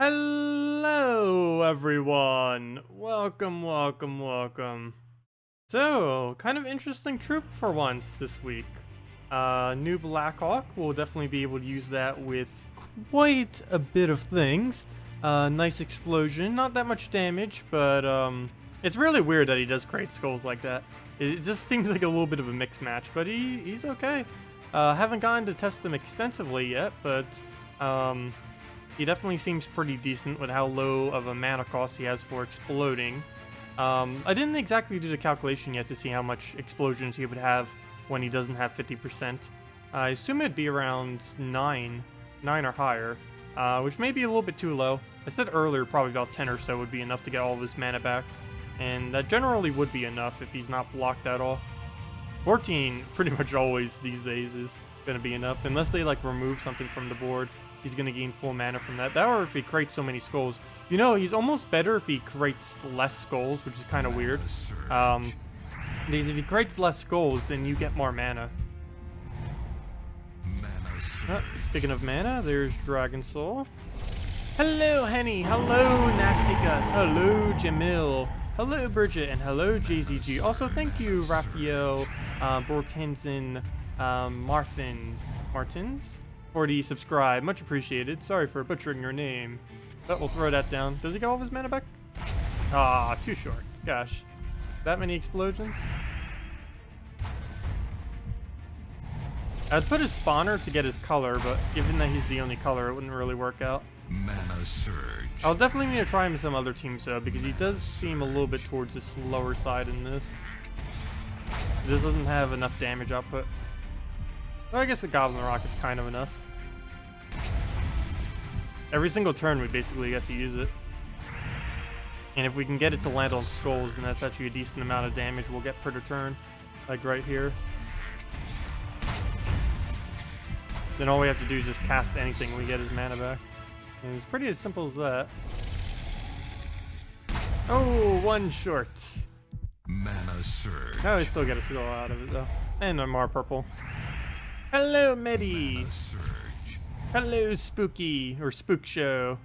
Hello, everyone. Welcome. So, kind of interesting troop for once this week. New Blackhawk. We'll definitely be able to use that with quite a bit of things. Nice explosion. Not that much damage, but it's really weird that he does create skulls like that. It just seems like a little bit of a mixed match, but he's okay. Haven't gotten to test him extensively yet, but he definitely seems pretty decent with how low of a mana cost he has for exploding. I didn't exactly do the calculation yet to see how much explosions he would have when he doesn't have 50%. I assume it'd be around 9 or higher, which may be a little bit too low. I said earlier probably about 10 or so would be enough to get all of his mana back, and that generally would be enough if he's not blocked at all. 14 pretty much always these days is going to be enough, unless they like remove something from the board. He's going to gain full mana from that. Or if he creates so many skulls. You know, he's almost better if he creates less skulls, which is kind of weird. Because if he creates less skulls, then you get more mana. Speaking of mana, there's Dragon Soul. Hello, Henny. Hello, Nasticus. Hello, Jamil. Hello, Bridget. And hello, JZG. Also, thank you, Raphael, Borkensen, Martins, for the subscribe. Much appreciated. Sorry for butchering your name. But we'll throw that down. Does he get all of his mana back? Ah, too short. Gosh. That many explosions? I'd put his spawner to get his color, but given that he's the only color, it wouldn't really work out. Mana surge. I'll definitely need to try him in some other teams though, because he does seem a little bit towards the slower side in this. This doesn't have enough damage output. Well, I guess the Goblin Rocket's kind of enough. Every single turn we basically get to use it. And if we can get it to land on skulls, then that's actually a decent amount of damage we'll get per turn. Like right here. Then all we have to do is just cast anything when we get his mana back. And it's pretty as simple as that. Oh, one short. Mana surge. Oh, we still get a skull out of it though. And more purple. Hello, Medi. Hello, Spooky, or Spook Show.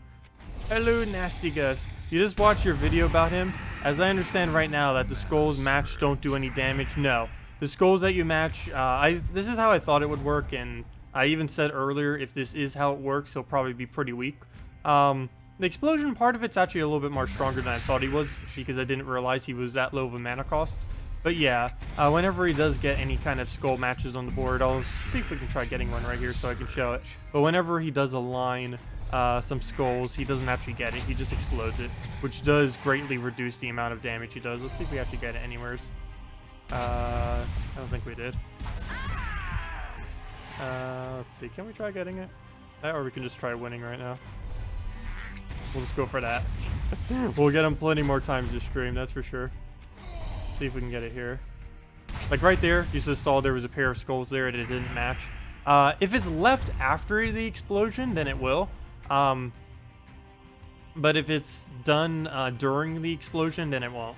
Hello, Nasticus. You just watched your video about him? As I understand right now that the skulls matched don't do any damage. No. The skulls that you match, this is how I thought it would work, and I even said earlier if this is how it works, he'll probably be pretty weak. The explosion part of it's actually a little bit more stronger than I thought he was, because I didn't realize he was that low of a mana cost. But yeah, whenever he does get any kind of skull matches on the board, I'll see if we can try getting one right here so I can show it. But whenever he does align some skulls, he doesn't actually get it. He just explodes it, which does greatly reduce the amount of damage he does. Let's see if we actually get it anywheres. I don't think we did. Let's see. Can we try getting it? Or we can just try winning right now. We'll just go for that. We'll get him plenty more times this stream, that's for sure. Let's see if we can get it here. Like right there, you just saw there was a pair of skulls there and it didn't match. If it's left after the explosion, then it will. But if it's done during the explosion, then it won't.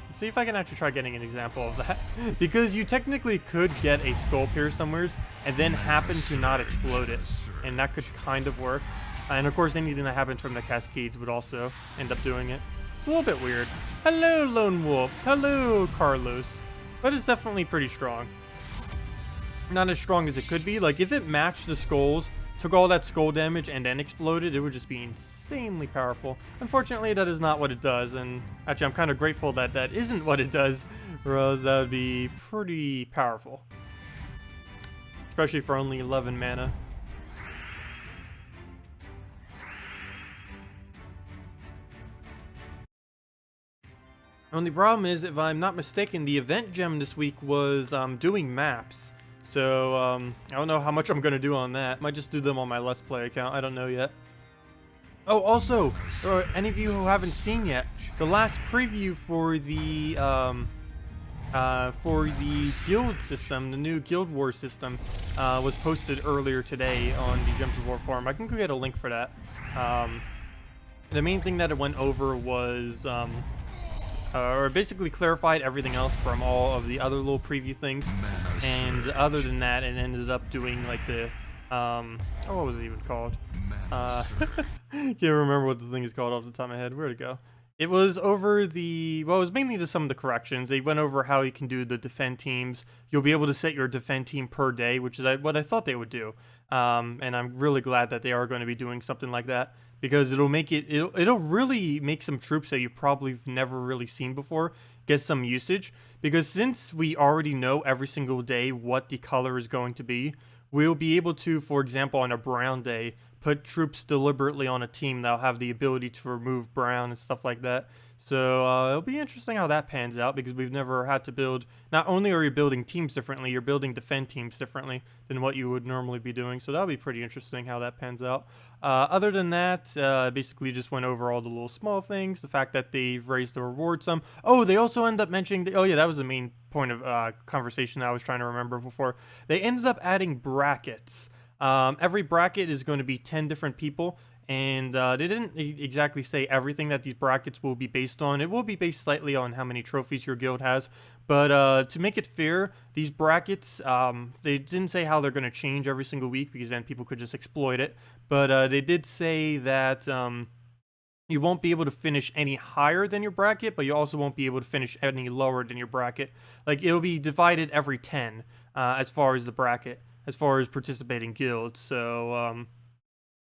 Let's see if I can actually try getting an example of that. Because you technically could get a skull pierce somewheres and then happen to not explode it. And that could kind of work. And of course anything that happens from the cascades would also end up doing it. It's a little bit weird. Hello, Lone Wolf. Hello, Carlos. But it's definitely pretty strong. Not as strong as it could be. Like, if it matched the skulls, took all that skull damage, and then exploded, it would just be insanely powerful. Unfortunately, that is not what it does. And actually, I'm kind of grateful that that isn't what it does, or else that would be pretty powerful. Especially for only 11 mana. Only problem is, if I'm not mistaken, the event gem this week was doing maps. So, I don't know how much I'm going to do on that. Might just do them on my Let's Play account. I don't know yet. Oh, also, for any of you who haven't seen yet, the last preview for the guild system, the new Guild War system, was posted earlier today on the Gems of War forum. I can go get a link for that. The main thing that it went over was or basically clarified everything else from all of the other little preview things. And other than that, it ended up doing like the what was it even called? Mana surge. Can't remember what the thing is called off the top of my head. Where'd it go? It was over the, well, it was mainly just some of the corrections. They went over how you can do the defend teams. You'll be able to set your defend team per day, which is what I thought they would do. And I'm really glad that they are going to be doing something like that, because it'll make it'll really make some troops that you probably have never really seen before get some usage. Because since we already know every single day what the color is going to be, we'll be able to, for example, on a brown day, put troops deliberately on a team that'll have the ability to remove brown and stuff like that. So it'll be interesting how that pans out, because we've never had to build, not only are you building teams differently, you're building defend teams differently than what you would normally be doing. So that'll be pretty interesting how that pans out. Other than that, basically just went over all the little small things, the fact that they've raised the reward some. Oh, they also end up mentioning, oh yeah, that was the main point of conversation that I was trying to remember before. They ended up adding brackets. Every bracket is going to be 10 different people, and they didn't exactly say everything that these brackets will be based on. It will be based slightly on how many trophies your guild has, but to make it fair, these brackets, they didn't say how they're going to change every single week, because then people could just exploit it, but they did say that you won't be able to finish any higher than your bracket, but you also won't be able to finish any lower than your bracket. Like, it'll be divided every 10 as far as the bracket, as far as participating guilds. So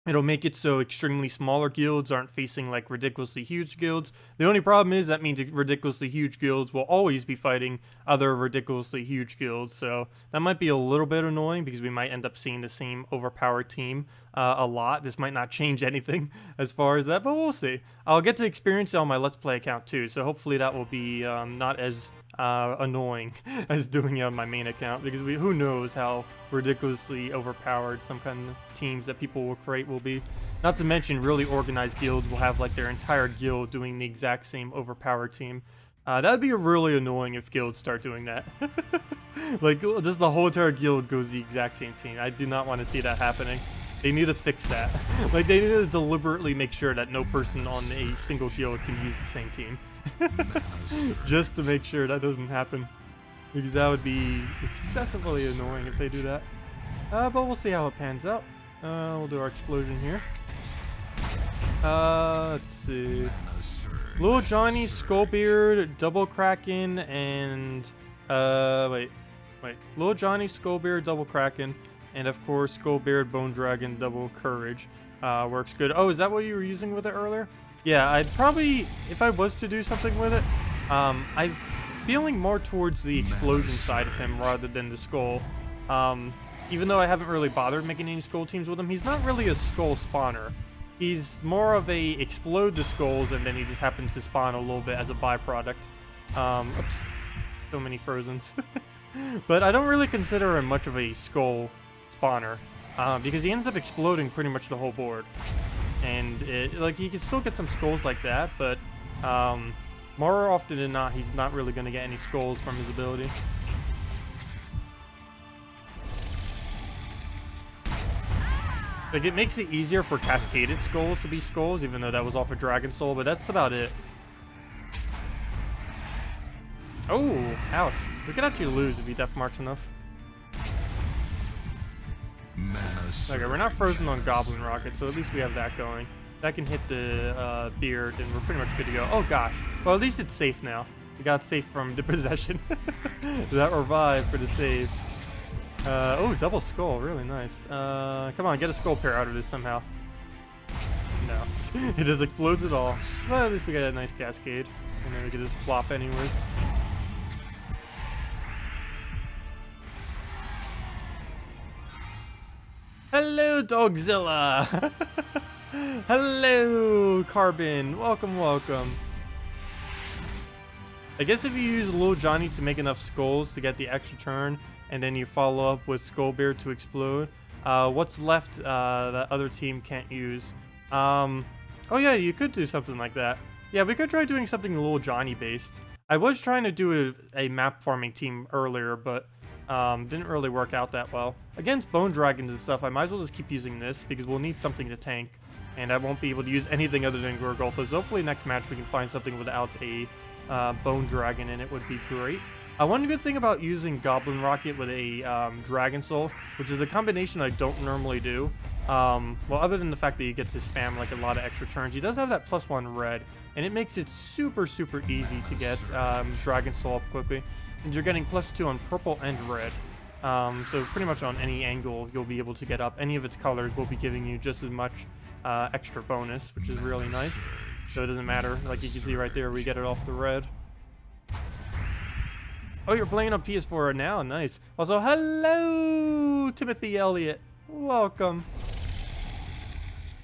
it'll make it so extremely smaller guilds aren't facing like ridiculously huge guilds. The only problem is that means ridiculously huge guilds will always be fighting other ridiculously huge guilds. So that might be a little bit annoying, because we might end up seeing the same overpowered team a lot. This might not change anything as far as that, but we'll see. I'll get to experience it on my Let's Play account too, so hopefully that will be not as annoying as doing it on my main account, because who knows how ridiculously overpowered some kind of teams that people will create will be. Not to mention, really organized guilds will have like their entire guild doing the exact same overpowered team. That would be really annoying if guilds start doing that. Like, just the whole entire guild goes the exact same team. I do not want to see that happening. They need to fix that. Like, they need to deliberately make sure that no person on a single guild can use the same team. Just to make sure that doesn't happen, because that would be excessively annoying if they do that. But we'll see how it pans out. We'll do our explosion here. Let's see. Little Johnny, Skullbeard, Double Kraken, and wait. Little Johnny, Skullbeard, Double Kraken, and of course Skullbeard, Bone Dragon, Double Courage. Works good. Oh, is that what you were using with it earlier? Yeah, I'd probably, if I was to do something with it, I'm feeling more towards the explosion side of him rather than the skull. Even though I haven't really bothered making any skull teams with him, he's not really a skull spawner. He's more of a explode the skulls, and then he just happens to spawn a little bit as a byproduct. Oops, so many frozens. But I don't really consider him much of a skull spawner, because he ends up exploding pretty much the whole board. And like, he can still get some skulls like that, but more often than not, he's not really going to get any skulls from his ability. Like, it makes it easier for cascaded skulls to be skulls, even though that was off a Dragon Soul, but that's about it. Oh, ouch. We could actually lose if he def marks enough. Okay, we're not frozen on Goblin Rocket, so at least we have that going. That can hit the beard, and we're pretty much good to go. Oh gosh. Well, at least it's safe now. We got safe from the possession. That revive for the save. Oh, double skull. Really nice. Come on, get a skull pair out of this somehow. No. It just explodes it all. Well, at least we got a nice cascade. And then we can just flop anyways. Hello, Dogzilla! Hello, Carbon! Welcome, welcome. I guess if you use Little Johnny to make enough skulls to get the extra turn, and then you follow up with Skullbeard to explode, what's left that other team can't use? Oh yeah, you could do something like that. Yeah, we could try doing something Little Johnny based. I was trying to do a map farming team earlier, but didn't really work out that well. Against Bone Dragons and stuff, I might as well just keep using this, because we'll need something to tank, and I won't be able to use anything other than Gorgulthas. So hopefully next match we can find something without a Bone Dragon, and it would be great. One good thing about using Goblin Rocket with a Dragon Soul, which is a combination I don't normally do, well, other than the fact that you get to spam like a lot of extra turns, he does have that +1 red, and it makes it super easy to get Dragon Soul up quickly. And you're getting +2 on purple and red. So pretty much on any angle you'll be able to get up. Any of its colors will be giving you just as much extra bonus, which is really nice. So it doesn't matter. Like you can see right there, we get it off the red. Oh, you're playing on PS4 now? Nice. Also, hello, Timothy Elliott. Welcome.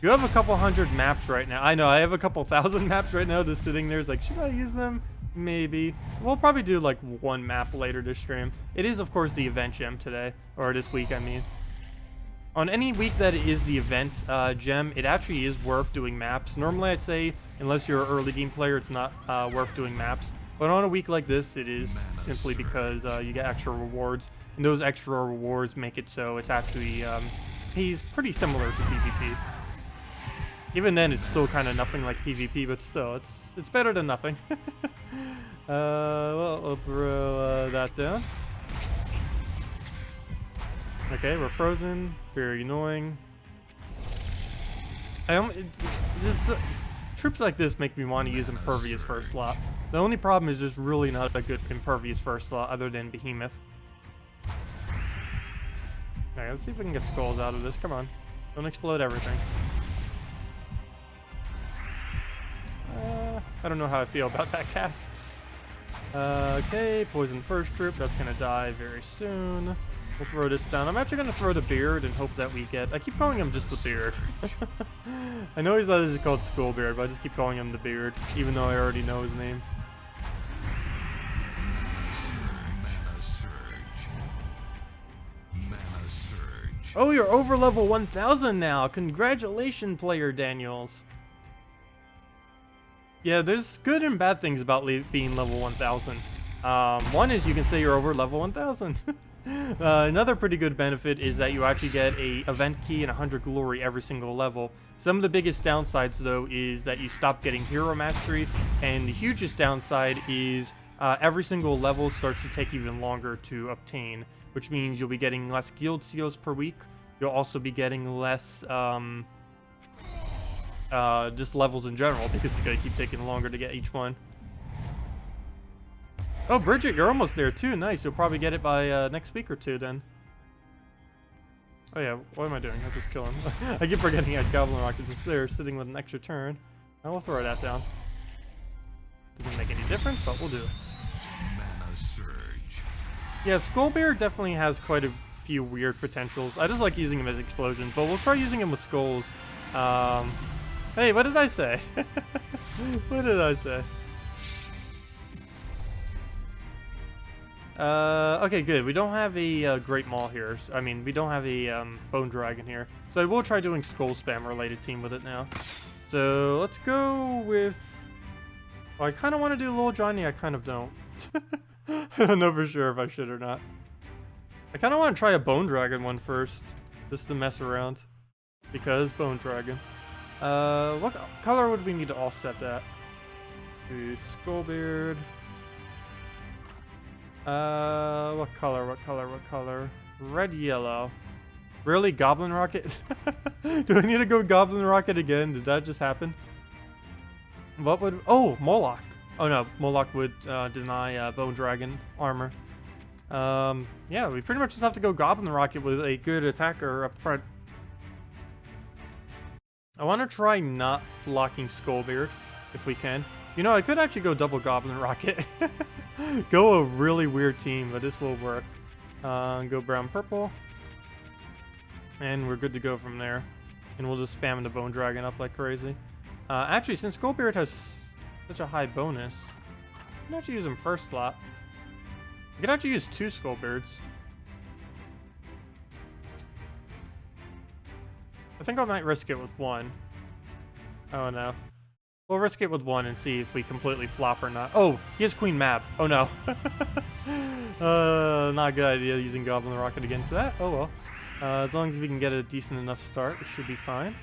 You have a couple hundred maps right now. I know, I have a couple thousand maps right now just sitting there. It's like, should I use them? Maybe. We'll probably do like one map later this stream. It is, of course, the event gem today. Or this week, I mean. On any week that it is the event gem, it actually is worth doing maps. Normally I say, unless you're an early game player, it's not worth doing maps. But on a week like this, it is simply because you get extra rewards. And those extra rewards make it so it's actually pays pretty similar to PvP. Even then, it's still kind of nothing like PvP, but still, it's better than nothing. Well, we'll throw that down. Okay, we're frozen. Very annoying. Troops like this make me want to use Impervious first slot. The only problem is there's really not a good Impervious first slot other than Behemoth. Alright, let's see if we can get skulls out of this. Come on. Don't explode everything. I don't know how I feel about that cast. Okay, poison first troop. That's gonna die very soon. We'll throw this down. I'm actually gonna throw the beard and hope that we get... I keep calling him just the beard. I know he's not called Skullbeard, but I just keep calling him the beard, even though I already know his name. Mana surge. Oh, you're over level 1000 now. Congratulations, player Daniels. Yeah, there's good and bad things about being level 1000. One is you can say you're over level 1000. Another pretty good benefit is that you actually get a event key and 100 glory every single level. Some of the biggest downsides, though, is that you stop getting hero mastery, and the hugest downside is every single level starts to take even longer to obtain, which means you'll be getting less guild seals per week. You'll also be getting less just levels in general, because it's going to keep taking longer to get each one. Oh, Bridget, you're almost there too. Nice. You'll probably get it by next week or two then. Oh yeah, what am I doing? I'll just kill him. I keep forgetting I had Goblin Rockets just there, sitting with an extra turn. I will throw that down. Doesn't make any difference, but we'll do it. Mana surge. Yeah, Skullbeard definitely has quite a few weird potentials. I just like using him as explosions, but we'll try using him with skulls. Hey, what did I say? What did I say? Okay, good. We don't have a Great Maul here. I mean, we don't have a Bone Dragon here. So I will try doing Skull Spam related team with it now. So let's go with... Well, I kind of want to do Little Johnny. I kind of don't. I don't know for sure if I should or not. I kind of want to try a Bone Dragon one first, just to mess around. Because Bone Dragon. What color would we need to offset that? Do Skullbeard. What color? Red, yellow. Really? Goblin Rocket? Do I need to go Goblin Rocket again? Did that just happen? What would... Oh, Moloch. Oh no, Moloch would deny Bone Dragon armor. Yeah, we pretty much just have to go Goblin Rocket with a good attacker up front. I want to try not blocking Skullbeard, if we can. You know, I could actually go double Goblin Rocket. Go a really weird team, but this will work. Go brown purple. And we're good to go from there. And we'll just spam the Bone Dragon up like crazy. Actually, since Skullbeard has such a high bonus, I can actually use him first slot. I could actually use 2 Skullbeards. I think I might risk it with 1. Oh no. We'll risk it with 1 and see if we completely flop or not. Oh, he has Queen Mab. Oh no. Not a good idea using Goblin Rocket against that. Oh well. As long as we can get a decent enough start, it should be fine.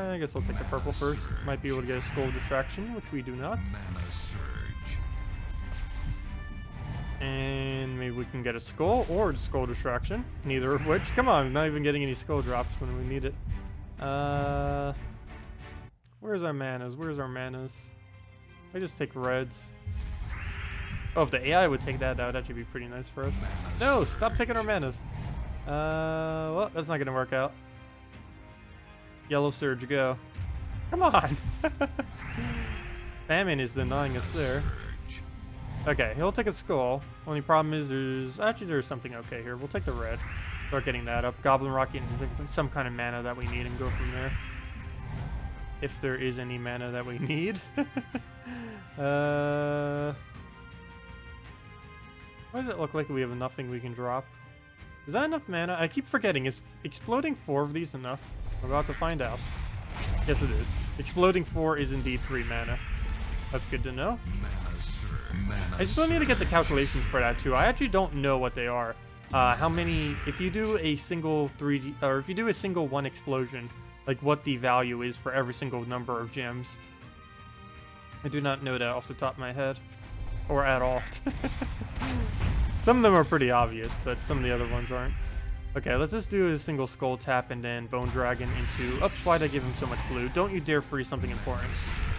I guess I'll take the purple first. Might be able to get a skull distraction, which we do not. Mana surge. And maybe we can get a skull or a skull distraction. Neither of which. Come on, not even getting any skull drops when we need it. Where's our manas? Where's our manas? I just take reds. Oh, if the AI would take that, that would actually be pretty nice for us. No, stop taking our manas. Well, that's not gonna work out. Yellow Surge, go. Come on! Famine is denying us there. Okay, he'll take a skull. Only problem is there's something okay here. We'll take the red. Start getting that up. Goblin Rocket into some kind of mana that we need and go from there. If there is any mana that we need. Why does it look like we have nothing we can drop? Is that enough mana? I keep forgetting. Is exploding 4 of these enough? We're about to find out. Yes, it is. Exploding 4 is indeed 3 mana. That's good to know. I still need to get the calculations for that too. I actually don't know what they are. How many? If you do a single 3D, or if you do a single 1 explosion, like what the value is for every single number of gems. I do not know that off the top of my head, or at all. Some of them are pretty obvious, but some of the other ones aren't. Okay, let's just do a single skull tap and then Bone Dragon into... Oops, why'd I give him so much blue? Don't you dare freeze something important.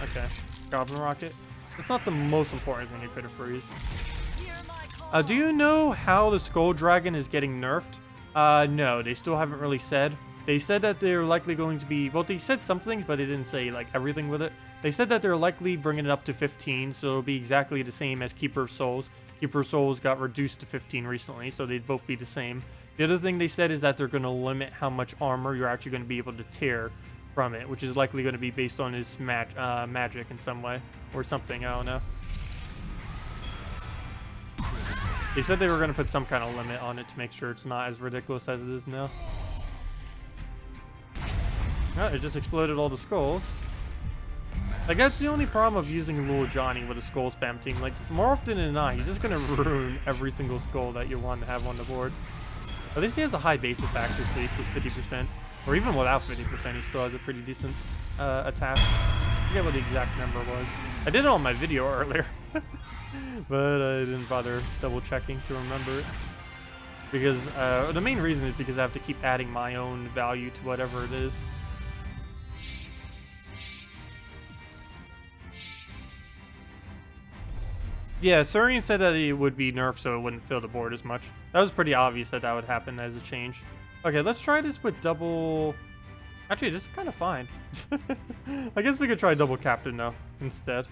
Okay, Goblin Rocket. It's not the most important thing you could have freeze. Do you know how the Skull Dragon is getting nerfed? No, they still haven't really said. They said that they're likely going to be... Well, they said some things, but they didn't say, like, everything with it. They said that they're likely bringing it up to 15, so it'll be exactly the same as Keeper of Souls. Keeper of Souls got reduced to 15 recently, so they'd both be the same. The other thing they said is that they're going to limit how much armor you're actually going to be able to tear from it, which is likely going to be based on his magic in some way, or something, I don't know. They said they were going to put some kind of limit on it to make sure it's not as ridiculous as it is now. Oh, it just exploded all the skulls. Like, that's the only problem of using Lil Johnny with a skull spam team. Like, more often than not, he's just going to ruin every single skull that you want to have on the board. At least he has a high base attack this week with 50%. Or even without 50%, he still has a pretty decent attack. I forget what the exact number was. I did it on my video earlier. But I didn't bother double checking to remember it. Because, the main reason is because I have to keep adding my own value to whatever it is. Yeah, Surian said that it would be nerfed so it wouldn't fill the board as much. That was pretty obvious that that would happen as a change. Okay, let's try this with double... Actually, this is kind of fine. I guess we could try double captain though, instead.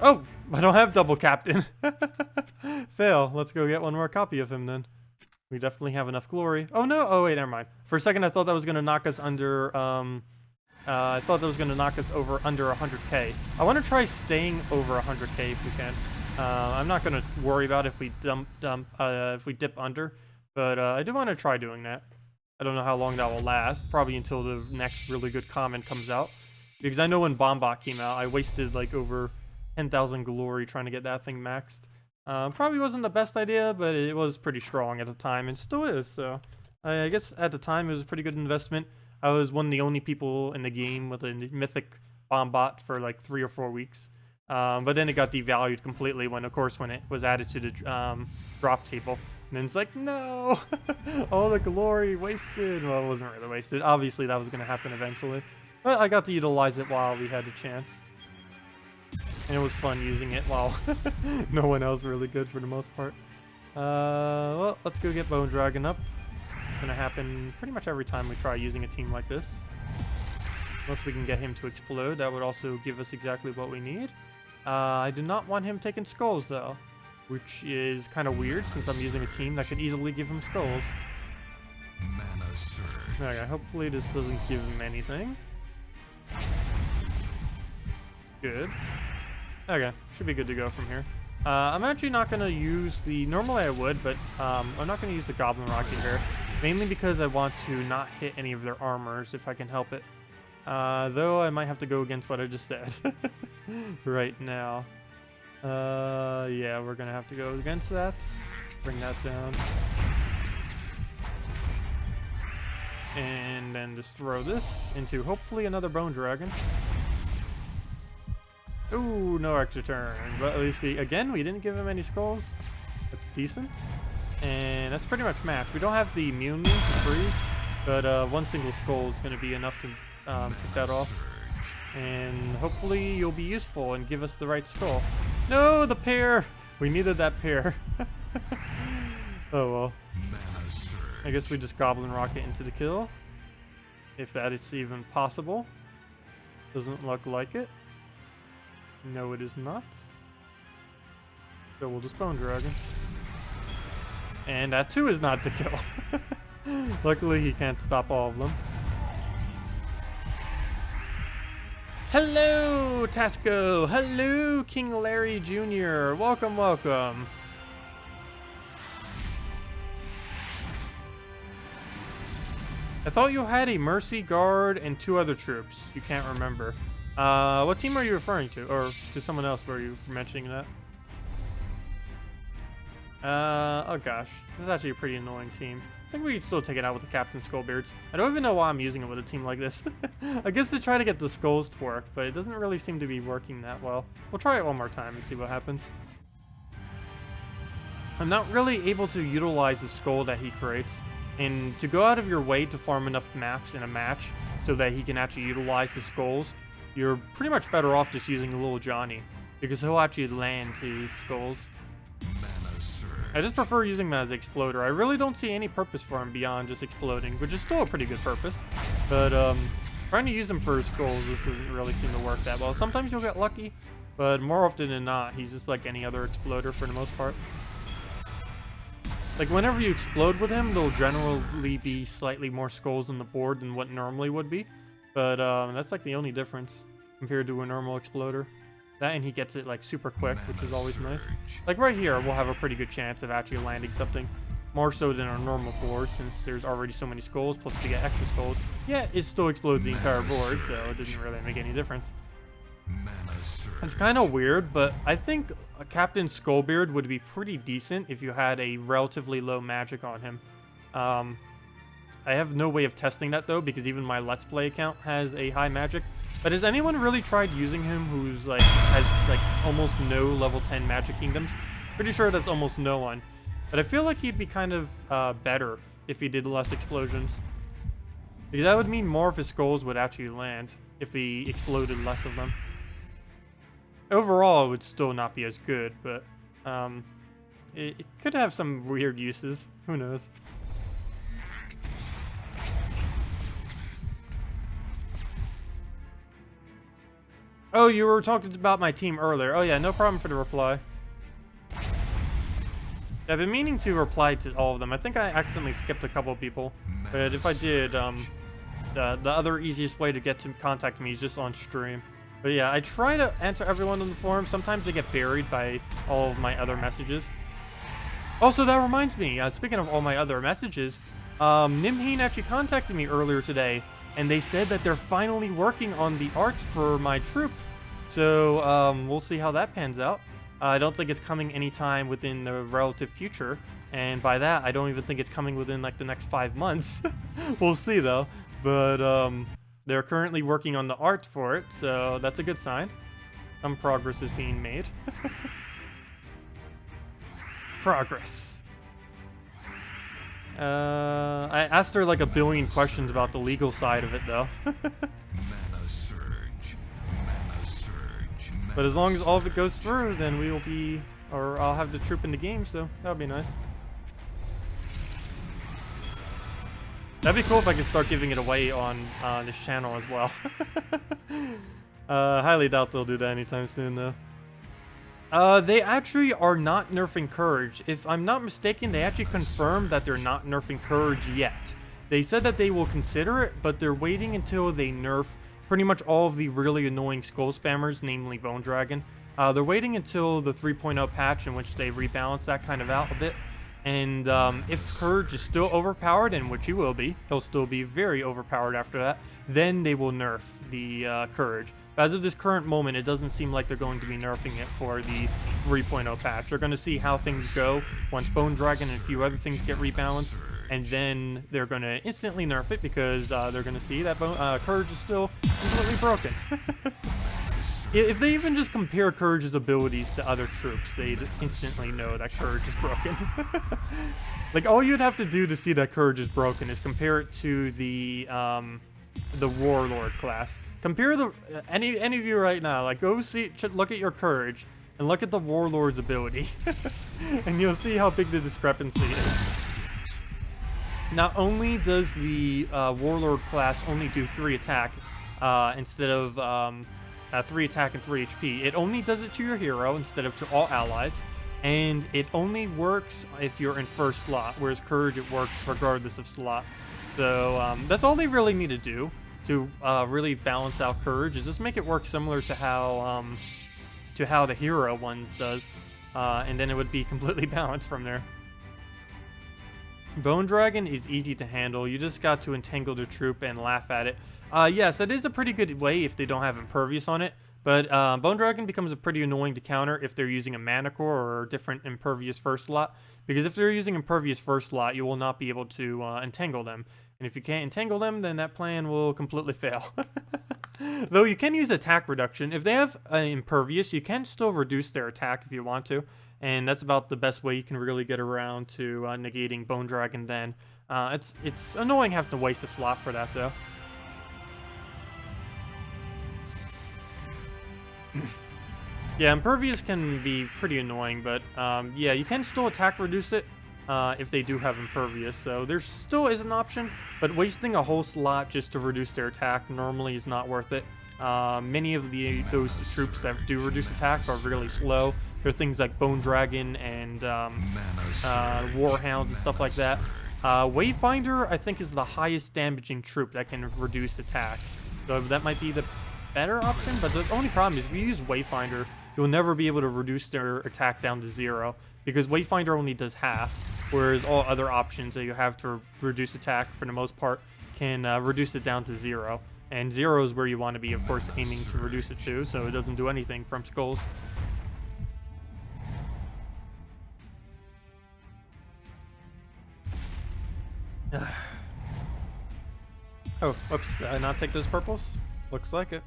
Oh, I don't have double captain. Fail. Let's go get one more copy of him then. We definitely have enough glory. Oh no, oh wait, never mind. For a second I thought that was going to knock us under... I thought that was going to knock us over under 100k. I want to try staying over 100k if we can. I'm not going to worry about if we if we dip under, but I do want to try doing that. I don't know how long that will last. Probably until the next really good comment comes out. Because I know when Bombot came out, I wasted like over 10,000 glory trying to get that thing maxed. Probably wasn't the best idea, but it was pretty strong at the time and still is. So I guess at the time it was a pretty good investment. I was one of the only people in the game with a mythic Bombot for like 3 or 4 weeks. But then it got devalued completely when, of course, when it was added to the drop table. And then it's like, no! All the glory wasted! Well, it wasn't really wasted. Obviously, that was going to happen eventually. But I got to utilize it while we had a chance. And it was fun using it while no one else really good for the most part. Well, let's go get Bone Dragon up. It's going to happen pretty much every time we try using a team like this. Unless we can get him to explode, that would also give us exactly what we need. I do not want him taking skulls though, which is kind of weird since I'm using a team that could easily give him skulls. Mana surge. Okay, hopefully this doesn't give him anything. Good. Okay, should be good to go from here. I'm actually not going to use the... Normally I would, but I'm not going to use the Goblin Rocket here. Mainly because I want to not hit any of their armors if I can help it. Though I might have to go against what I just said right now. Yeah, we're going to have to go against that. Bring that down. And then just throw this into hopefully another Bone Dragon. Ooh, no extra turn. But at least we didn't give him any skulls. That's decent. And that's pretty much matched. We don't have the immune to freeze, but one single skull is going to be enough to kick that off. And hopefully you'll be useful and give us the right skull. No, the pair! We needed that pair. Oh well. I guess we just Goblin Rocket into the kill. If that is even possible. Doesn't look like it. No, it is not. So we'll just Bone Dragon. And that too is not to kill. Luckily he can't stop all of them. Hello, Tasco! Hello, King Larry Jr. Welcome, welcome. I thought you had a Mercy Guard and 2 other troops. You can't remember. What team are you referring to? Or to someone else were you mentioning that? Oh gosh. This is actually a pretty annoying team. I think we could still take it out with the Captain Skullbeards. I don't even know why I'm using it with a team like this. I guess to try to get the skulls to work, but it doesn't really seem to be working that well. We'll try it one more time and see what happens. I'm not really able to utilize the skull that he creates. And to go out of your way to farm enough maps in a match so that he can actually utilize his skulls, you're pretty much better off just using Little Johnny, because he'll actually land his skulls. I just prefer using him as Exploder. I really don't see any purpose for him beyond just exploding, which is still a pretty good purpose. But trying to use him for his skulls, this doesn't really seem to work that well. Sometimes you'll get lucky, but more often than not, he's just like any other Exploder for the most part. Like, whenever you explode with him, there'll generally be slightly more skulls on the board than what normally would be. But that's like the only difference compared to a normal Exploder. That, and he gets it like super quick, which is always nice. Like right here, we'll have a pretty good chance of actually landing something. More so than our normal board, since there's already so many skulls, plus to get extra skulls. Yeah, it still explodes the entire board, so it didn't really make any difference. It's kind of weird, but I think a Captain Skullbeard would be pretty decent if you had a relatively low magic on him. I have no way of testing that though, because even my Let's Play account has a high magic. But has anyone really tried using him who's like has like almost no level 10 magic kingdoms? Pretty sure that's almost no one. But I feel like he'd be kind of better if he did less explosions. Because that would mean more of his skulls would actually land if he exploded less of them. Overall, it would still not be as good, but it could have some weird uses. Who knows? Oh, you were talking about my team earlier. Oh yeah, no problem for the reply. Yeah, I've been meaning to reply to all of them. I think I accidentally skipped a couple of people, but if I did, the other easiest way to get to contact me is just on stream. But yeah, I try to answer everyone on the forum. Sometimes they get buried by all of my other messages. Also, that reminds me, speaking of all my other messages, Nimheen actually contacted me earlier today, and they said that they're finally working on the art for my troop. So, we'll see how that pans out. I don't think it's coming anytime within the relative future, and by that, I don't even think it's coming within, like, the next 5 months. We'll see, though. But, they're currently working on the art for it, so that's a good sign. Some progress is being made. Progress. I asked her like a billion questions about the legal side of it, though. But as long as all of it goes through, then we will be, or I'll have the troop in the game, so that would be nice. That'd be cool if I could start giving it away on this channel as well. Highly doubt they'll do that anytime soon, though. They actually are not nerfing Courage. If I'm not mistaken, they actually confirmed that they're not nerfing Courage yet. They said that they will consider it, but they're waiting until they nerf pretty much all of the really annoying skull spammers, namely Bone Dragon. They're waiting until the 3.0 patch in which they rebalance that kind of out a bit. And if Courage is still overpowered, and which he will be, he'll still be very overpowered after that, then they will nerf the Courage. But as of this current moment, it doesn't seem like they're going to be nerfing it for the 3.0 patch. They're going to see how things go once Bone Dragon and a few other things get rebalanced. and then they're going to instantly nerf it because they're going to see that Courage is still completely broken. If they even just compare Courage's abilities to other troops, they'd instantly know that Courage is broken. Like, all you'd have to do to see that Courage is broken is compare it to the Warlord class. Compare the any of you right now, like, go look at your Courage and look at the Warlord's ability, and you'll see how big the discrepancy is. Not only does the Warlord class only do 3 attack instead of 3 attack and 3 HP, it only does it to your hero instead of to all allies, and it only works if you're in first slot, whereas Courage, it works regardless of slot. So that's all they really need to do to really balance out Courage, is just make it work similar to how the hero ones does, and then it would be completely balanced from there. Bone Dragon is easy to handle. You just got to entangle the troop and laugh at it. Yes, that is a pretty good way if they don't have Impervious on it, but Bone Dragon becomes a pretty annoying to counter if they're using a Mana Core or a different Impervious first slot, because if they're using Impervious first slot, you will not be able to entangle them. And if you can't entangle them, then that plan will completely fail. Though you can use attack reduction. If they have an Impervious, you can still reduce their attack if you want to. And that's about the best way you can really get around to negating Bone Dragon then. It's annoying having to waste a slot for that, though. Yeah, Impervious can be pretty annoying, but yeah, you can still attack reduce it if they do have Impervious. So there still is an option, but wasting a whole slot just to reduce their attack normally is not worth it. Many of those troops that do reduce attack are really slow. There are things like Bone Dragon and Warhound and stuff like that. Wayfinder, I think, is the highest damaging troop that can reduce attack. So that might be the better option, but the only problem is if you use Wayfinder, you'll never be able to reduce their attack down to 0, because Wayfinder only does half, whereas all other options that you have to reduce attack, for the most part, can reduce it down to 0. And 0 is where you want to be, of course, aiming to reduce it to, so it doesn't do anything from skulls. Oh, whoops, did I not take those purples? Looks like it.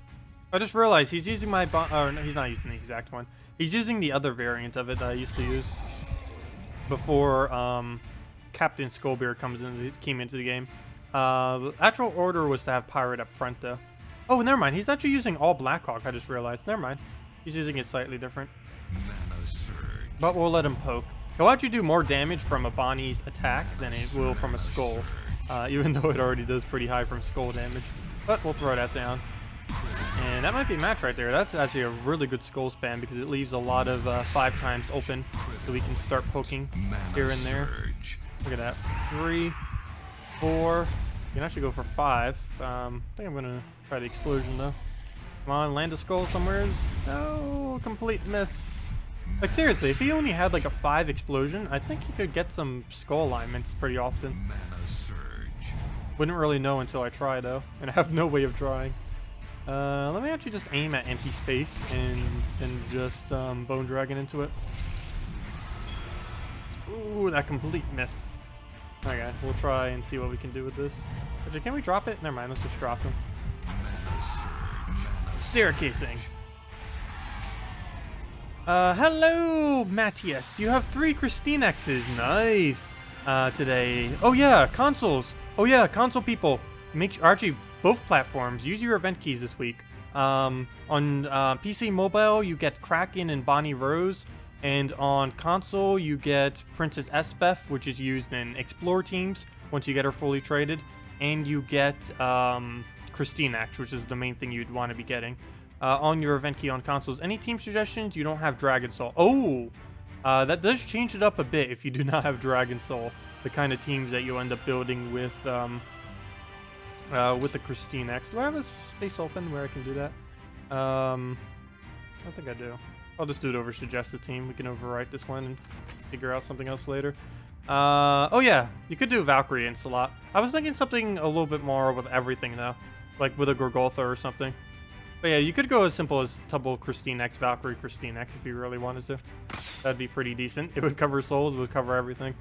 I just realized he's using my no, he's not using the exact one. He's using the other variant of it that I used to use before Captain Skullbeard came into the game. The actual order was to have Pirate up front, though. Oh, never mind. He's actually using all Blackhawk, I just realized. Never mind. He's using it slightly different. But we'll let him poke. He'll actually do more damage from a Bonnie's attack than it will from a Skull, even though it already does pretty high from Skull damage. But we'll throw that down. And that might be a match right there. That's actually a really good Skull spam because it leaves a lot of 5 times open, so we can start poking here and there. Look at that. 3, 4. You can actually go for 5. I think I'm going to try the explosion, though. Come on, land a skull somewhere. No, complete miss. Like, seriously, if he only had like a 5 explosion, I think he could get some skull alignments pretty often. Wouldn't really know until I try, though, and I have no way of trying. Let me actually just aim at empty space and just Bone Dragon into it. Ooh, that complete miss. Okay, we'll try and see what we can do with this. Actually, can we drop it? Never mind, let's just drop him. Staircasing. Hello, Matthias. You have 3 Christine X's. Nice. Today. Oh yeah, consoles. Oh yeah, console people. Actually, both platforms. Use your event keys this week. On PC Mobile, you get Kraken and Bonnie Rose. And on console, you get Princess Esbeth, which is used in Explore teams once you get her fully traded. And you get Christine X, which is the main thing you'd want to be getting. On your event key on consoles. Any team suggestions? You don't have Dragon Soul. Oh! That does change it up a bit if you do not have Dragon Soul. The kind of teams that you end up building with the Christine X. Do I have a space open where I can do that? I don't think I do. I'll just do it over suggested team. We can overwrite this one and figure out something else later. Oh yeah, you could do Valkyrie and Salat. I was thinking something a little bit more with everything though. Like with a Gorgoltha or something. But yeah, you could go as simple as double Christine X, Valkyrie Christine X if you really wanted to. That'd be pretty decent. It would cover souls, it would cover everything.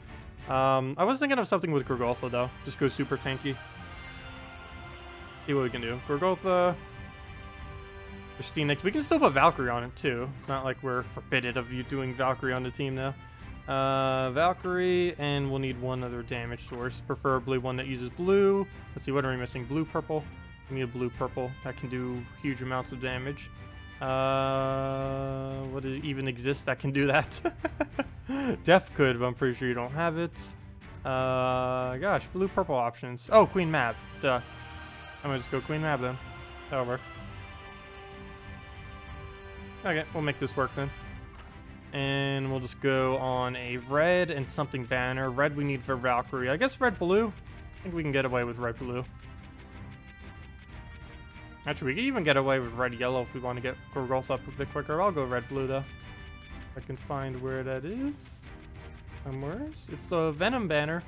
I was thinking of something with Gorgolfa though. Just go super tanky. See what we can do. Gorgolfa, Christine X. We can still put Valkyrie on it too. It's not like we're forbidden of you doing Valkyrie on the team now. Valkyrie, and we'll need one other damage source, preferably one that uses blue. Let's see, what are we missing? Blue, purple. We need a blue, purple. That can do huge amounts of damage. What even exists that can do that? Def could, but I'm pretty sure you don't have it. Gosh, blue, purple options. Oh, Queen Mab. Duh. I'm gonna just go Queen Mab then. That'll work. Okay, we'll make this work then. And we'll just go on a red and something banner. Red we need for Valkyrie. I guess red blue. I think we can get away with red blue. Actually, we can even get away with red yellow if we want to get Gorgolf up a bit quicker. I'll go red blue though. If I can find where that is. Somewhere. It's the Venom banner.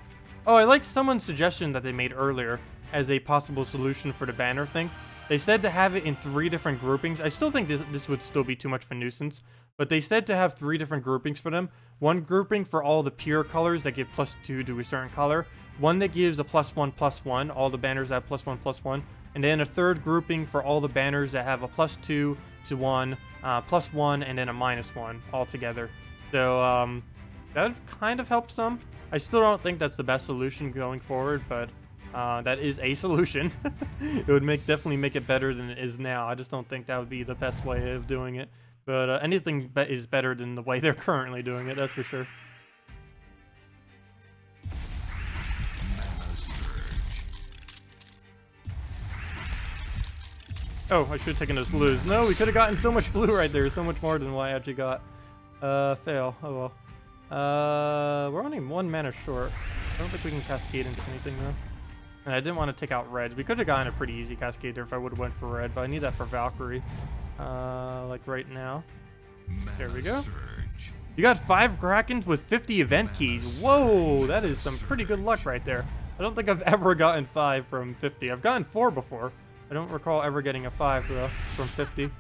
Oh, I like someone's suggestion that they made earlier as a possible solution for the banner thing. They said to have it in 3 different groupings. I still think this would still be too much of a nuisance. But they said to have 3 different groupings for them. One grouping for all the pure colors that give +2 to a certain color. One that gives a +1/+1. All the banners that have +1/+1. And then a third grouping for all the banners that have a +2 to 1, +1, and then a -1 all together. So that would kind of help some. I still don't think that's the best solution going forward, but that is a solution. It would definitely make it better than it is now. I just don't think that would be the best way of doing it. But anything is better than the way they're currently doing it, that's for sure. Oh, I should have taken those blues. No, we could have gotten so much blue right there. So much more than what I actually got. Fail. Oh well. We're only 1 mana short. I don't think we can cascade into anything though. And I didn't want to take out reds. We could have gotten a pretty easy cascade there if I would have went for red, but I need that for Valkyrie. Like right now. There we go. You got 5 Krakens with 50 event keys. Whoa, that is some pretty good luck right there. I don't think I've ever gotten 5 from 50. I've gotten 4 before. I don't recall ever getting a 5 though from 50.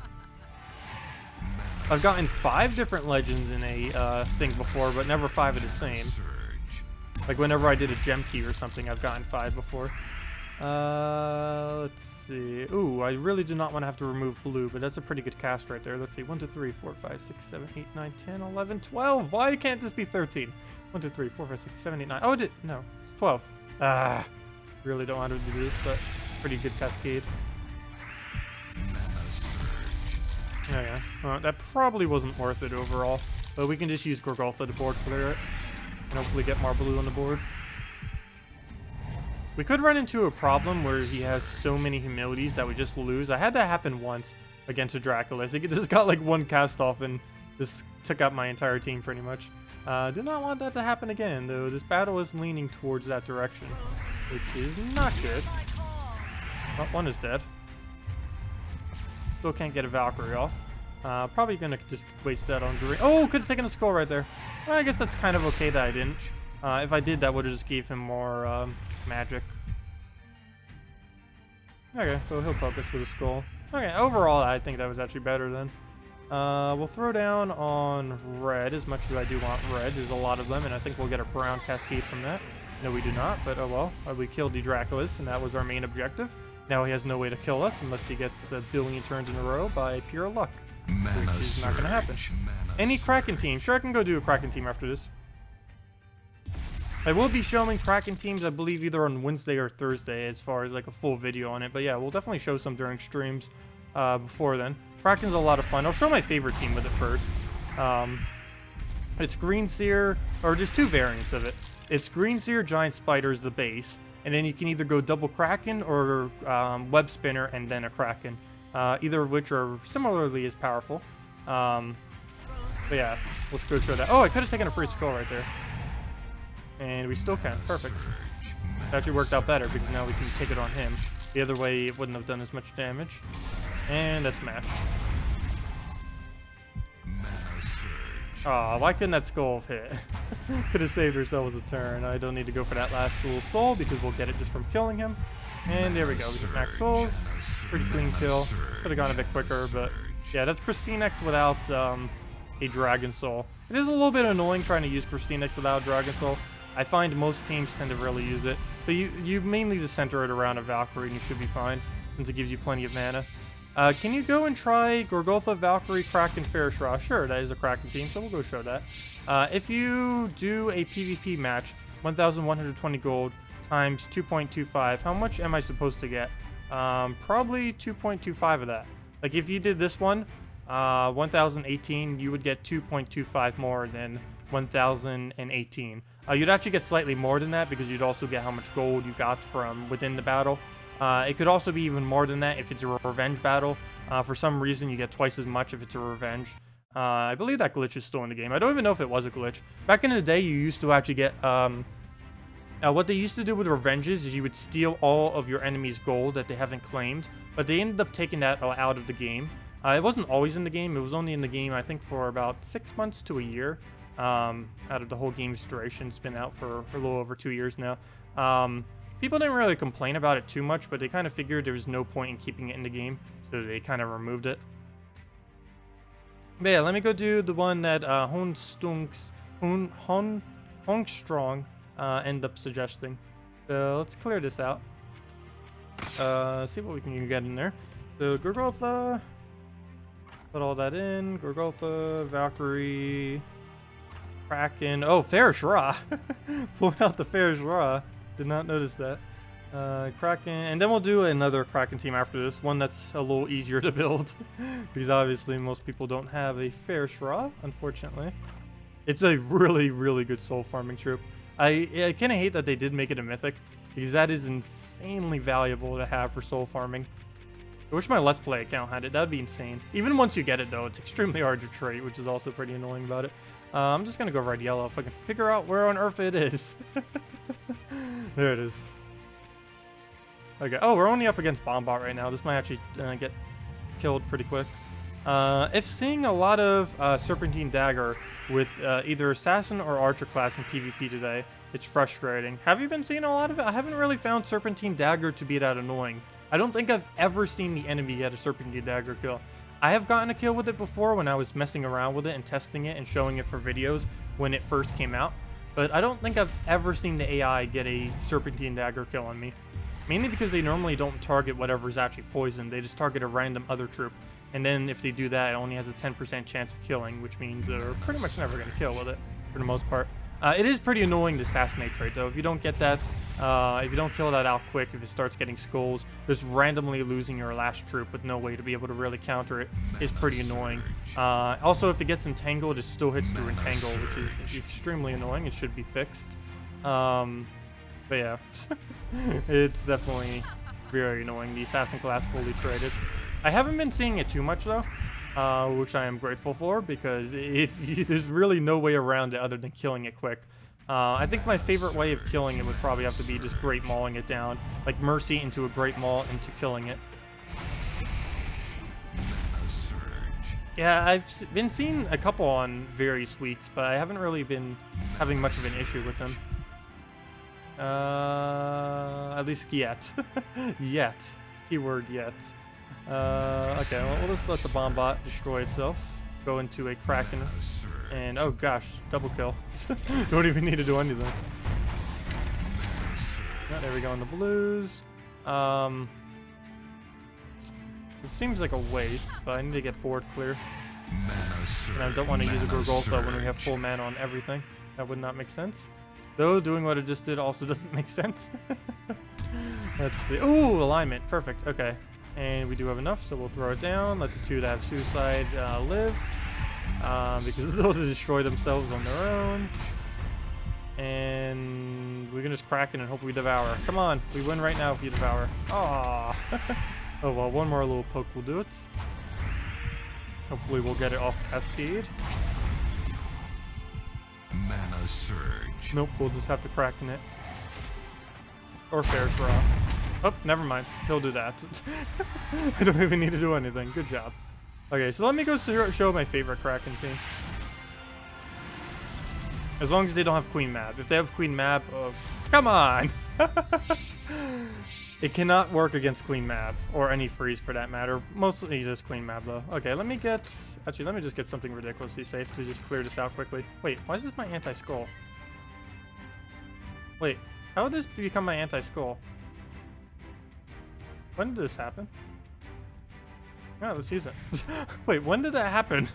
I've gotten 5 different legends in a thing before, but never 5 of the same. Like whenever I did a gem key or something, I've gotten 5 before. Let's see. Ooh, I really do not want to have to remove blue, but that's a pretty good cast right there. Let's see. 1, 2, 3, 4, 5, 6, 7, 8, 9, 10, 11, 12. Why can't this be 13? 1, 2, 3, 4, 5, 6, 7, 8, 9. Oh, no, it's 12. Really don't want to do this, but pretty good cascade. Oh, yeah. That probably wasn't worth it overall, but we can just use Gorgolfa to board clear it and hopefully get more blue on the board. We could run into a problem where he has so many humilities that we just lose. I had that happen once against a Draculus. It just got like 1 cast off and just took out my entire team pretty much. Do not want that to happen again, though. This battle is leaning towards that direction, which is not good. Oh, 1 is dead. Still can't get a Valkyrie off. Probably gonna just waste that on Green. Oh, could have taken a skull right there. Well, I guess that's kind of okay that I didn't. If I did, that would have just gave him more magic. Okay, so he'll focus with a skull. Okay, overall, I think that was actually better then. We'll throw down on red as much as I do want red. There's a lot of them, and I think we'll get a brown cascade from that. No, we do not, but oh well. We killed the Draculus, and that was our main objective. Now he has no way to kill us unless he gets a billion turns in a row by pure luck, which is not going to happen. Any Kraken team? Sure, I can go do a Kraken team after this. I will be showing Kraken teams, I believe, either on Wednesday or Thursday as far as like a full video on it. But yeah, we'll definitely show some during streams before then. Kraken's a lot of fun. I'll show my favorite team with it first. It's Green Seer, or there's 2 variants of it. It's Green Seer, Giant Spider is the base. And then you can either go double Kraken or Web Spinner and then a Kraken. Either of which are similarly as powerful. But yeah, we'll go show that. Oh, I could have taken a free skull right there. And we still can. Perfect. It actually worked out better because now we can take it on him. The other way, it wouldn't have done as much damage. And that's matched. Aw, why couldn't that skull have hit? Could have saved ourselves a turn. I don't need to go for that last little soul because we'll get it just from killing him. And there we go. We get max souls. Pretty clean kill. Could have gone a bit quicker, but yeah, that's Pristine X without a Dragon Soul. It is a little bit annoying trying to use Pristine X without Dragon Soul. I find most teams tend to really use it, but you mainly just center it around a Valkyrie and you should be fine, since it gives you plenty of mana. Can you go and try Gorgotha, Valkyrie, Kraken, Fairshra? Sure, that is a Kraken team, so we'll go show that. If you do a PvP match, 1,120 gold times 2.25, how much am I supposed to get? Probably 2.25 of that. Like, if you did this one, 1,018, you would get 2.25 more than 1,018. You'd actually get slightly more than that because you'd also get how much gold you got from within the battle. It could also be even more than that if it's a revenge battle. For some reason, you get twice as much if it's a revenge. I believe that glitch is still in the game. I don't even know if it was a glitch. Back in the day, you used to actually get... what they used to do with revenges is you would steal all of your enemy's gold that they haven't claimed, but they ended up taking that out of the game. It wasn't always in the game. It was only in the game, I think, for about 6 months to a year. Out of the whole game's duration. It's been out for a little over 2 years now. People didn't really complain about it too much, but they kind of figured there was no point in keeping it in the game, so they kind of removed it. But yeah, let me go do the one that Hongstrong end up suggesting. So let's clear this out. See what we can get in there. So Gorgotha, put all that in. Gorgotha, Valkyrie, Kraken. Oh, Fairshra. Pulling out the Fairshra. Did not notice that. Kraken, and then we'll do another Kraken team after this, one that's a little easier to build, because obviously most people don't have a Fairshra, unfortunately. It's a really, really good soul farming troop. I kind of hate that they did make it a mythic, because that is insanely valuable to have for soul farming. I wish my Let's Play account had it. That would be insane. Even once you get it, though, it's extremely hard to trade, which is also pretty annoying about it. I'm just going to go red yellow if I can figure out where on earth it is. There it is. Okay. Oh, we're only up against Bombot right now. This might actually get killed pretty quick. If seeing a lot of Serpentine Dagger with either Assassin or Archer class in PvP today, it's frustrating. Have you been seeing a lot of it? I haven't really found Serpentine Dagger to be that annoying. I don't think I've ever seen the enemy get a Serpentine Dagger kill. I have gotten a kill with it before when I was messing around with it and testing it and showing it for videos when it first came out, but I don't think I've ever seen the AI get a Serpentine Dagger kill on me. Mainly because they normally don't target whatever's actually poisoned, they just target a random other troop. And then if they do that, it only has a 10% chance of killing, which means they're pretty much never going to kill with it, for the most part. It is pretty annoying to assassinate trait, though. If you don't get that, if you don't kill that out quick, if it starts getting skulls, just randomly losing your last troop with no way to be able to really counter it is pretty annoying. Also, if it gets entangled, it still hits through entangle, which is extremely annoying. It should be fixed. But yeah, it's definitely very annoying. The assassin class fully traded. I haven't been seeing it too much, though. Which I am grateful for, because there's really no way around it other than killing it quick. I think my favorite way of killing it would probably have to be just Great Mauling it down. Like Mercy into a Great Maul into killing it. Yeah, I've been seeing a couple on various weeks, but I haven't really been having much of an issue with them. At least yet. Yet. Keyword yet. Okay, well, we'll just let the Bombot destroy itself. Go into a Kraken. And, oh gosh, double kill. Don't even need to do anything. Oh, there we go on the blues. This seems like a waste, but I need to get board clear. And I don't want to use a Gorgotha when we have full mana on everything. That would not make sense. Though, doing what it just did also doesn't make sense. Let's see. Ooh, alignment. Perfect. Okay. And we do have enough, so we'll throw it down. Let the two that have suicide live. Because they'll destroy themselves on their own. And we can just Kraken and hope we devour. Come on, we win right now if you devour. Aww. Oh well, one more little poke will do it. Hopefully we'll get it off Cascade. Mana surge. Nope, we'll just have to Kraken it. Or Fairshra. Oh, never mind. He'll do that. I don't even need to do anything. Good job. Okay, so let me go show my favorite Kraken team. As long as they don't have Queen Mab. If they have Queen Mab, come on! It cannot work against Queen Mab, or any freeze for that matter. Mostly just Queen Mab though. Okay, let me get... Actually, let me just get something ridiculously safe to just clear this out quickly. Wait, why is this my anti-skull? Wait, how did this become my anti-skull? When did this happen? Yeah, let's use it. Wait, when did that happen?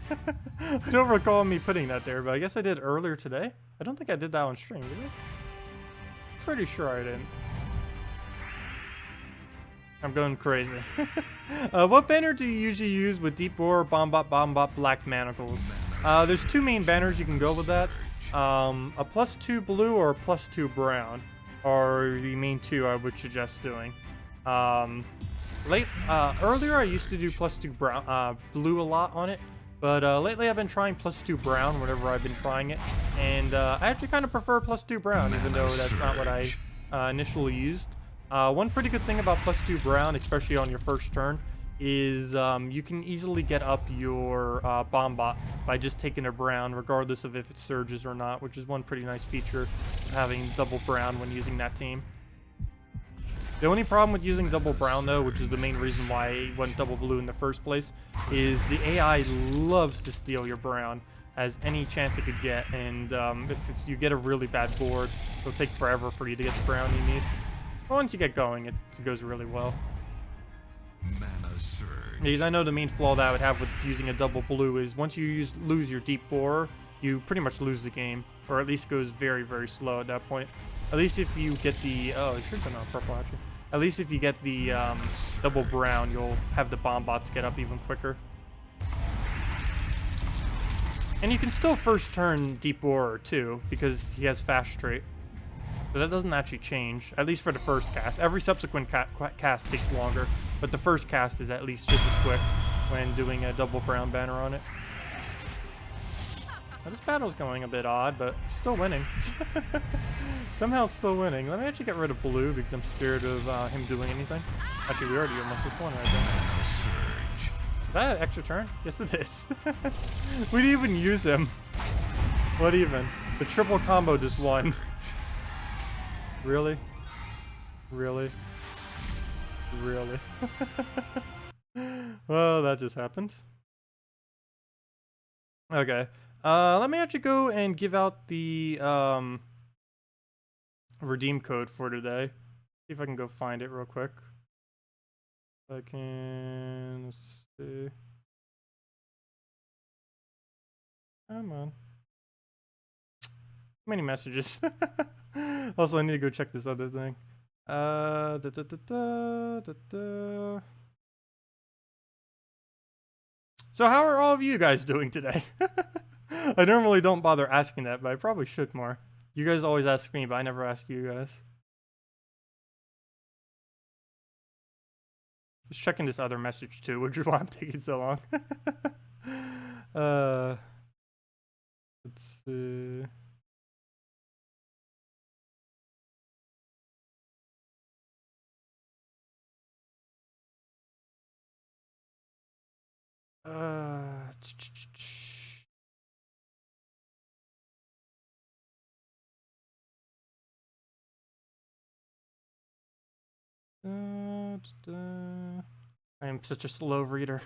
I don't recall me putting that there, but I guess I did earlier today. I don't think I did that on stream, did I? Pretty sure I didn't. I'm going crazy. What banner do you usually use with Deep Roar, Bombot, Black Manacles? There's two main banners you can go with that. A +2 blue or a +2 brown are the main two I would suggest doing. Earlier I used to do +2 brown, blue a lot on it, but lately I've been trying +2 brown whenever I've been trying it, and I actually kind of prefer +2 brown, even though that's not what I initially used. One pretty good thing about +2 brown, especially on your first turn, is you can easily get up your Bombot by just taking a brown, regardless of if it surges or not, which is one pretty nice feature of having double brown when using that team. The only problem with using double brown, though, which is the main reason why I went double blue in the first place, is the AI loves to steal your brown as any chance it could get, and if you get a really bad board, it'll take forever for you to get the brown you need. But once you get going, it goes really well. Mana surge. Because I know the main flaw that I would have with using a double blue is once you lose your deep borer, you pretty much lose the game, or at least it goes very, very slow at that point. At least if you get the... Oh, it should have been on purple, actually. At least if you get the double brown, you'll have the Bombots get up even quicker. And you can still first turn Deep Borer, too, because he has Fast Trait. So that doesn't actually change, at least for the first cast. Every subsequent cast takes longer, but the first cast is at least just as quick when doing a double brown banner on it. Now, this battle's going a bit odd, but still winning. Somehow still winning. Let me actually get rid of blue because I'm scared of him doing anything. Actually, we already almost just won right there. Is that an extra turn? Yes, it is. We didn't even use him. What even? The triple combo just won. Really? Really? Really? Well, that just happened. Okay. Let me actually go and give out the redeem code for today. See if I can go find it real quick. If I can... Let's see. Come on. Too many messages. Also, I need to go check this other thing. So how are all of you guys doing today? I normally don't bother asking that, but I probably should more. You guys always ask me, but I never ask you guys. Just checking this other message too, which is why I'm taking so long. Let's see. I am such a slow reader.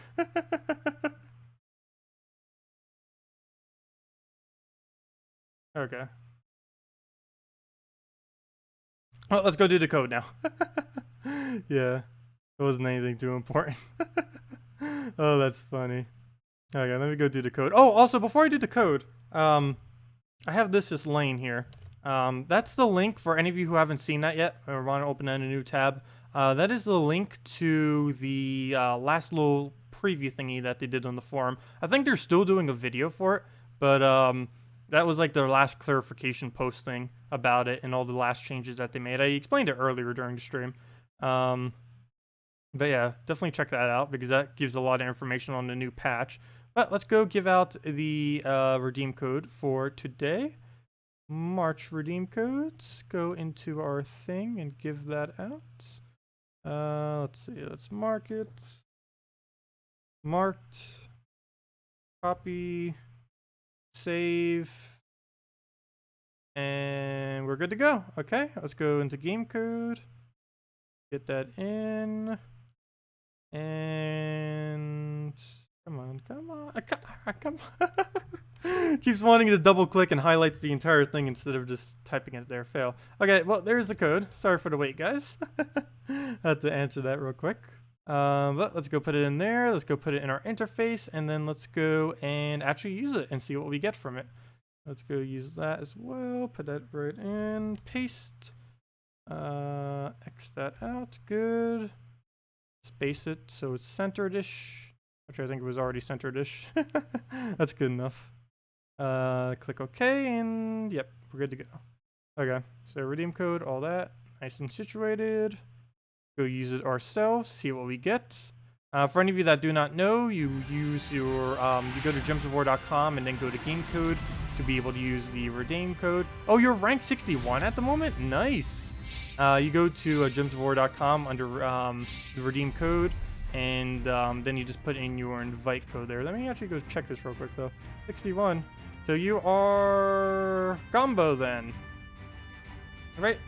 Okay. Well, let's go do the code now. Yeah, it wasn't anything too important. Oh, that's funny. Okay, let me go do the code. Oh, also, before I do the code, I have this just laying here. That's the link for any of you who haven't seen that yet or want to open in a new tab. That is the link to the last little preview thingy that they did on the forum. I think they're still doing a video for it, but that was like their last clarification posting about it and all the last changes that they made. I explained it earlier during the stream. But yeah, definitely check that out because that gives a lot of information on the new patch. But let's go give out the redeem code for today. March redeem codes. Go into our thing and give that out. Let's see. Let's mark it. Marked. Copy. Save. And we're good to go. Okay, let's go into game code. Get that in. And come on. Come on. Keeps wanting to double click and highlights the entire thing instead of just typing it there. Fail. Okay, well, there's the code. Sorry for the wait, guys. Had to answer that real quick. But let's go put it in there. Let's go put it in our interface, and then let's go and actually use it and see what we get from it. Let's go use that as well. Put that right in. Paste. X that out. Good. Space it so it's centered-ish. Actually, I think it was already centered-ish. That's good enough. Click OK, and yep, we're good to go. Okay, so redeem code, all that. Nice and situated. Go use it ourselves, see what we get. For any of you that do not know, you use your, you go to jumpdevore.com and then go to game code to be able to use the redeem code. Oh, you're rank 61 at the moment? Nice. You go to jumpdevore.com under the redeem code, and then you just put in your invite code there. Let me actually go check this real quick though. 61. So you are Gombo then. Right?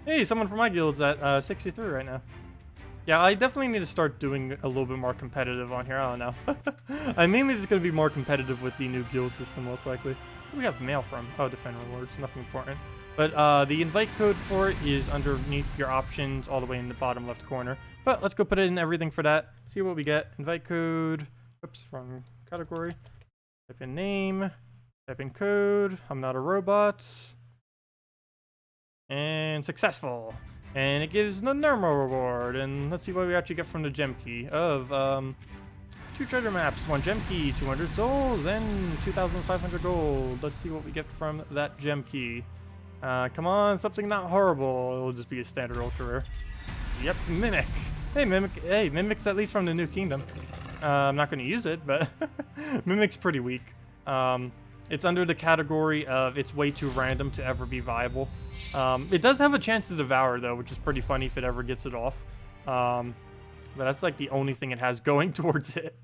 Hey, someone from my guild's at 63 right now. Yeah, I definitely need to start doing a little bit more competitive on here. I don't know. I'm mainly just going to be more competitive with the new guild system, most likely. Where do we have mail from? Oh, defend rewards. Nothing important. But the invite code for it is underneath your options all the way in the bottom left corner. But let's go put it in everything for that. See what we get. Invite code. Oops, wrong category. Type in name. Type in code. I'm not a robot. And successful. And it gives the normal reward. And let's see what we actually get from the gem key of 2 treasure maps, 1 gem key, 200 souls, and 2,500 gold. Let's see what we get from that gem key. Come on, something not horrible. It'll just be a standard ultra rare. Yep, Mimic. Hey, Mimic. Hey, Mimic's at least from the New Kingdom. I'm not going to use it, but Mimic's pretty weak. It's under the category of it's way too random to ever be viable. It does have a chance to devour, though, which is pretty funny if it ever gets it off. But that's like the only thing it has going towards it,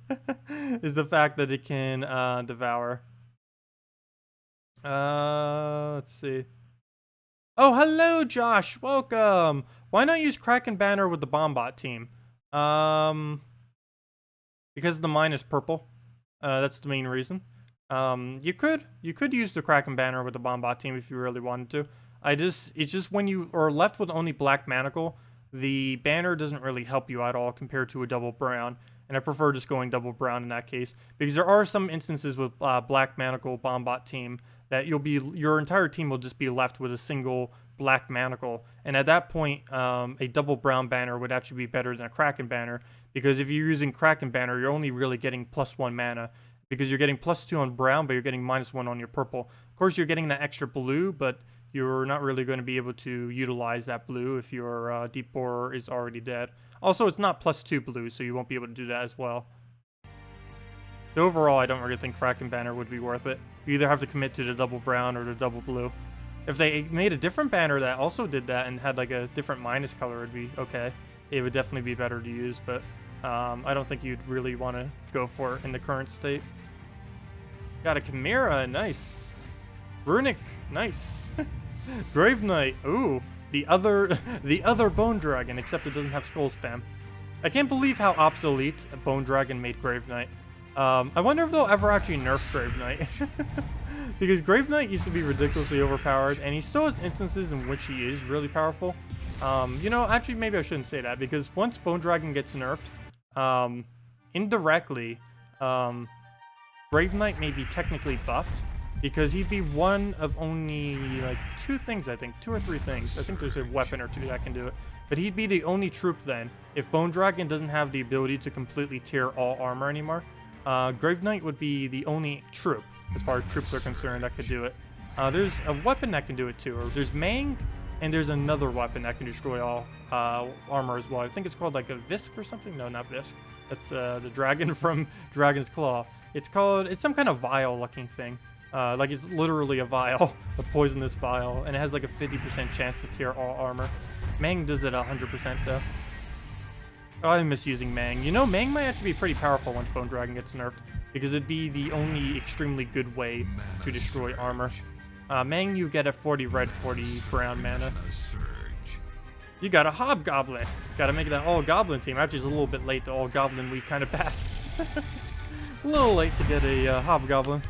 is the fact that it can devour. Let's see. Oh, hello, Josh. Welcome. Why not use Kraken banner with the Bombot team? Because the mine is purple. That's the main reason. You could use the Kraken banner with the Bombot team if you really wanted to. It's just when you are left with only black manacle, the banner doesn't really help you at all compared to a double brown. And I prefer just going double brown in that case, because there are some instances with black manacle Bombot team that your entire team will just be left with a single black manacle, and at that point, a double brown banner would actually be better than a Kraken banner, because if you're using Kraken banner, you're only really getting +1 mana, because you're getting +2 on brown, but you're getting -1 on your purple. Of course, you're getting that extra blue, but you're not really going to be able to utilize that blue if your deep borer is already dead. Also, it's not +2 blue, so you won't be able to do that as well. So overall, I don't really think Kraken banner would be worth it. You either have to commit to the double brown or the double blue. If they made a different banner that also did that and had like a different minus color, it'd be okay. It would definitely be better to use, but I don't think you'd really want to go for it in the current state. Got a Chimera, nice. Runic, nice. Grave Knight, ooh. The other Bone Dragon, except it doesn't have skull spam. I can't believe how obsolete a Bone Dragon made Grave Knight. I wonder if they'll ever actually nerf Grave Knight. Because Grave Knight used to be ridiculously overpowered, and he still has instances in which he is really powerful. You know, actually, maybe I shouldn't say that, because once Bone Dragon gets nerfed, indirectly, Grave Knight may be technically buffed, because he'd be one of only, like, 2 things, I think. 2 or 3 things. I think there's a weapon or 2 that can do it. But he'd be the only troop then, if Bone Dragon doesn't have the ability to completely tear all armor anymore. Grave Knight would be the only troop, as far as troops are concerned, that could do it. There's a weapon that can do it too. Or there's Mang, and there's another weapon that can destroy all armor as well. I think it's called like a Visk or something. No, not Visk. That's the dragon from Dragon's Claw. It's some kind of vial-looking thing. Like it's literally a vial, a poisonous vial, and it has like a 50% chance to tear all armor. Mang does it 100% though. Oh, I'm misusing Mang. You know, Mang might actually be pretty powerful once Bone Dragon gets nerfed, because it'd be the only extremely good way to destroy armor. Mang, you get a 40 red, 40 brown mana. You got a hobgoblin. Got to make that all goblin team. Actually, it's a little bit late. The all goblin we kind of passed. A little late to get a hobgoblin.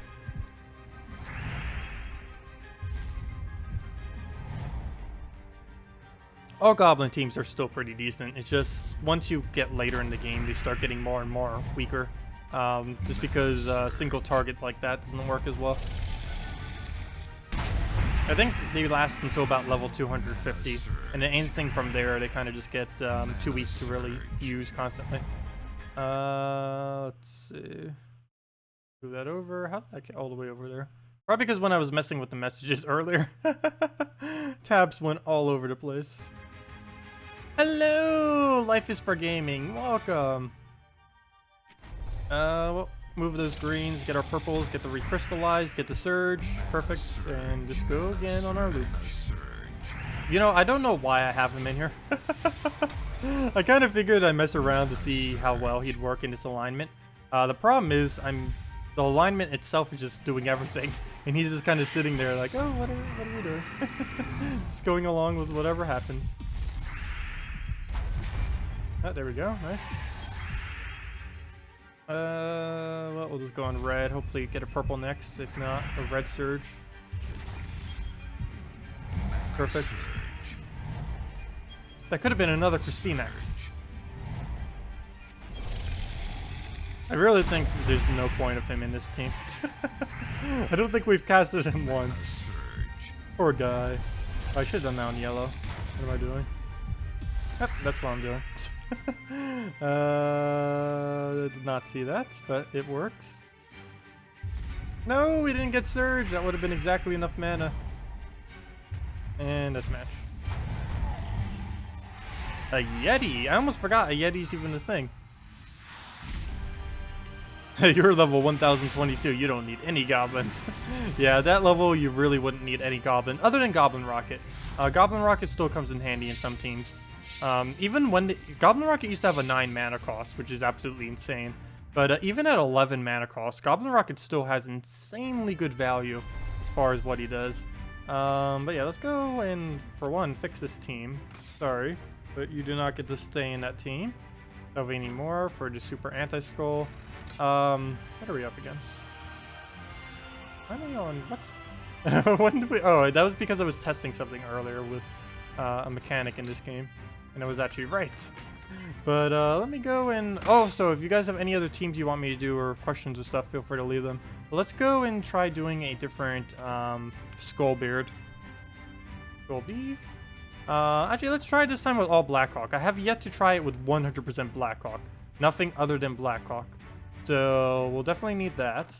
All goblin teams are still pretty decent. It's just once you get later in the game, they start getting more and more weaker. Just because single target like that doesn't work as well. I think they last until about level 250, and then anything from there, they kind of just get too weak to really use constantly. Let's see. Move that over. How did I get all the way over there? Probably because when I was messing with the messages earlier, tabs went all over the place. Hello! Life is for gaming. Welcome. Well, move those greens, get our purples, get the recrystallized, get the surge. Perfect. And just go again on our loop. You know, I don't know why I have him in here. I kind of figured I'd mess around to see how well he'd work in this alignment. The problem is, the alignment itself is just doing everything. And he's just kind of sitting there like, oh, what are we doing? Just going along with whatever happens. Oh, there we go. Nice. Well, we'll just go on red. Hopefully get a purple next. If not, a red surge. Perfect. That could have been another Christinex. I really think there's no point of him in this team. I don't think we've casted him once. Poor guy. I should have done that on yellow. What am I doing? Yep, that's what I'm doing. I did not see that, but it works. No, we didn't get surge. That would have been exactly enough mana. And that's match. A Yeti. I almost forgot a Yeti's even a thing. You're level 1022. You don't need any goblins. Yeah, that level you really wouldn't need any goblin other than Goblin Rocket. Goblin Rocket still comes in handy in some teams. Even when Goblin Rocket used to have a 9 mana cost, which is absolutely insane. But even at 11 mana cost, Goblin Rocket still has insanely good value as far as what he does. But yeah, let's go and, for one, fix this team. Sorry, but you do not get to stay in that team. Sevhina more for the super anti-skull. What are we up against? I don't know, what? When did we? Oh, that was because I was testing something earlier with a mechanic in this game, and I was actually right. But let me go and... Oh, so if you guys have any other teams you want me to do or questions or stuff, feel free to leave them. But let's go and try doing a different Skullbeard. Skullbeard? Actually, let's try this time with all Blackhawk. I have yet to try it with 100% Blackhawk. Nothing other than Blackhawk. So we'll definitely need that.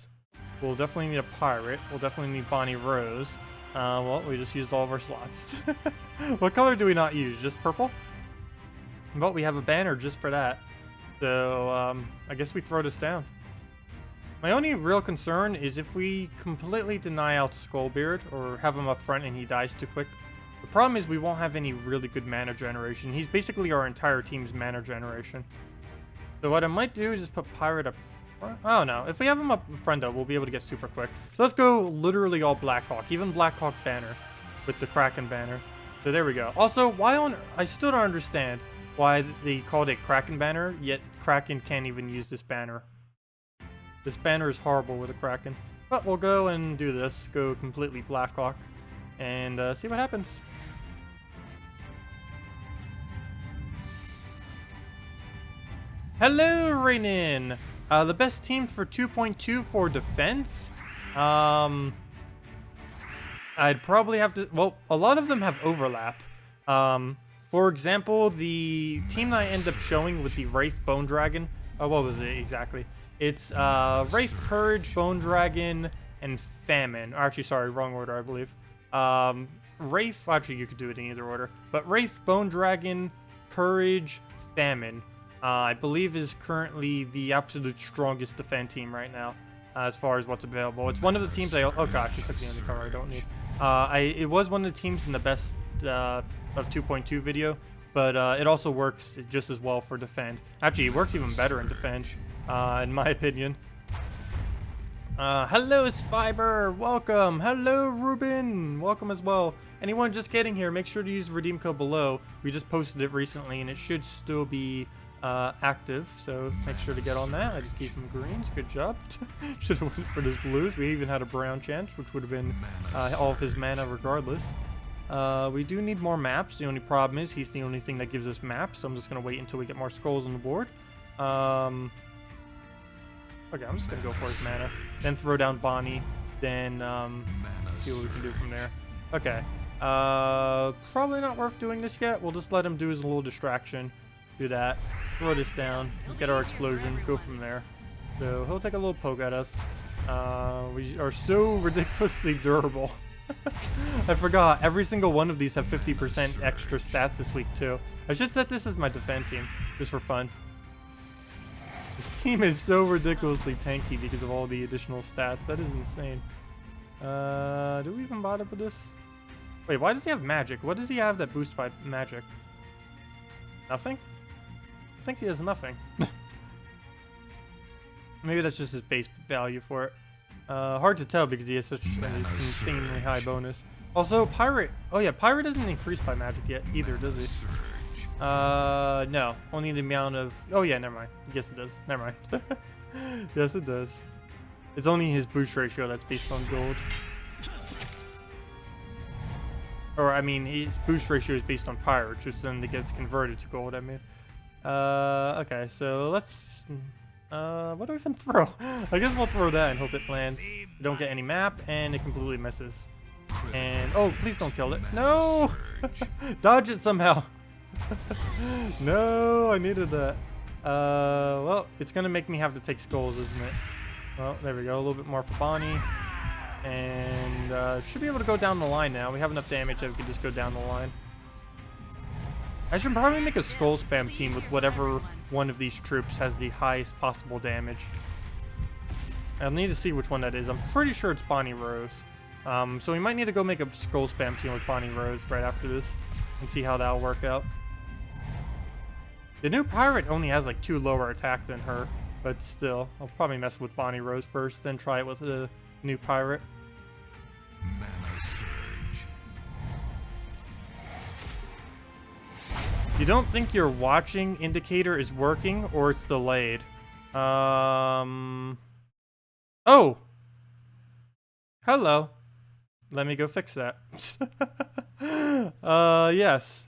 We'll definitely need a pirate. We'll definitely need Bonnie Rose. Well, we just used all of our slots. What color do we not use? Just purple? Well, we have a banner just for that. So, I guess we throw this down. My only real concern is if we completely deny out Skullbeard or have him up front and he dies too quick. The problem is we won't have any really good mana generation. He's basically our entire team's mana generation. So what I might do is just put pirate up front. Oh no, if we have him up front though, we'll be able to get super quick. So let's go literally all Blackhawk, even Blackhawk banner with the Kraken banner. So there we go. Also, why on... I still don't understand why they called it Kraken banner, yet Kraken can't even use this banner. This banner is horrible with a Kraken. But we'll go and do this. Go completely Blackhawk and see what happens. Hello, Rainin! The best team for 2.2 for defense? I'd probably have to... Well, a lot of them have overlap. For example, the team that I end up showing with the Wraith Bone Dragon... what was it exactly? It's Wraith Courage, Bone Dragon, and Famine. Actually, sorry, wrong order, I believe. Wraith... Actually, you could do it in either order. But Wraith, Bone Dragon, Courage, Famine... I believe is currently the absolute strongest defend team right now, as far as what's available. It's one of the teams I... Oh gosh, it took the only cover I don't need. It was one of the teams in the best of 2.2 video, but it also works just as well for defend. Actually, it works even better in defend, in my opinion. Hello, Fiber. Welcome. Hello, Ruben. Welcome as well. Anyone just getting here, make sure to use the redeem code below. We just posted it recently, and it should still be active, so make sure to get on that. I just gave him greens. Good job. Should have went for his blues. We even had a brown chance, which would have been all of his mana regardless. We do need more maps. The only problem is he's the only thing that gives us maps, so I'm just going to wait until we get more skulls on the board. Okay, I'm just going to go for his mana. Then throw down Bonnie. Then see what we can do from there. Okay. Probably not worth doing this yet. We'll just let him do his little distraction. Do that. Throw this down. Get our explosion. Go from there. So he'll take a little poke at us. We are so ridiculously durable. I forgot. Every single one of these have 50% extra stats this week too. I should set this as my defense team, just for fun. This team is so ridiculously tanky because of all the additional stats. That is insane. Do we even bother with this? Wait, why does he have magic? What does he have that boosts by magic? Nothing? I think he has nothing. Maybe that's just his base value for it. Hard to tell because he has such an insanely high bonus. Also, Pirate. Oh yeah, Pirate doesn't increase by magic yet either, does he? No. Only the amount of... Oh yeah, never mind. Yes, it does. Never mind. Yes, it does. It's only his boost ratio that's based on gold. Or, I mean, his boost ratio is based on Pirate, which then it gets converted to gold, I mean. Okay, so let's... what do we even throw? I guess we'll throw that and hope it lands. We don't get any map, and it completely misses. And... Oh, please don't kill it. No! Dodge it somehow. No, I needed that. Well, it's gonna make me have to take skulls, isn't it? Well, there we go. A little bit more for Bonnie. And should be able to go down the line now. We have enough damage that we can just go down the line. I should probably make a skull spam team with whatever one of these troops has the highest possible damage. I'll need to see which one that is. I'm pretty sure it's Bonnie Rose. So we might need to go make a skull spam team with Bonnie Rose right after this and see how that'll work out. The new Pirate only has like 2 lower attack than her, but still, I'll probably mess with Bonnie Rose first, then try it with the new Pirate. Mana surge. You don't think your watching indicator is working or it's delayed? Oh! Hello. Let me go fix that. Yes.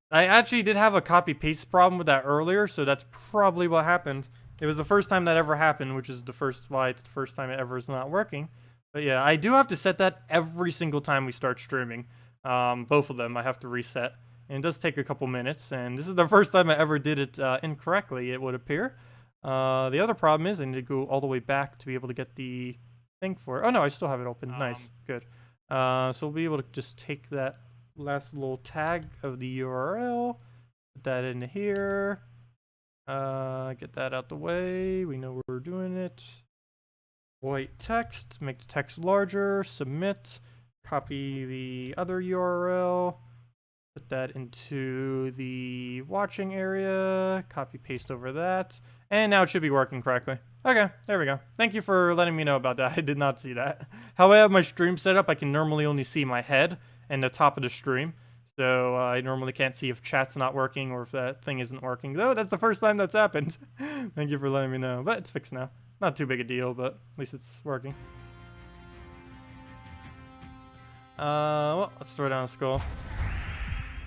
I actually did have a copy-paste problem with that earlier, so that's probably what happened. It was the first time that ever happened, which is why it's the first time it ever is not working. But yeah, I do have to set that every single time we start streaming. Both of them I have to reset. And it does take a couple minutes, and this is the first time I ever did it incorrectly, it would appear. The other problem is I need to go all the way back to be able to get the thing for it. Oh no, I still have it open. Nice, good. So we'll be able to just take that last little tag of the URL, put that in here, get that out the way. We know we're doing it. White text, make the text larger, submit, copy the other URL, put that into the watching area, copy paste over that, and now it should be working correctly. Okay, there we go. Thank you for letting me know about that. I did not see that. How I have my stream set up, I can normally only see my head and the top of the stream. So I normally can't see if chat's not working or if that thing isn't working. Though that's the first time that's happened. Thank you for letting me know. But it's fixed now. Not too big a deal, but at least it's working. Well, let's throw down a skull.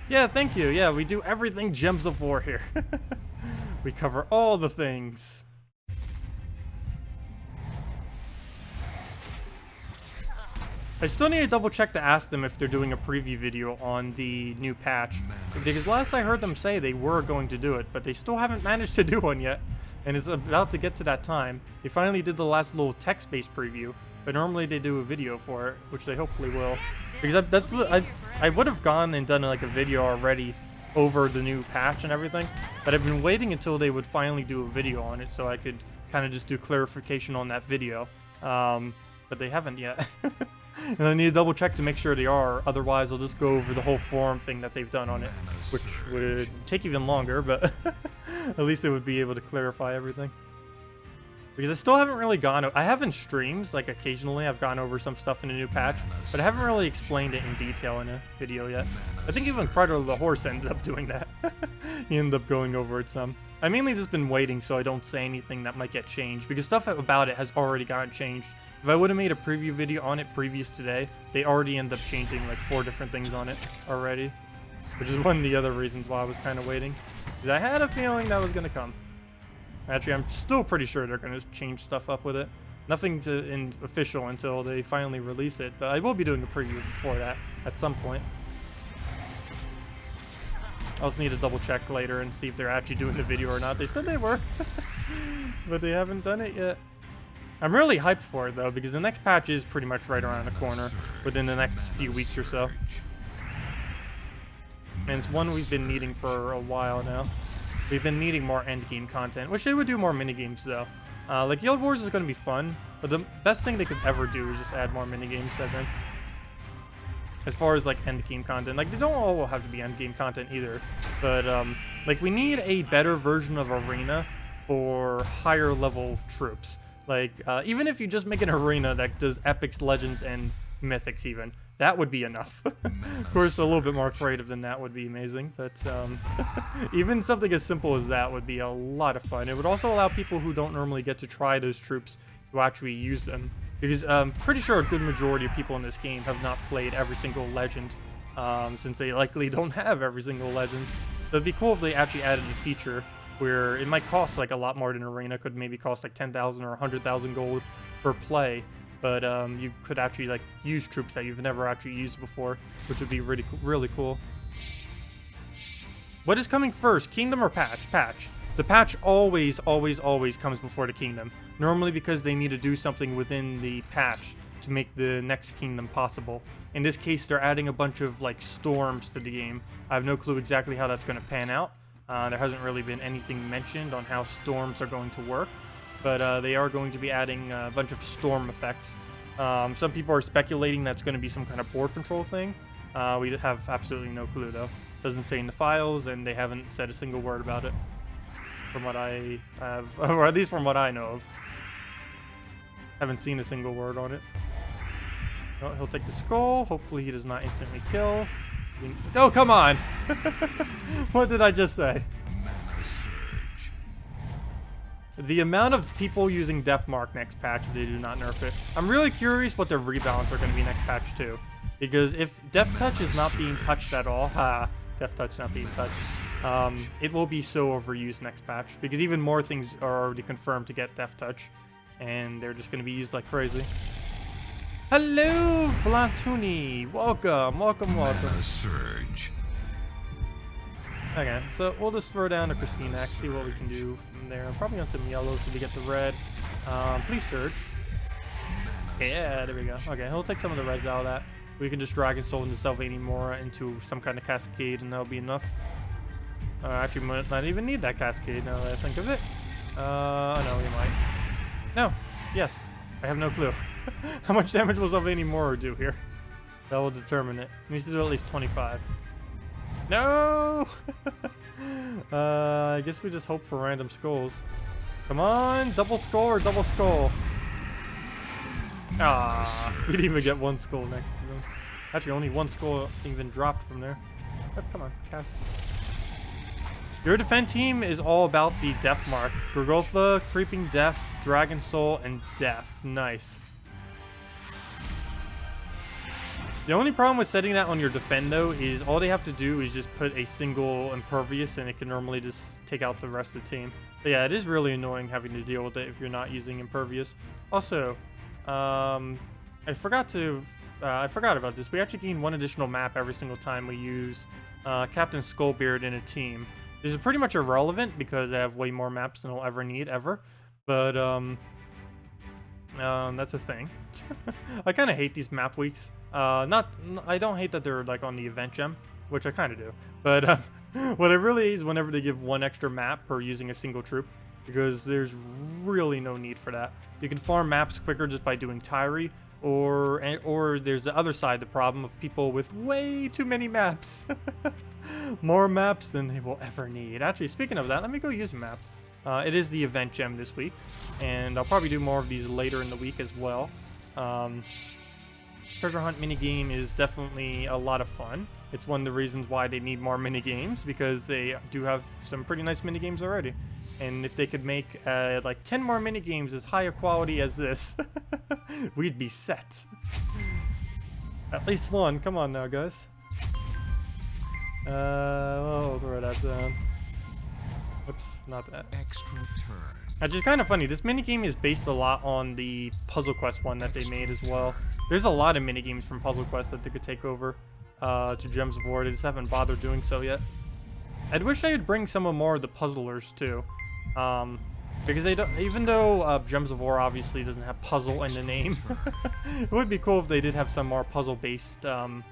Yeah, thank you. Yeah, we do everything Gems of War here. We cover all the things. I still need to double check to ask them if they're doing a preview video on the new patch. Because last I heard them say they were going to do it, but they still haven't managed to do one yet. And it's about to get to that time. They finally did the last little text-based preview, but normally they do a video for it, which they hopefully will. Because I would have gone and done like a video already over the new patch and everything, but I've been waiting until they would finally do a video on it so I could kind of just do clarification on that video. But they haven't yet. And I need to double check to make sure they are, otherwise I'll just go over the whole forum thing that they've done on it, which would take even longer, but at least it would be able to clarify everything. Because I still haven't really I have in streams, like occasionally I've gone over some stuff in a new patch, but I haven't really explained it in detail in a video yet. I think even Crowder the Horse ended up doing that. He ended up going over it some. I mainly just been waiting so I don't say anything that might get changed, because stuff about it has already gotten changed. If I would have made a preview video on it previous today, they already end up changing like 4 different things on it already. Which is one of the other reasons why I was kind of waiting. Because I had a feeling that was going to come. Actually, I'm still pretty sure they're going to change stuff up with it. Nothing's official until they finally release it, but I will be doing a preview before that at some point. I'll just need to double check later and see if they're actually doing the video or not. They said they were, but they haven't done it yet. I'm really hyped for it though, because the next patch is pretty much right around the corner within the next few weeks or so. And it's one we've been needing for a while now. We've been needing more endgame content. Wish they would do more minigames though. Like Guild Wars is going to be fun, but the best thing they could ever do is just add more minigames, I think. As far as like endgame content, like they don't all have to be endgame content either, but like we need a better version of Arena for higher level troops. Like even if you just make an arena that does epics, legends, and mythics even, that would be enough. Of course, a little bit more creative than that would be amazing, but even something as simple as that would be a lot of fun. It would also allow people who don't normally get to try those troops to actually use them. Because I'm pretty sure a good majority of people in this game have not played every single legend, since they likely don't have every single legend. So it'd be cool if they actually added a feature where it might cost like a lot more than Arena, could maybe cost like 10,000 or 100,000 gold per play. But you could actually like use troops that you've never actually used before, which would be really cool. What is coming first, Kingdom or patch? Patch. The patch always comes before the Kingdom. Normally because they need to do something within the patch to make the next Kingdom possible. In this case, they're adding a bunch of like storms to the game. I have no clue exactly how that's going to pan out. There hasn't really been anything mentioned on how storms are going to work. But they are going to be adding a bunch of storm effects. Some people are speculating that's going to be some kind of board control thing. We have absolutely no clue though. Doesn't say in the files, and they haven't said a single word about it. From what I have, or at least from what I know of. Haven't seen a single word on it. Oh, he'll take the skull. Hopefully he does not instantly kill. Oh, come on! What did I just say? The amount of people using Deathmark next patch if they do not nerf it. I'm really curious what their rebalance are going to be next patch too. Because if Death Touch is not being touched at all, Death Touch not being touched, it will be so overused next patch. Because even more things are already confirmed to get Death Touch. And they're just going to be used like crazy. Hello, Vlantuni! Welcome. Surge. Okay, so we'll just throw down a Christina, see what we can do from there. I'm probably on some yellows so we get the red. Please surge. Yeah, there we go. Okay, he'll take some of the reds out of that. We can just Dragon Soul into Sevhina Mora into some kind of Cascade, and that'll be enough. Actually, might not even need that Cascade now that I think of it. Oh no, we might. No. Yes. I have no clue. How much damage will Sevhina Mora do here? That will determine it. It needs to do at least 25. No! I guess we just hope for random skulls. Come on, double skull or double skull? Ah, we didn't even get one skull next to them. Actually, only one skull even dropped from there. Oh, come on, cast. Your defend team is all about the Death Mark. Grogotha, Creeping Death, Dragon Soul, and Death. Nice. The only problem with setting that on your defend though is all they have to do is just put a single impervious and it can normally just take out the rest of the team. But yeah, it is really annoying having to deal with it if you're not using impervious. Also, I forgot about this. We actually gain one additional map every single time we use Captain Skullbeard in a team. This is pretty much irrelevant because I have way more maps than I'll ever need ever. But that's a thing. I kind of hate these map weeks. I don't hate that they're like on the event gem, which I kind of do. But what I really hate is whenever they give one extra map per using a single troop, because there's really no need for that. You can farm maps quicker just by doing Tyree, or there's the other side, the problem of people with way too many maps. More maps than they will ever need. Actually, speaking of that, let me go use a map. It is the event gem this week, and I'll probably do more of these later in the week as well. Treasure hunt minigame is definitely a lot of fun. It's one of the reasons why they need more minigames, because they do have some pretty nice minigames already. And if they could make like 10 more minigames as high a quality as this, we'd be set. At least one. Come on now, guys. We'll throw that down. Oops, not that. Extra turn. Actually, kind of funny. This minigame is based a lot on the Puzzle Quest one that they made as well. There's a lot of minigames from Puzzle Quest that they could take over to Gems of War. They just haven't bothered doing so yet. I'd wish they would bring some more of the puzzlers too. Because they don't, even though Gems of War obviously doesn't have puzzle in the name, it would be cool if they did have some more puzzle-based kind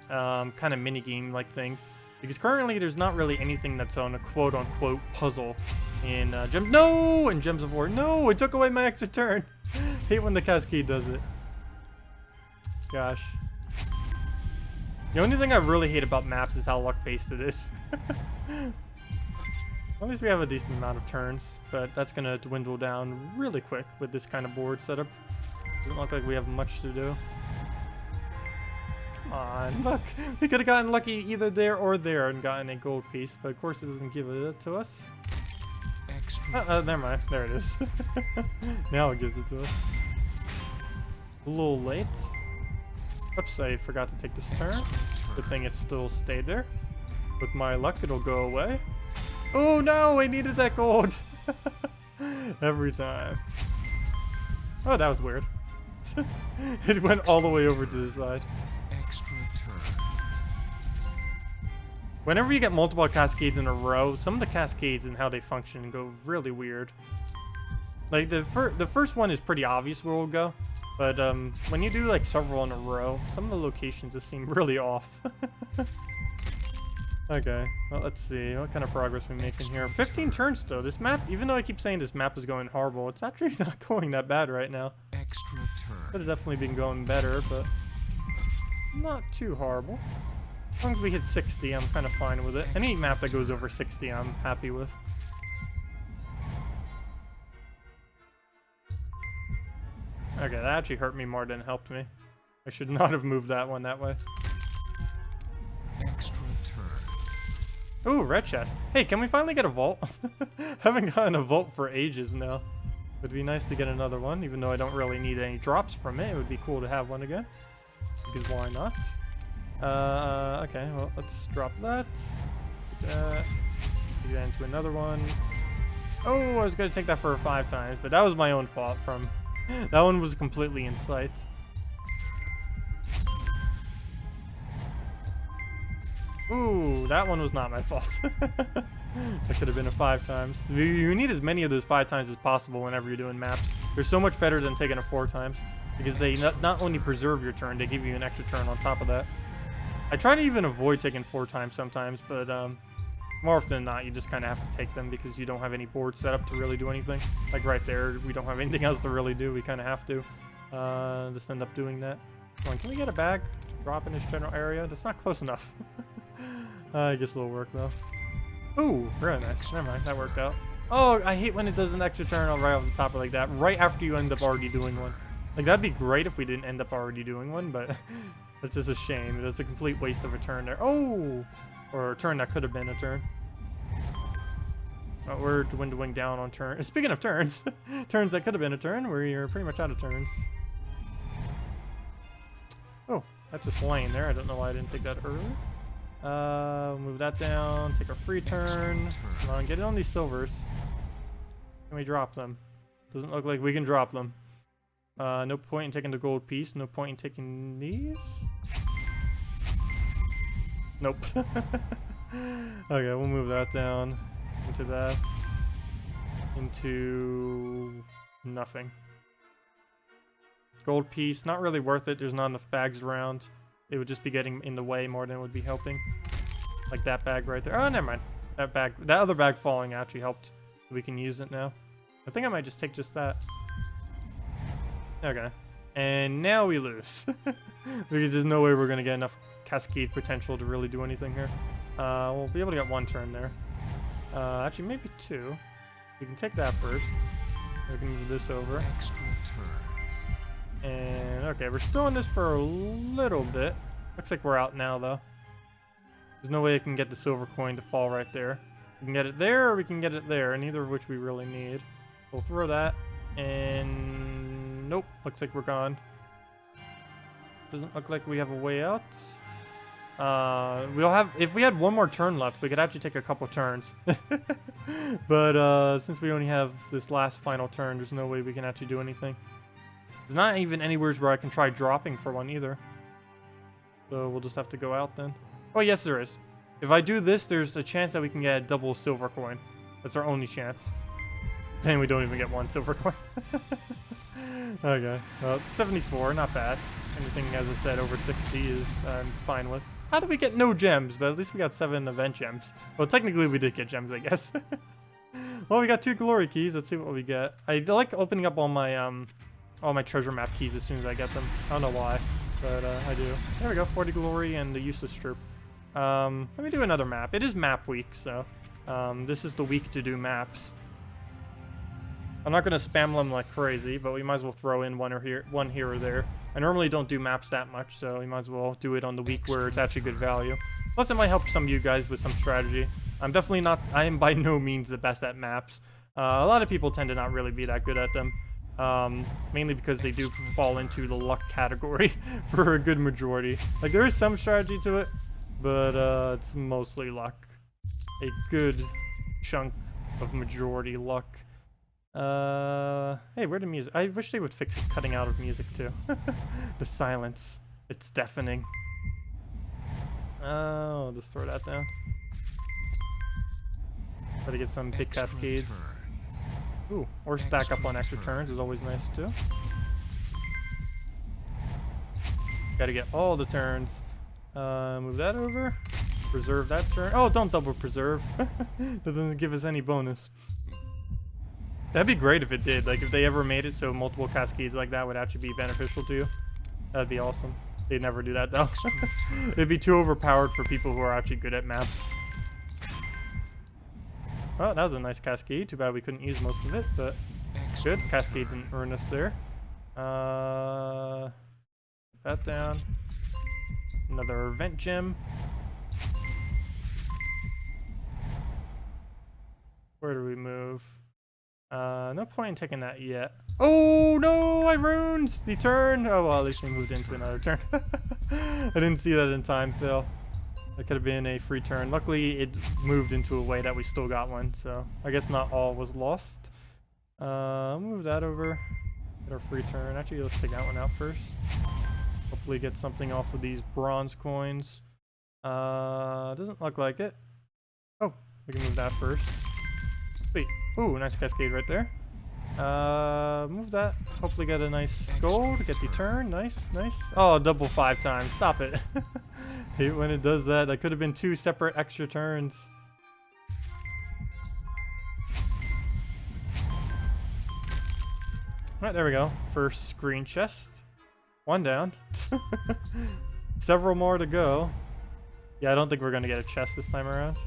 of minigame-like things. Because currently there's not really anything that's on a quote-unquote puzzle in Gems of War. No, it took away my extra turn. Hate when the cascade does it. Gosh. The only thing I really hate about maps is how luck-based it is. At least we have a decent amount of turns, but that's going to dwindle down really quick with this kind of board setup. Doesn't look like we have much to do. Come on, look. We could have gotten lucky either there or there and gotten a gold piece, but of course it doesn't give it to us. Never mind. There it is. Now it gives it to us. A little late. Oops, I forgot to take this turn. Good thing it still stayed there. With my luck, it'll go away. Oh no, I needed that gold. Every time. Oh, that was weird. It went all the way over to the side. Extra turn. Whenever you get multiple cascades in a row, some of the cascades and how they function go really weird. Like the first one is pretty obvious where we'll go, but when you do like several in a row, some of the locations just seem really off. Okay, well, let's see what kind of progress we're making here. 15 turns though. This map, even though I keep saying this map is going horrible, it's actually not going that bad right now. Extra turn. Could have definitely been going better, but not too horrible. As long as we hit 60, I'm kind of fine with it. Any map that goes over 60, I'm happy with. Okay, that actually hurt me more than it helped me. I should not have moved that one that way. Extra turn. Ooh, red chest. Hey, can we finally get a vault? Haven't gotten a vault for ages now. Would be nice to get another one, even though I don't really need any drops from it. It would be cool to have one again. Because why not? Okay, well, let's drop that. Take that into another one. Oh, I was going to take that for 5 times, but that was my own fault from... That one was completely in sight. Ooh, that one was not my fault. That should have been a 5 times. You need as many of those 5 times as possible whenever you're doing maps. They're so much better than taking a 4 times. Because they not only preserve your turn, they give you an extra turn on top of that. I try to even avoid taking 4 times sometimes, but more often than not, you just kind of have to take them because you don't have any board set up to really do anything. Like right there, we don't have anything else to really do. We kind of have to just end up doing that. Come on, can we get a bag to drop in this general area? That's not close enough. I guess it'll work though. Ooh, very nice. Never mind, that worked out. Oh, I hate when it does an extra turn right off the top like that, right after you end up already doing one. Like, that'd be great if we didn't end up already doing one, but it's just a shame. It's a complete waste of a turn there. Oh! Or a turn that could have been a turn. Oh, we're dwindling down on turns. Speaking of turns, turns that could have been a turn, we're pretty much out of turns. Oh, that's just laying there. I don't know why I didn't take that earlier. Move that down, take a free turn. Come on, get it on these silvers. Can we drop them? Doesn't look like we can drop them. No point in taking the gold piece. No point in taking these. Nope. Okay, we'll move that down. Into that. Into nothing. Gold piece, not really worth it. There's not enough bags around. It would just be getting in the way more than it would be helping. Like that bag right there. Oh, never mind. That other bag falling actually helped. We can use it now. I think I might just take just that. Okay. And now we lose. Because there's no way we're going to get enough cascade potential to really do anything here. We'll be able to get 1 turn there. Actually, maybe 2. We can take that first. We can move this over. Extra turn. And okay, we're still in this for a little bit. Looks like we're out now though. There's no way I can get the silver coin to fall right there. We can get it there or we can get it there, neither of which we really need. We'll throw that, and nope, looks like we're gone. Doesn't look like we have a way out. We'll have, if we had one more turn left, we could actually take a couple turns. But since we only have this last final turn, there's no way we can actually do anything. There's not even anywhere where I can try dropping for one either. So we'll just have to go out then. Oh yes, there is. If I do this, there's a chance that we can get a double silver coin. That's our only chance. Then we don't even get one silver coin. Okay, well, 74, not bad. Anything, as I said, over 60 is I'm fine with. How did we get no gems? But at least we got 7 event gems. Well, technically we did get gems, I guess. Well, we got 2 glory keys. Let's see what we get. I like opening up all my treasure map keys as soon as I get them. I don't know why, but I do. There we go, 40 glory and the useless troop. Let me do another map. It is map week, so this is the week to do maps. I'm not going to spam them like crazy, but we might as well throw in one here or there. I normally don't do maps that much, so we might as well do it on the week where it's actually good value. Plus, it might help some of you guys with some strategy. I am by no means the best at maps. A lot of people tend to not really be that good at them. Mainly because they do fall into the luck category for a good majority. Like, there is some strategy to it, but it's mostly luck. A good chunk of majority luck. Hey, where'd the music? I wish they would fix this cutting out of music too. The silence. It's deafening. I'll just throw that down. Try to get some big cascades. Ooh, or stack up on extra turns is always nice too. Gotta get all the turns. Move that over. Preserve that turn. Oh, don't double preserve. That doesn't give us any bonus. That'd be great if it did. Like, if they ever made it so multiple cascades like that would actually be beneficial to you. That'd be awesome. They'd never do that, though. It'd be too overpowered for people who are actually good at maps. Oh, that was a nice cascade. Too bad we couldn't use most of it, but good. Cascade didn't earn us there. That down. Another event gem. Where do we move? No point in taking that yet. Oh no, I ruined the turn. Oh well, at least we moved into another turn. I didn't see that in time, Phil. That could have been a free turn. Luckily, it moved into a way that we still got one, so I guess not all was lost. Move that over. Get our free turn. Actually, let's take that one out first. Hopefully get something off of these bronze coins. Doesn't look like it. Oh, we can move that first. Sweet. Ooh, nice cascade right there. Move that. Hopefully get a nice gold. Get the turn. Nice, nice. Oh, double 5 times. Stop it. Hate when it does that. That could have been 2 separate extra turns. Alright, there we go. First screen chest. 1 down. Several more to go. Yeah, I don't think we're going to get a chest this time around.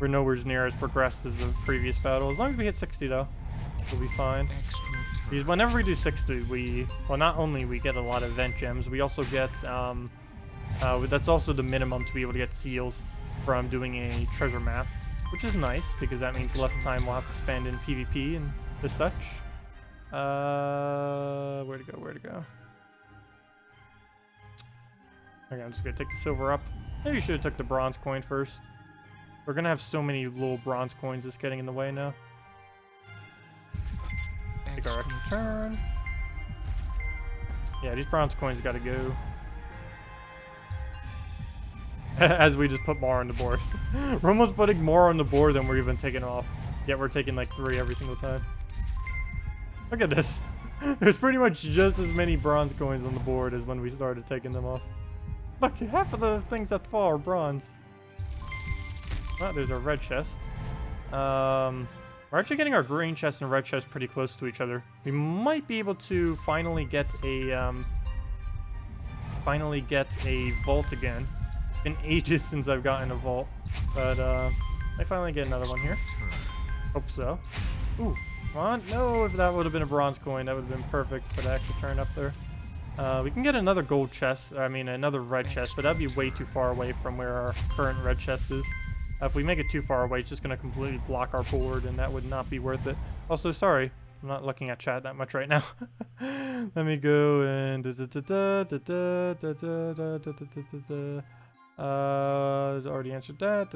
We're nowhere near as progressed as the previous battle. As long as we hit 60 though, we'll be fine. Because whenever we do 60, well, not only we get a lot of event gems, we also get, that's also the minimum to be able to get seals from doing a treasure map, which is nice because that means less time we'll have to spend in PvP and the such. Where to go? Okay, I'm just gonna take the silver up. Maybe you should have took the bronze coin first. We're gonna have so many little bronze coins that's getting in the way now. Take our extra turn. Yeah, these bronze coins gotta go. As we just put more on the board. We're almost putting more on the board than we're even taking off. Yet we're taking like 3 every single time. Look at this. There's pretty much just as many bronze coins on the board as when we started taking them off. Look, half of the things that fall are bronze. Oh, there's our red chest. We're actually getting our green chest and red chest pretty close to each other. We might be able to finally get a vault again. Been ages since I've gotten a vault, but I finally get another one here. Hope so. Ooh, come on. No, if that would have been a bronze coin, that would have been perfect for the extra turn up there. We can get another gold chest, I mean another red chest, but that'd be way too far away from where our current red chest is. If we make it too far away, it's just going to completely block our board, and that would not be worth it. Also, sorry, I'm not looking at chat that much right now. Let me go and... already answered that.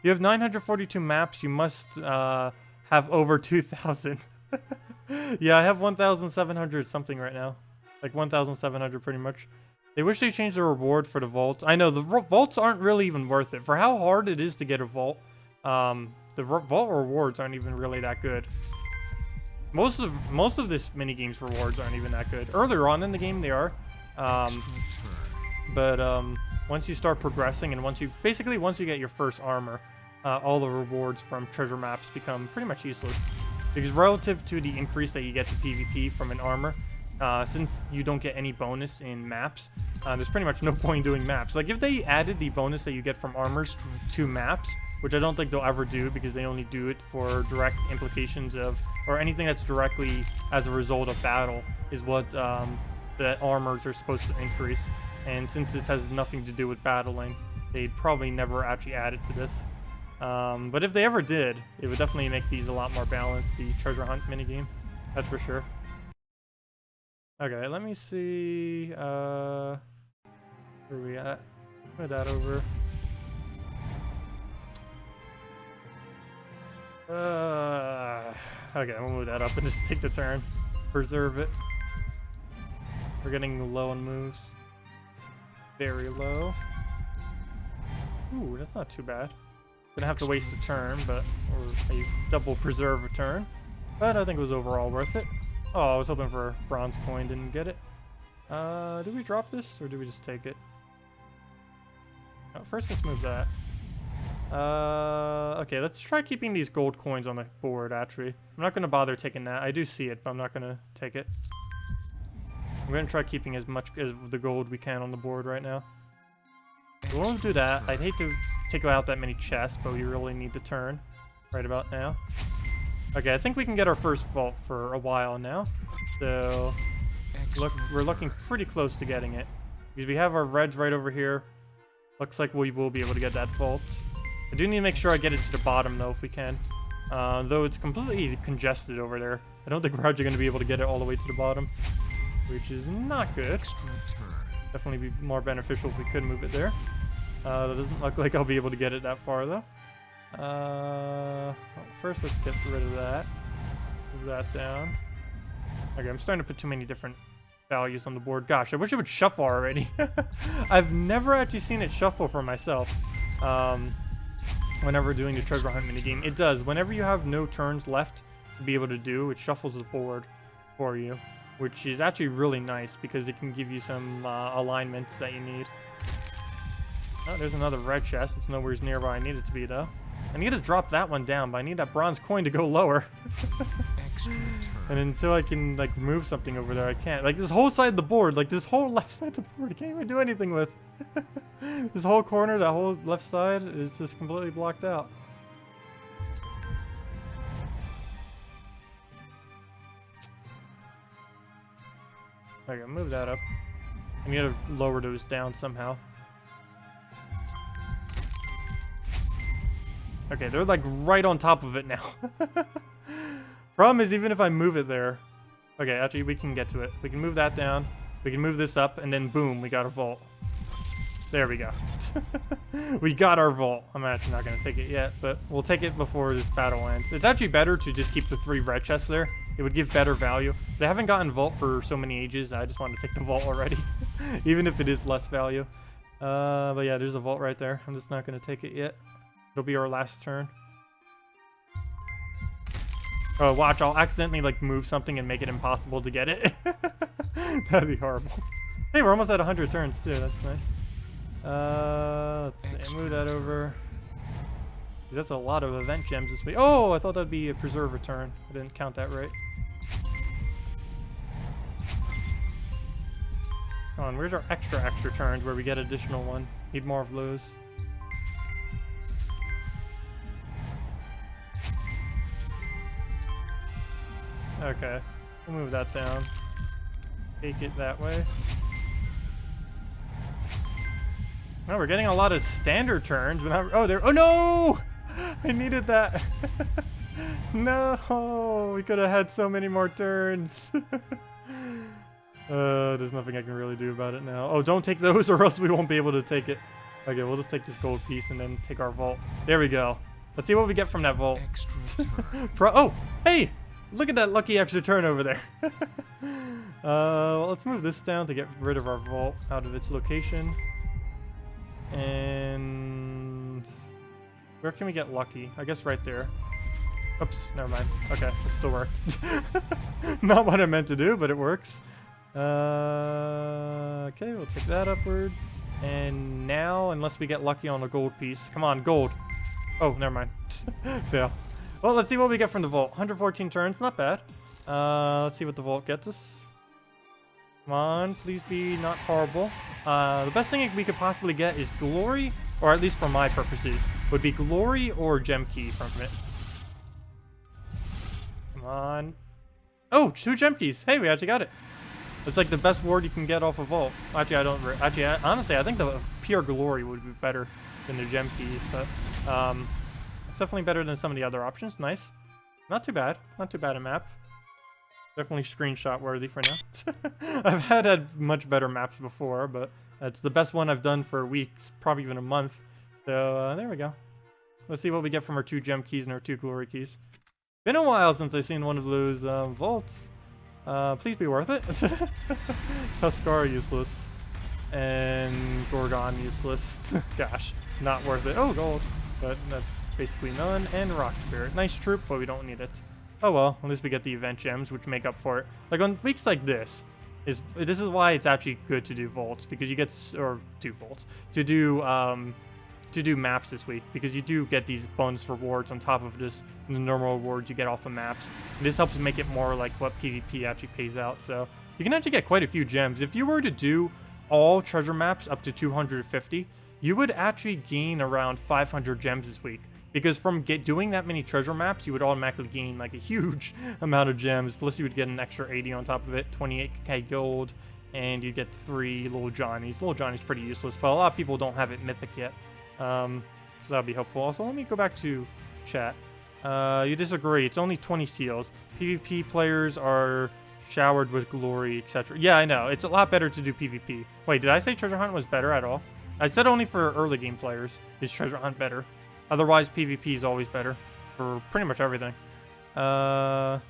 You have 942 maps. You must have over 2,000. Yeah, I have 1,700 something right now. Like 1,700 pretty much. They wish they changed the reward for the vaults. I know, the vaults aren't really even worth it. For how hard it is to get a vault, the vault rewards aren't even really that good. Most of this minigame's rewards aren't even that good. Earlier on in the game, they are. But once you start progressing and once you get your first armor, all the rewards from treasure maps become pretty much useless. Because relative to the increase that you get to PvP from an armor, since you don't get any bonus in maps, there's pretty much no point in doing maps. Like, if they added the bonus that you get from armors to maps, which I don't think they'll ever do because they only do it for direct implications of, or anything that's directly as a result of battle, is what the armors are supposed to increase. And since this has nothing to do with battling, they'd probably never actually add it to this. But if they ever did, it would definitely make these a lot more balanced, the treasure hunt minigame. That's for sure. Okay, let me see, where are we at? Move that over. Okay, we'll move that up and just take the turn. Preserve it. We're getting low on moves. Very low. Ooh, that's not too bad. Gonna have to waste a turn, or a double preserve a turn. But I think it was overall worth it. Oh, I was hoping for a bronze coin, didn't get it. Did we drop this, or did we just take it? Oh, first let's move that. Okay, let's try keeping these gold coins on the board, actually. I'm not gonna bother taking that. I do see it, but I'm not gonna take it. I'm gonna try keeping as much as the gold we can on the board right now. We won't do that. I'd hate to take out that many chests, but we really need to turn right about now. Okay, I think we can get our first vault for a while now. So, we're looking pretty close to getting it. Because we have our reds right over here. Looks like we will be able to get that vault. I do need to make sure I get it to the bottom, though, if we can. Though it's completely congested over there. I don't think we're actually going to be able to get it all the way to the bottom. Which is not good. Definitely be more beneficial if we could move it there. That doesn't look like I'll be able to get it that far, though. Well, first let's get rid of that. Move that down. Okay, I'm starting to put too many different values on the board. Gosh, I wish it would shuffle already. I've never actually seen it shuffle for myself. Whenever doing the treasure hunt minigame. It does. Whenever you have no turns left to be able to do, it shuffles the board for you. Which is actually really nice because it can give you some alignments that you need. Oh, there's another red chest. It's nowhere near where I need it to be, though. I need to drop that one down, but I need that bronze coin to go lower. And until I can, like, move something over there, I can't. Like, this whole side of the board, like, this whole left side of the board, I can't even do anything with. This whole corner, that whole left side, is just completely blocked out. Okay, move that up. I need to lower those down somehow. Okay, they're like right on top of it now. Problem is, even if I move it there... Okay, actually, we can get to it. We can move that down. We can move this up, and then boom, we got a vault. There we go. We got our vault. I'm actually not going to take it yet, but we'll take it before this battle ends. It's actually better to just keep the 3 red chests there. It would give better value. But I haven't gotten vault for so many ages. I just wanted to take the vault already. Even if it is less value. But yeah, there's a vault right there. I'm just not going to take it yet. It'll be our last turn. Oh, watch. I'll accidentally, like, move something and make it impossible to get it. That'd be horrible. Hey, we're almost at 100 turns, too. That's nice. Let's see. Move that over. That's a lot of event gems this week. Oh, I thought that'd be a preserve return. I didn't count that right. Come on, where's our extra turns where we get additional one? Need more of those. Okay. We'll move that down. Take it that way. No, we're getting a lot of standard turns. But not, oh, there. Oh no! I needed that. No, we could have had so many more turns. There's nothing I can really do about it now. Oh, don't take those or else we won't be able to take it. Okay, we'll just take this gold piece and then take our vault. There we go. Let's see what we get from that vault. Extra turn. Oh, hey! Look at that lucky extra turn over there. Well, let's move this down to get rid of our vault out of its location. And where can we get lucky? I guess right there. Oops, never mind. Okay, it still worked. Not what I meant to do, but it works. Okay, we'll take that upwards. And now, unless we get lucky on a gold piece. Come on, gold. Oh, never mind. Fail. Well, let's see what we get from the vault. 114 turns, not bad. Let's see what the vault gets us. Come on, please be not horrible. The best thing we could possibly get is glory, or at least for my purposes, would be glory or gem key from it. Come on. Oh, 2 gem keys. Hey, we actually got it. It's like the best ward you can get off a vault. Actually, I don't. Actually, honestly, I think the pure glory would be better than the gem keys, but it's definitely better than some of the other options. Nice. Not too bad. Not too bad a map. Definitely screenshot worthy for now. I've had much better maps before, but it's the best one I've done for weeks, probably even a month. So there we go. Let's see what we get from our 2 gem keys and our 2 glory keys. Been a while since I've seen one of those vaults. Please be worth it. Tuskar useless. And Gorgon useless. Gosh, not worth it. Oh, gold. But that's basically none. And Rock Spirit. Nice troop, but we don't need it. Oh well, at least we get the event gems, which make up for it. Like on weeks like this is why it's actually good to do vaults, because you get, or 2 vaults, to do maps this week, because you do get these bonus rewards on top of just the normal rewards you get off of maps. And this helps make it more like what PvP actually pays out. So you can actually get quite a few gems. If you were to do all treasure maps up to 250, you would actually gain around 500 gems this week. Because from doing that many treasure maps, you would automatically gain like a huge amount of gems. Plus you would get an extra 80 on top of it, 28k gold, and you get 3 Little Johnnies. Little Johnny's pretty useless, but a lot of people don't have it mythic yet. So that'll be helpful. Also, let me go back to chat. You disagree. It's only 20 seals. PvP players are showered with glory, etc. Yeah, I know. It's a lot better to do PvP. Wait, did I say treasure hunt was better at all? I said only for early game players is treasure hunt better. Otherwise, PvP is always better for pretty much everything. The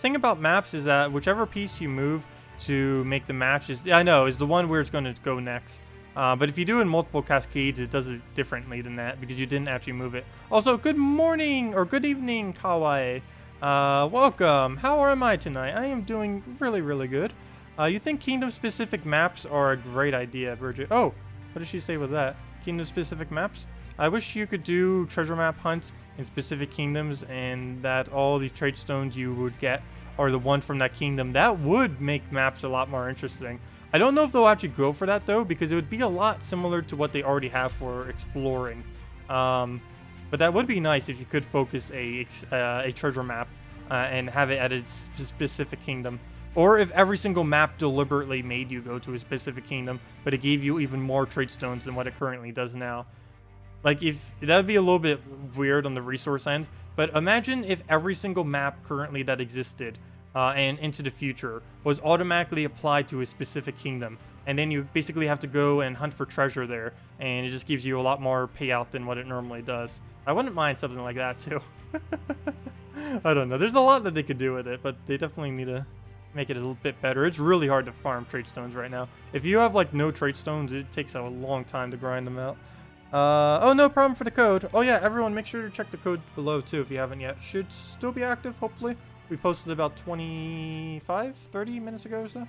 thing about maps is that whichever piece you move to make the match is the one where it's going to go next. But if you do in multiple cascades, it does it differently than that because you didn't actually move it. Also, good morning or good evening, Kawaii. Welcome. How am I tonight? I am doing really, really good. You think kingdom-specific maps are a great idea, Bridget? Oh, what did she say with that? Kingdom-specific maps? I wish you could do treasure map hunts in specific kingdoms and that all the trade stones you would get are the one from that kingdom. That would make maps a lot more interesting. I don't know if they'll actually go for that though, because it would be a lot similar to what they already have for exploring. But that would be nice if you could focus a treasure map and have it at a specific kingdom. Or if every single map deliberately made you go to a specific kingdom, but it gave you even more trade stones than what it currently does now. Like, if that would be a little bit weird on the resource end, but imagine if every single map currently that existed and into the future was automatically applied to a specific kingdom, and then you basically have to go and hunt for treasure there, and it just gives you a lot more payout than what it normally does. I wouldn't mind something like that too. I don't know. There's a lot that they could do with it, but they definitely need to make it a little bit better. It's really hard to farm trade stones right now. If you have like no trade stones, it takes a long time to grind them out. Oh, no problem for the code. Oh yeah, everyone make sure to check the code below too if you haven't yet. Should still be active, hopefully. We posted about 30 minutes ago or so.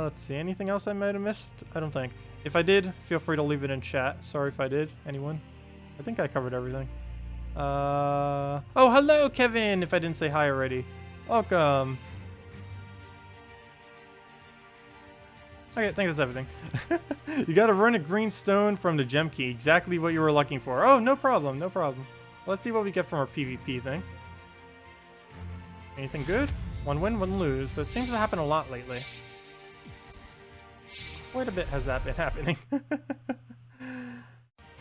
Let's see, anything else I might have missed? I don't think. If I did, feel free to leave it in chat. Sorry if I did. Anyone? I think I covered everything. Oh, hello, Kevin, if I didn't say hi already. Welcome. Okay, I think that's everything. You gotta run a green stone from the gem key. Exactly what you were looking for. Oh, no problem, no problem. Let's see what we get from our PvP thing. Anything good? One win, one lose. That seems to happen a lot lately. Quite a bit has that been happening.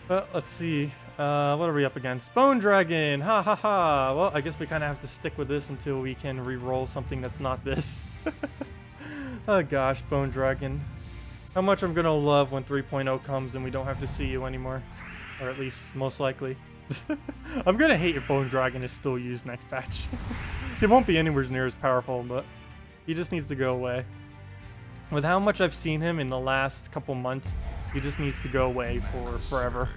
Well, let's see. What are we up against? Bone Dragon! Ha ha ha! Well, I guess we kind of have to stick with this until we can re-roll something that's not this. Oh gosh, Bone Dragon. How much I'm gonna love when 3.0 comes and we don't have to see you anymore. Or at least, most likely. I'm gonna hate if Bone Dragon is still used next patch. He won't be anywhere near as powerful, but he just needs to go away. With how much I've seen him in the last couple months, he just needs to go away for forever.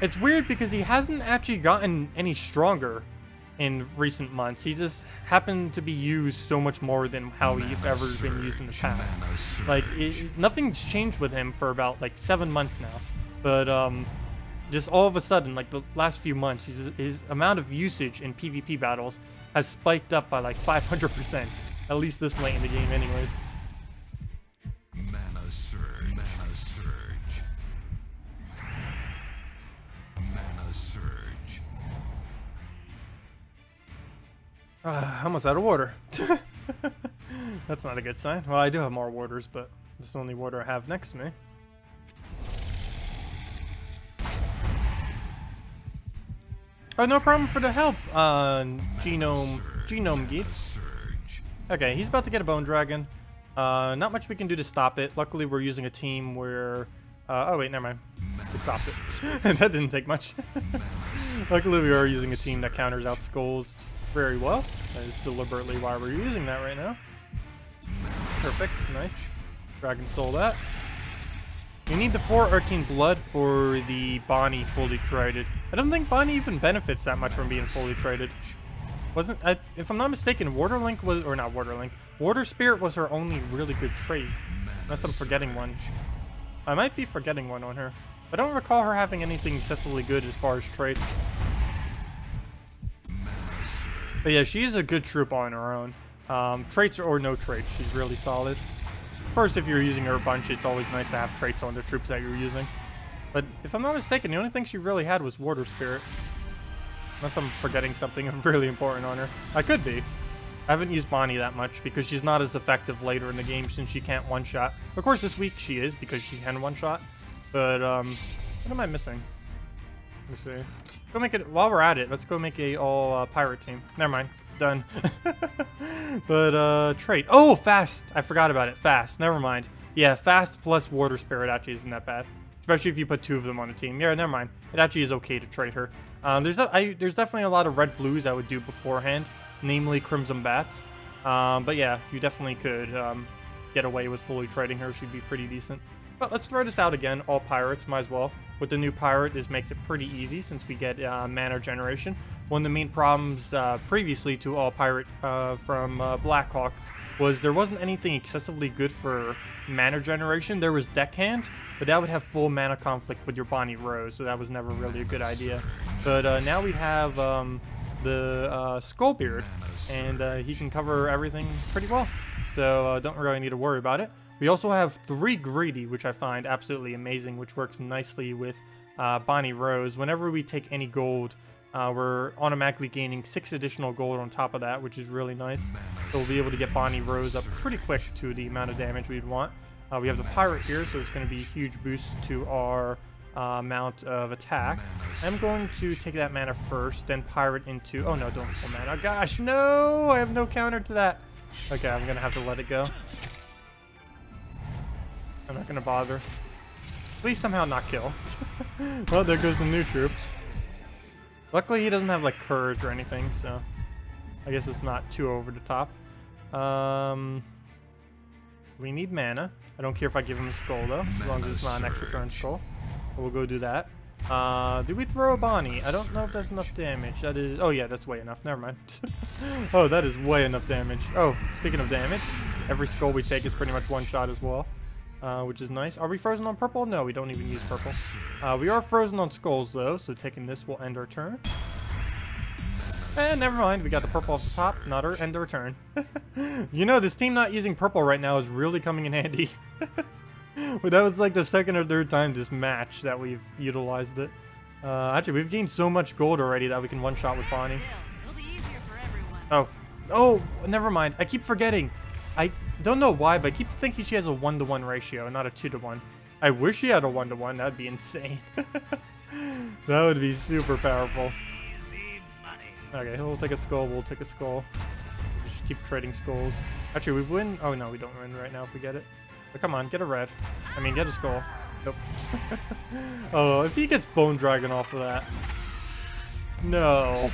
It's weird because he hasn't actually gotten any stronger in recent months. He just happened to be used so much more than how he's ever been used in the past. Like, nothing's changed with him for about like 7 months now. But just all of a sudden, like the last few months, his amount of usage in PvP battles has spiked up by like 500%. At least this late in the game anyways. Mana surge. Mana surge. Mana surge. Almost out of water. That's not a good sign. Well, I do have more waters, but this is the only water I have next to me. Oh, no problem for the help, Genome Geek. Okay, he's about to get a Bone Dragon. Not much we can do to stop it. Luckily, we're using a team where... oh, wait, never mind. We stopped it. That didn't take much. Luckily, we are using a team that counters out Skulls very well. That is deliberately why we're using that right now. Perfect. Nice. Dragon stole that. You need the 4 Arcane Blood for the Bonnie fully traded. I don't think Bonnie even benefits that much from being fully traded. If I'm not mistaken, Waterlink was, or not Waterlink, Water Spirit was her only really good trait. Unless I'm forgetting one. I might be forgetting one on her. I don't recall her having anything excessively good as far as traits. But yeah, she's a good troop on her own. Traits or no traits, she's really solid. Of course, if you're using her a bunch, it's always nice to have traits on the troops that you're using. But if I'm not mistaken, the only thing she really had was Water Spirit. Unless I'm forgetting something really important on her. I could be. I haven't used Bonnie that much because she's not as effective later in the game since she can't one-shot. Of course, this week she is because she can one-shot. But, what am I missing? Let me see. Go make it, while we're at it, let's go make a all pirate team. Never mind. Done. But, trait. Oh, fast! I forgot about it. Fast. Never mind. Yeah, fast plus Water Spirit actually isn't that bad. Especially if you put 2 of them on a team. Yeah, never mind. It actually is okay to trade her. There's definitely a lot of red blues I would do beforehand, namely Crimson Bat. But yeah, you definitely could get away with fully trading her. She'd be pretty decent. But let's throw this out again. All pirates, might as well. With the new pirate, this makes it pretty easy since we get mana generation. One of the main problems previously to all pirate from Blackhawk was there wasn't anything excessively good for mana generation. There was Deckhand, but that would have full mana conflict with your Bonnie Rose, so that was never really a good idea. But now we have the Skullbeard, and he can cover everything pretty well, so don't really need to worry about it. We also have 3 Greedy, which I find absolutely amazing, which works nicely with Bonnie Rose. Whenever we take any gold, we're automatically gaining 6 additional gold on top of that, which is really nice. So we'll be able to get Bonnie Rose up pretty quick to the amount of damage we'd want. We have the Pirate here, so it's going to be a huge boost to our amount of attack. I'm going to take that mana first, then Pirate into... Oh no, don't pull mana. Gosh, no! I have no counter to that. Okay, I'm going to have to let it go. I'm not going to bother. Please somehow not kill. Well, there goes the new troops. Luckily, he doesn't have, like, courage or anything, so I guess it's not too over the top. We need mana. I don't care if I give him a skull, though, as long as it's not an extra turn skull. But we'll go do that. Do we throw a Bonnie? I don't know if that's enough damage. That is... Oh, yeah, that's way enough. Never mind. Oh, that is way enough damage. Oh, speaking of damage, every skull we take is pretty much one shot as well. Which is nice. Are we frozen on purple? No, we don't even use purple. We are frozen on skulls, though, so taking this will end our turn. And never mind, we got the purple off the top, not our end our turn. You know, this team not using purple right now is really coming in handy. But that was like the second or third time this match that we've utilized it. Actually, we've gained so much gold already that we can one-shot with Bonnie. It'll be easier for everyone. Oh. Oh, never mind. I keep forgetting. I don't know why, but I keep thinking she has a 1-to-1 ratio, not a 2-to-1. I wish she had a 1-to-1. That'd be insane. That would be super powerful. Okay, we'll take a skull. We'll take a skull. Just keep trading skulls. Actually, we win. Oh, no, we don't win right now if we get it. But come on, get a red. I mean, get a skull. Nope. Oh, if he gets Bone Dragon off of that. No.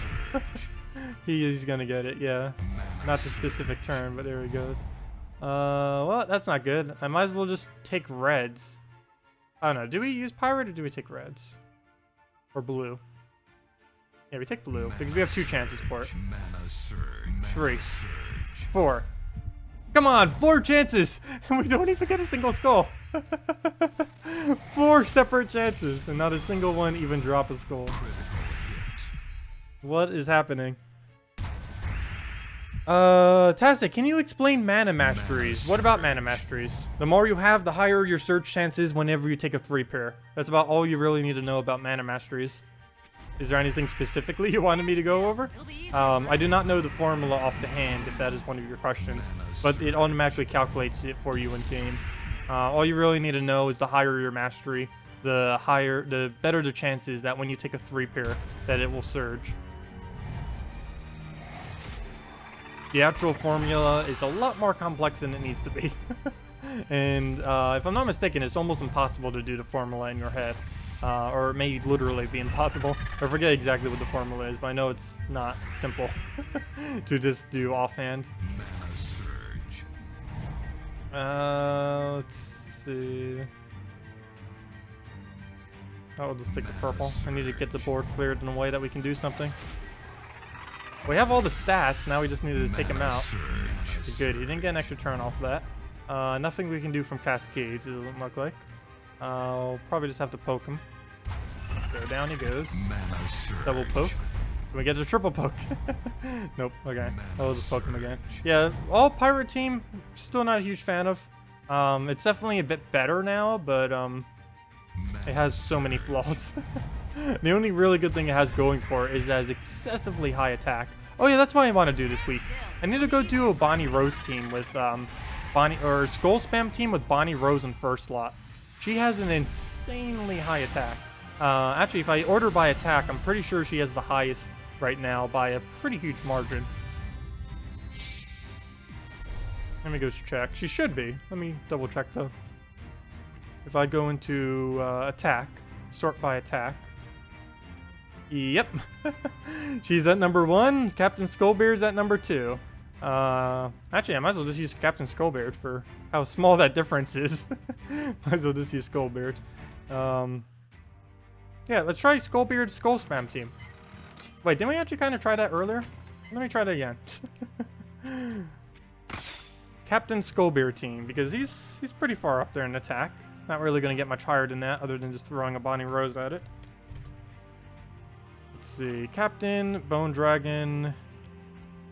He's gonna get it, yeah. Not the specific turn, but there he goes. Well, that's not good. I might as well just take reds. I don't know. Do we use pirate or do we take reds? Or blue? Yeah, we take blue because we have 2 chances for it. 3, 4. Come on, 4 chances, and we don't even get a single skull. 4 separate chances, and not a single one even drop a skull. What is happening? Tacet, can you explain mana masteries? What about mana masteries? The more you have, the higher your search chances whenever you take a 3-pair. That's about all you really need to know about mana masteries. Is there anything specifically you wanted me to go over? I do not know the formula off the hand, if that is one of your questions, but it automatically calculates it for you in game. All you really need to know is the higher your mastery, the better the chances that when you take a 3-pair, that it will surge. The actual formula is a lot more complex than it needs to be. And if I'm not mistaken, it's almost impossible to do the formula in your head. Or it may literally be impossible. I forget exactly what the formula is, but I know it's not simple to just do offhand. Let's see. I'll just take the purple. I need to get the board cleared in a way that we can do something. We have all the stats, now we just needed to take him out. Good, he didn't get an extra turn off of that. Nothing we can do from Cascades, it doesn't look like. I'll probably just have to poke him. Go down he goes. Double poke. Can we get a triple poke? Nope, okay. I'll just poke him again. Yeah, all pirate team, still not a huge fan of. It's definitely a bit better now, but it has so many flaws. The only really good thing it has going for it is it has excessively high attack. Oh yeah, that's what I want to do this week. I need to go do a Bonnie Rose team with Skull Spam team with Bonnie Rose in first slot. She has an insanely high attack. Actually, if I order by attack, I'm pretty sure she has the highest right now by a pretty huge margin. Let me go check. She should be. Let me double check though. If I go into attack, sort by attack. Yep. She's at number 1. Captain Skullbeard's at number 2. Actually, I might as well just use Captain Skullbeard for how small that difference is. Might as well just use Skullbeard. Yeah, let's try Skullbeard Skull Spam team. Wait, didn't we actually kind of try that earlier? Let me try that again. Captain Skullbeard team, because he's pretty far up there in attack. Not really going to get much higher than that, other than just throwing a Bonnie Rose at it. Let's see, Captain, Bone Dragon.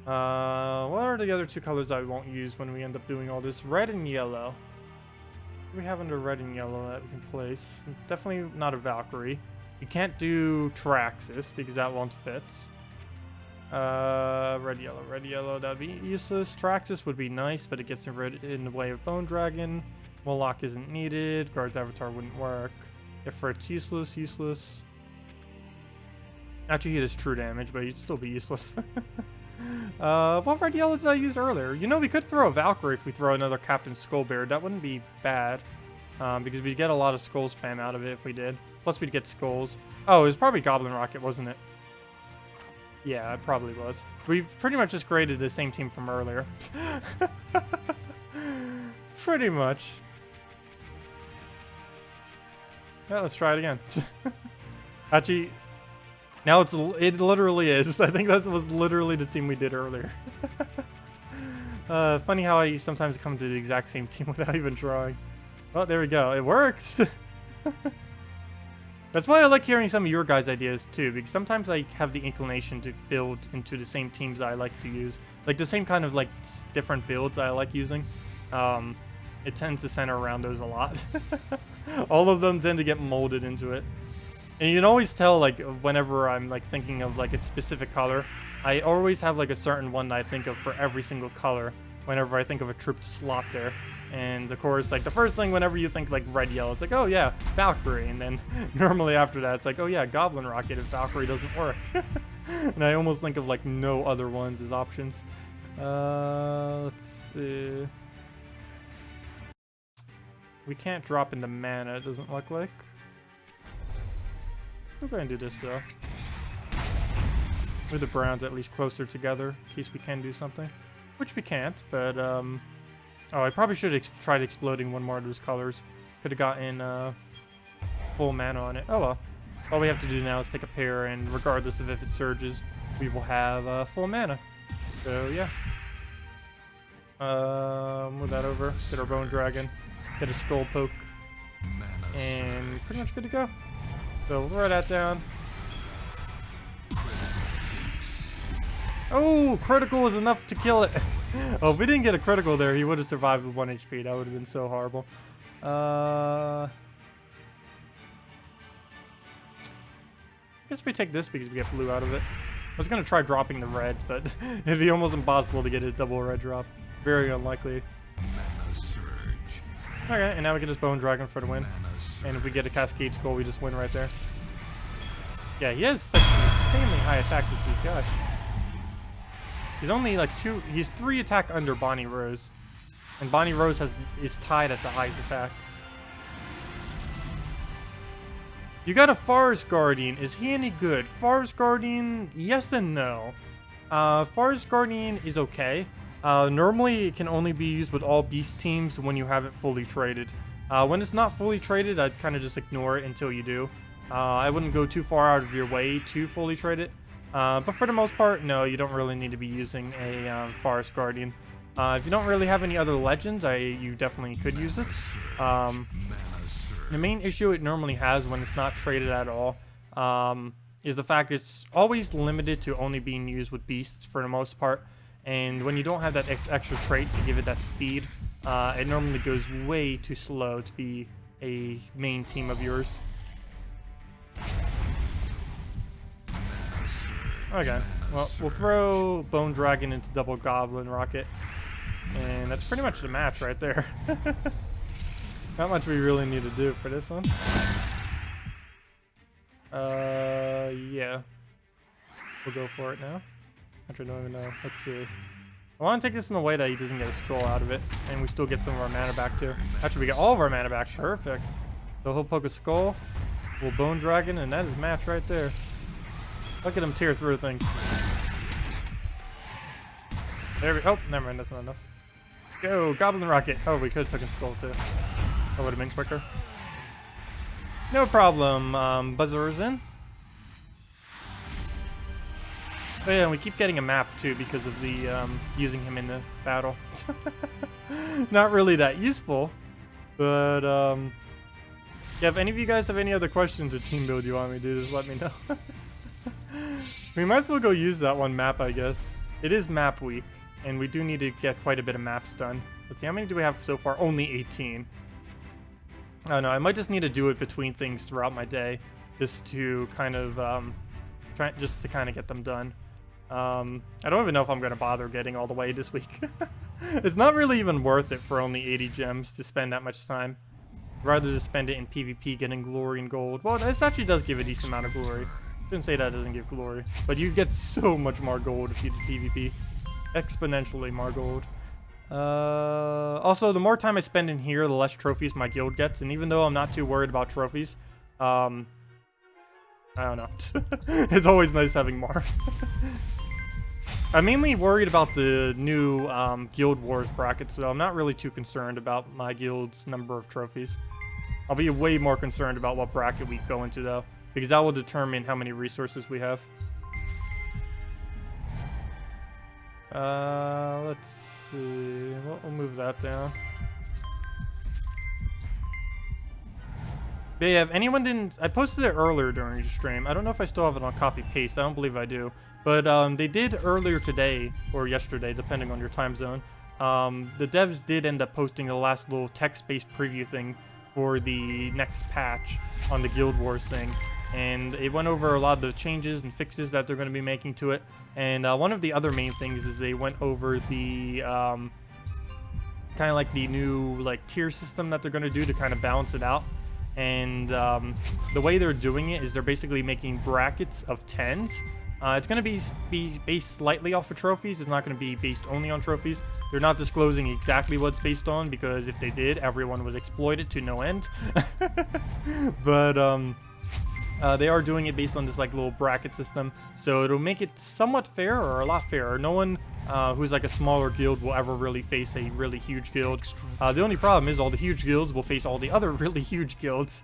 What are the other 2 colors I won't use when we end up doing all this? Red and yellow. What do we have under red and yellow that we can place? Definitely not a Valkyrie. You can't do Traxxas because that won't fit. Red, yellow, that'd be useless. Traxxas would be nice, but it gets in the way of Bone Dragon. Moloch isn't needed. Guard's Avatar wouldn't work. Ifrit's useless. Actually, he does true damage, but he'd still be useless. What red yellow did I use earlier? You know, we could throw a Valkyrie if we throw another Captain Skullbeard. That wouldn't be bad. Because we'd get a lot of skull spam out of it if we did. Plus, we'd get skulls. Oh, it was probably Goblin Rocket, wasn't it? Yeah, it probably was. We've pretty much just created the same team from earlier. Pretty much. Yeah, let's try it again. Actually, now it literally is. I think that was literally the team we did earlier. Funny how I sometimes come to the exact same team without even trying. Oh, there we go. It works. That's why I like hearing some of your guys' ideas too, because sometimes I have the inclination to build into the same teams I like to use. Like the same kind of like different builds I like using. it tends to center around those a lot. All of them tend to get molded into it. And you can always tell, like, whenever I'm, like, thinking of, like, a specific color, I always have, like, a certain one that I think of for every single color whenever I think of a troop to slot there. And, of course, like, the first thing whenever you think, like, red, yellow, it's like, oh, yeah, Valkyrie. And then normally after that, it's like, oh, yeah, Goblin Rocket if Valkyrie doesn't work. And I almost think of, like, no other ones as options. Let's see. We can't drop into mana, it doesn't look like. We'll go ahead and do this, though. With the browns at least closer together, in case we can do something. Which we can't, but, oh, I probably should have tried exploding one more of those colors. Could have gotten, full mana on it. Oh, well. All we have to do now is take a pair, and regardless of if it surges, we will have, full mana. So, yeah. Move that over. Get our Bone Dragon. Get a Skull Poke. And pretty much good to go. So we'll throw that down. Oh, critical was enough to kill it. Oh, if we didn't get a critical there, he would have survived with 1 HP. That would have been so horrible. I guess we take this because we get blue out of it. I was going to try dropping the reds, but it'd be almost impossible to get a double red drop. Very unlikely. Okay, and now we can just Bone Dragon for the win. And if we get a Cascade Skull, we just win right there. Yeah, he has such an insanely high attack this week, gosh. He's only like he's 3 attack under Bonnie Rose. And Bonnie Rose is tied at the highest attack. You got a Forest Guardian. Is he any good? Forest Guardian, yes and no. Forest Guardian is okay. Normally, it can only be used with all beast teams when you have it fully traded. When it's not fully traded, I'd kind of just ignore it until you do. I wouldn't go too far out of your way to fully trade it. But for the most part, no, you don't really need to be using a Forest Guardian. If you don't really have any other legends, you definitely could use it. The main issue it normally has when it's not traded at all is the fact it's always limited to only being used with beasts for the most part. And when you don't have that extra trait to give it that speed, it normally goes way too slow to be a main team of yours. Okay, well, we'll throw Bone Dragon into double Goblin Rocket. And that's pretty much the match right there. Not much we really need to do for this one. Yeah. We'll go for it now. Actually, I don't even know. Let's see. I want to take this in a way that he doesn't get a skull out of it. And we still get some of our mana back, too. Actually, we get all of our mana back. Perfect. So he'll poke a skull. We'll Bone Dragon, and that is match right there. Look at him tear through things. There we go. Oh, never mind. That's not enough. Let's go. Goblin Rocket. Oh, we could have taken skull, too. That would have been quicker. No problem. Buzzer's in. Oh yeah, and we keep getting a map too because of the using him in the battle. Not really that useful, but yeah. If any of you guys have any other questions or team build you want me to do, just let me know. We might as well go use that one map, I guess. It is map week, and we do need to get quite a bit of maps done. Let's see, how many do we have so far? Only 18. I don't know. I might just need to do it between things throughout my day, just to kind of get them done. I don't even know if I'm going to bother getting all the way this week. It's not really even worth it for only 80 gems to spend that much time. I'd rather just spend it in PvP getting glory and gold. Well, this actually does give a decent amount of glory. Shouldn't say that doesn't give glory. But you get so much more gold if you do PvP. Exponentially more gold. Also, the more time I spend in here, the less trophies my guild gets. And even though I'm not too worried about trophies, I don't know. It's always nice having more. I'm mainly worried about the new Guild Wars bracket, so I'm not really too concerned about my guild's number of trophies. I'll be way more concerned about what bracket we go into, though, because that will determine how many resources we have. Let's see. We'll move that down. But yeah, if anyone didn't... I posted it earlier during the stream. I don't know if I still have it on copy-paste. I don't believe I do. But they did earlier today, or yesterday, depending on your time zone, the devs did end up posting the last little text-based preview thing for the next patch on the Guild Wars thing. And it went over a lot of the changes and fixes that they're going to be making to it. And one of the other main things is they went over the kind of like the new like tier system that they're going to do to kind of balance it out. And the way they're doing it is they're basically making brackets of 10s. It's going to be based slightly off of trophies. It's not going to be based only on trophies. They're not disclosing exactly what it's based on, because if they did, everyone would exploit it to no end. But they are doing it based on this like little bracket system, so it'll make it somewhat fair, or a lot fairer. No one who's like a smaller guild will ever really face a really huge guild. The only problem is all the huge guilds will face all the other really huge guilds.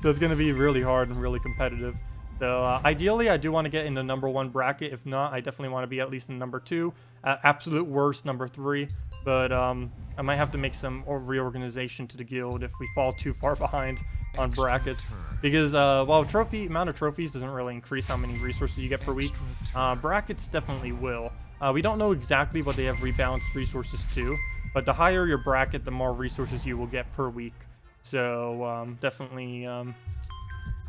So it's going to be really hard and really competitive. So ideally, I do want to get in the #1 bracket. If not, I definitely want to be at least in #2. Absolute worst, #3. But I might have to make some reorganization to the guild if we fall too far behind on brackets. Because while amount of trophies doesn't really increase how many resources you get per week, brackets definitely will. We don't know exactly what they have rebalanced resources to, but the higher your bracket, the more resources you will get per week. So definitely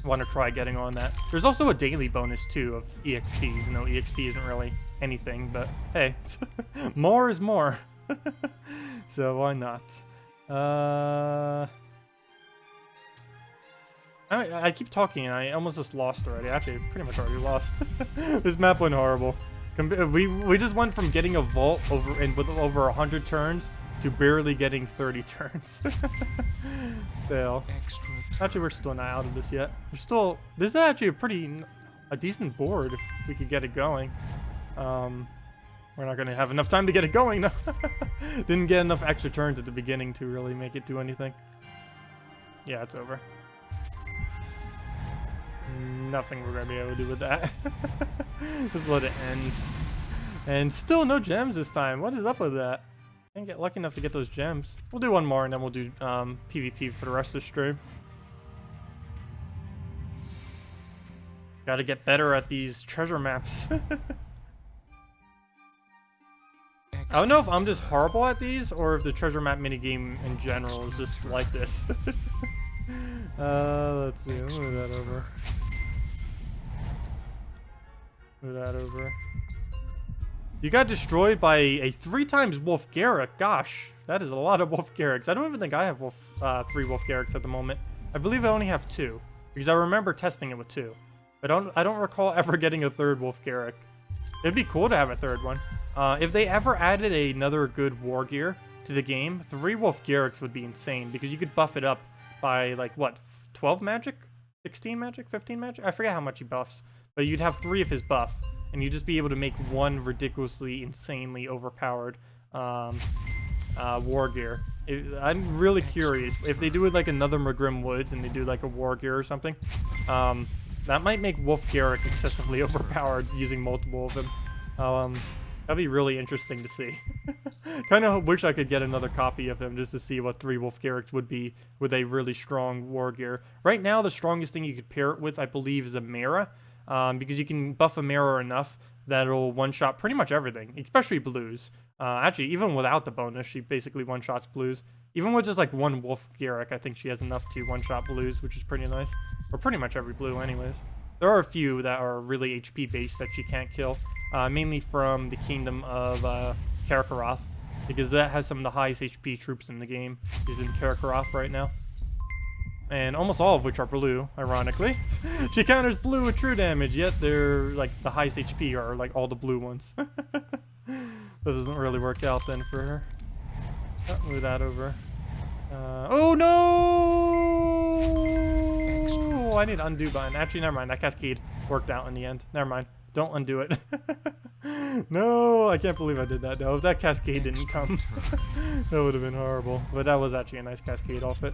want to try getting on that. There's also a daily bonus too of EXP, even though EXP isn't really anything, but hey, more is more. So why not? I keep talking and I almost just lost already. Actually, pretty much already lost. This map went horrible. We just went from getting a vault with over 100 turns to barely getting 30 turns. Fail. Actually, we're still not out of this yet. This is actually a decent board if we could get it going. We're not gonna have enough time to get it going. Didn't get enough extra turns at the beginning to really make it do anything. Yeah, it's over. Nothing we're gonna be able to do with that. Just let it end. And still no gems this time. What is up with that? Didn't get lucky enough to get those gems. We'll do one more and then we'll do PvP for the rest of the stream. Gotta get better at these treasure maps. I don't know if I'm just horrible at these or if the treasure map minigame in general is just like this. Let's see. I'll move that over. Move that over. You got destroyed by a 3x Wolf Garrick. Gosh, that is a lot of Wolf Garricks. I don't even think I have 3 Wolf Garricks at the moment. I believe I only have 2, because I remember testing it with 2. I don't recall ever getting a 3rd Wolf Garrick. It'd be cool to have a 3rd one. If they ever added another good war gear to the game, 3 Wolf Garricks would be insane, because you could buff it up by like what, 12 magic, 16 magic, 15 magic? I forget how much he buffs, but you'd have 3 of his buff, and you'd just be able to make one ridiculously, insanely overpowered war gear. I'm really curious if they do it like another Magrim Woods and they do like a war gear or something. That might make Wolf Garrick excessively overpowered using multiple of them. That'd be really interesting to see. Kind of wish I could get another copy of him just to see what 3 Wolf Garricks would be with a really strong war gear. Right now, the strongest thing you could pair it with, I believe, is a Mara. Because you can buff a Mara enough that'll one-shot pretty much everything, especially blues. Actually, even without the bonus, she basically one-shots blues. Even with just like 1 Wolf Garrick, I think she has enough to one-shot blues, which is pretty nice. Or pretty much every blue anyways. There are a few that are really HP based that she can't kill, mainly from the kingdom of Karkaroth, because that has some of the highest HP troops in the game, is in Karkaroth right now. And almost all of which are blue, ironically. She counters blue with true damage, yet they're like the highest HP are like all the blue ones. That doesn't really work out then for her. Oh, move that over. Oh no! I need to undo button. Actually, never mind. That cascade worked out in the end. Never mind. Don't undo it. No, I can't believe I did that though. If that cascade didn't come, that would have been horrible. But that was actually a nice cascade off it.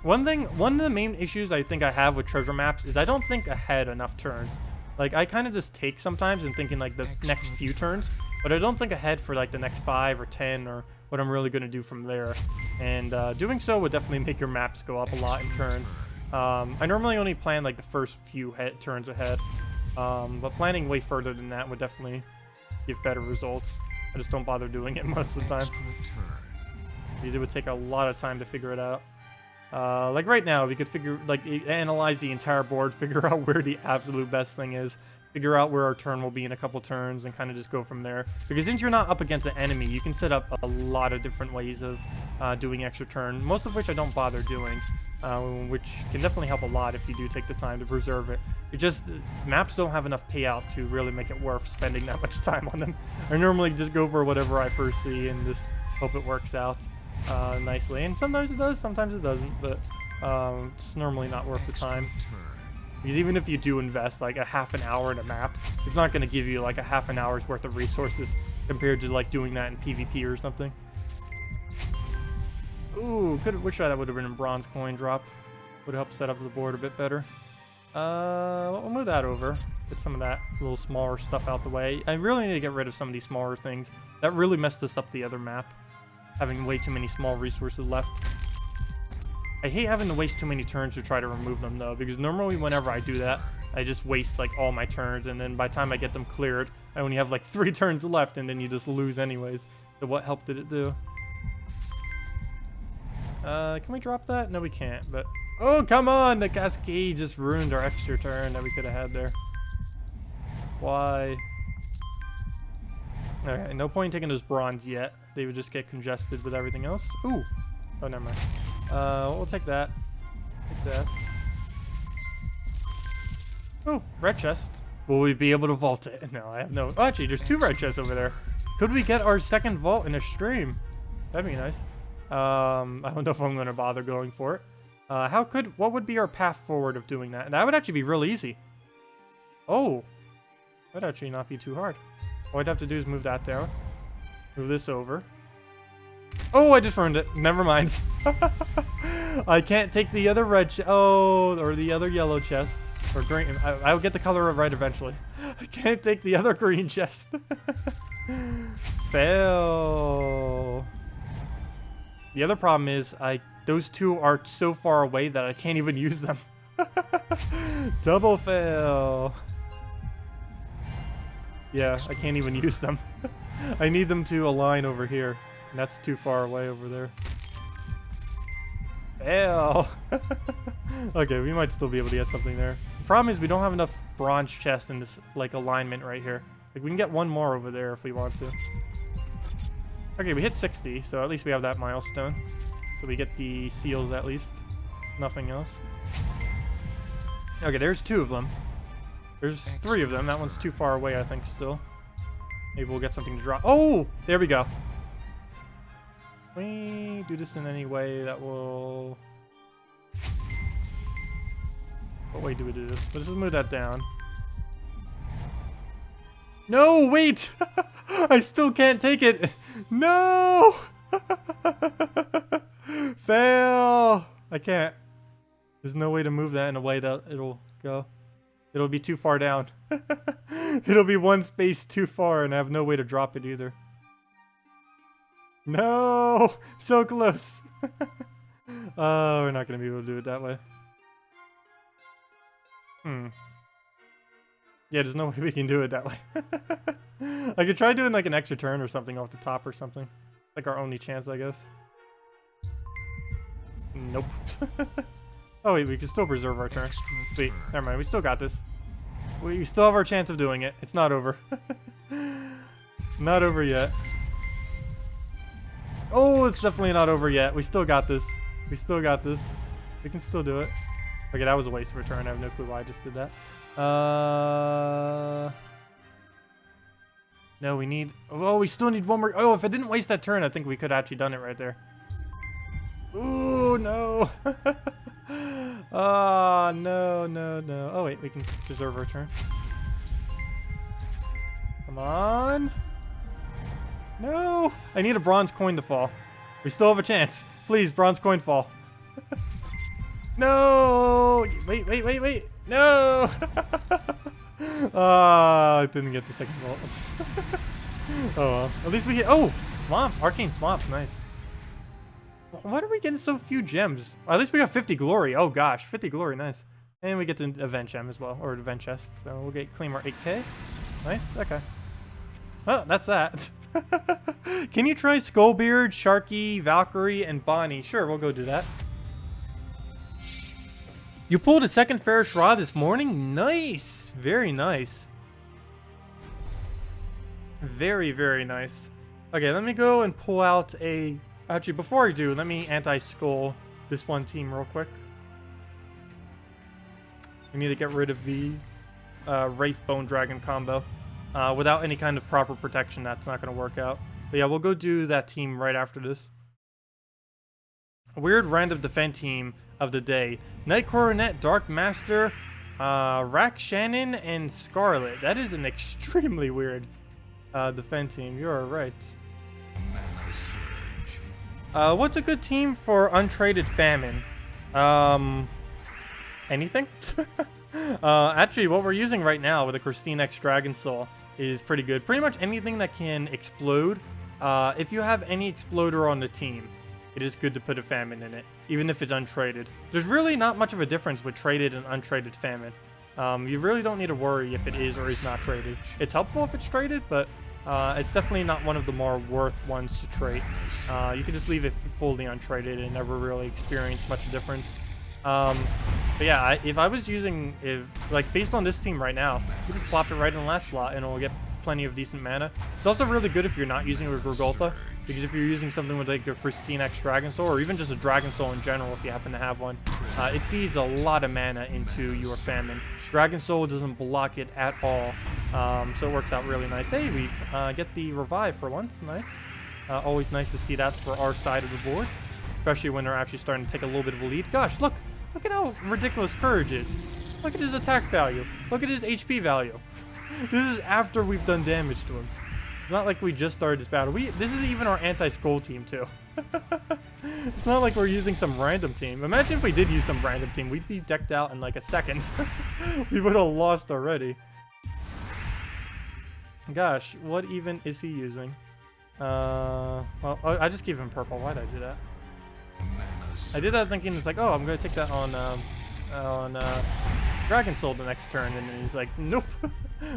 One of the main issues I think I have with treasure maps is I don't think ahead enough turns. Like, I kind of just take sometimes and thinking like the next few turns, but I don't think ahead for like the next 5 or 10 or what I'm really going to do from there. And doing so would definitely make your maps go up a lot in turns. I normally only plan like the first few turns ahead, but planning way further than that would definitely give better results. I just don't bother doing it most of the time. Extra turn. Because it would take a lot of time to figure it out. Like right now, we could analyze the entire board, figure out where the absolute best thing is, figure out where our turn will be in a couple turns, and kind of just go from there. Because since you're not up against an enemy, you can set up a lot of different ways of doing extra turn, most of which I don't bother doing, which can definitely help a lot if you do take the time to preserve it. It just, maps don't have enough payout to really make it worth spending that much time on them. I normally just go for whatever I first see and just hope it works out nicely. And sometimes it does, sometimes it doesn't, but it's normally not worth the time. Because even if you do invest like a half an hour in a map, it's not going to give you like a half an hour's worth of resources compared to like doing that in PvP or something. Ooh, wish that would have been a bronze coin drop. Would help set up the board a bit better. We'll move that over. Get some of that little smaller stuff out the way. I really need to get rid of some of these smaller things. That really messed us up the other map. Having way too many small resources left. I hate having to waste too many turns to try to remove them though, because normally whenever I do that, I just waste like all my turns, and then by the time I get them cleared, I only have like 3 turns left, and then you just lose anyways. So what help did it do? Can we drop that? No, we can't, but... Oh, come on! The cascade just ruined our extra turn that we could have had there. Why? Alright, no point in taking those bronze yet. They would just get congested with everything else. Ooh! Oh, never mind. We'll take that. Take that. Oh, red chest. Will we be able to vault it? No, I have no... Oh, actually, there's 2 red chests over there. Could we get our second vault in a stream? That'd be nice. I don't know if I'm going to bother going for it. What would be our path forward of doing that? And that would actually be real easy. Oh. That'd actually not be too hard. All I'd have to do is move that down. Move this over. Oh, I just ruined it. Never mind. I can't take the other red chest. Oh, or the other yellow chest. Or green. I'll get the color right eventually. I can't take the other green chest. Fail. The other problem is those 2 are so far away that I can't even use them. Double fail. Yeah, I can't even use them. I need them to align over here. And that's too far away over there. Fail. Okay, we might still be able to get something there. The problem is we don't have enough bronze chests in this like alignment right here. Like we can get 1 more over there if we want to. Okay, we hit 60, so at least we have that milestone. So we get the seals at least. Nothing else. Okay, there's 2 of them. There's 3 of them. That one's too far away, I think, still. Maybe we'll get something to drop. Oh! There we go. We do this in any way that will... What way do we do this? Let's just move that down. No, wait! I still can't take it! No! Fail! I can't. There's no way to move that in a way that it'll go. It'll be too far down. It'll be 1 space too far, and I have no way to drop it either. No! So close! Oh, we're not going to be able to do it that way. Yeah, there's no way we can do it that way. I could try doing like an extra turn or something off the top or something. Like our only chance, I guess. Nope. Oh wait, we can still preserve our turn. Wait, never mind, we still got this. We still have our chance of doing it. It's not over. Not over yet. Oh, it's definitely not over yet. We still got this. We still got this. We can still do it. Okay, that was a waste of a turn. I have no clue why I just did that. No, we need... Oh, we still need 1 more... Oh, if I didn't waste that turn, I think we could have actually done it right there. Ooh, no. Ah, no, no, no. Oh, wait, we can preserve our turn. Come on. No. I need a bronze coin to fall. We still have a chance. Please, bronze coin fall. No. Wait, wait, wait, wait. No. Ah, I didn't get the second vault. Oh, well. At least we hit... Oh, swamp. Arcane swamp. Nice. Why are we getting so few gems? At least we got 50 glory. Oh gosh, 50 glory, nice. And we get the event gem as well, or event chest. So we'll claim our 8k. Nice, okay. Oh, that's that. Can you try Skullbeard, Sharky, Valkyrie, and Bonnie? Sure, we'll go do that. You pulled a second Ferris Rod this morning? Nice! Very nice. Very, very nice. Okay, let me go and pull out a... Actually, before I do, let me anti-skull this one team real quick. We need to get rid of the Wraith Bone Dragon combo. Without any kind of proper protection, that's not going to work out. But yeah, we'll go do that team right after this. A weird random defend team of the day. Night Coronet, Dark Master, Rack Shannon, and Scarlet. That is an extremely weird defend team. You're right. Mana surge. What's a good team for untraded famine? Anything? Actually, what we're using right now with the Christine X Dragon Soul is pretty good. Pretty much anything that can explode. If you have any exploder on the team, it is good to put a famine in it, even if it's untraded. There's really not much of a difference with traded and untraded famine. You really don't need to worry if it is or is not traded. It's helpful if it's traded, but it's definitely not one of the more worth ones to trade. You can just leave it fully untraded and never really experience much difference. But yeah, if I was using, like based on this team right now, you just plop it right in the last slot and it'll get plenty of decent mana. It's also really good if you're not using a Gorgoltha, because if you're using something with like a Pristine X Dragon Soul, or even just a Dragon Soul in general if you happen to have one, it feeds a lot of mana into your famine. Dragon Soul doesn't block it at all, so it works out really nice. Hey, we get the revive for once, nice. Always nice to see that for our side of the board, especially when they're actually starting to take a little bit of a lead. Gosh, look at how ridiculous Courage is. Look at his attack value. Look at his HP value. This is after we've done damage to him. It's not like we just started this battle. This is even our anti-skull team too. It's not like we're using some random team. Imagine if we did use some random team. We'd be decked out in like a second. We would have lost already. Gosh, what even is he using? Well, I just gave him purple. Why did I do that? I did that thinking it's like, oh, I'm gonna take that on Dragon Soul the next turn, and then he's like, nope,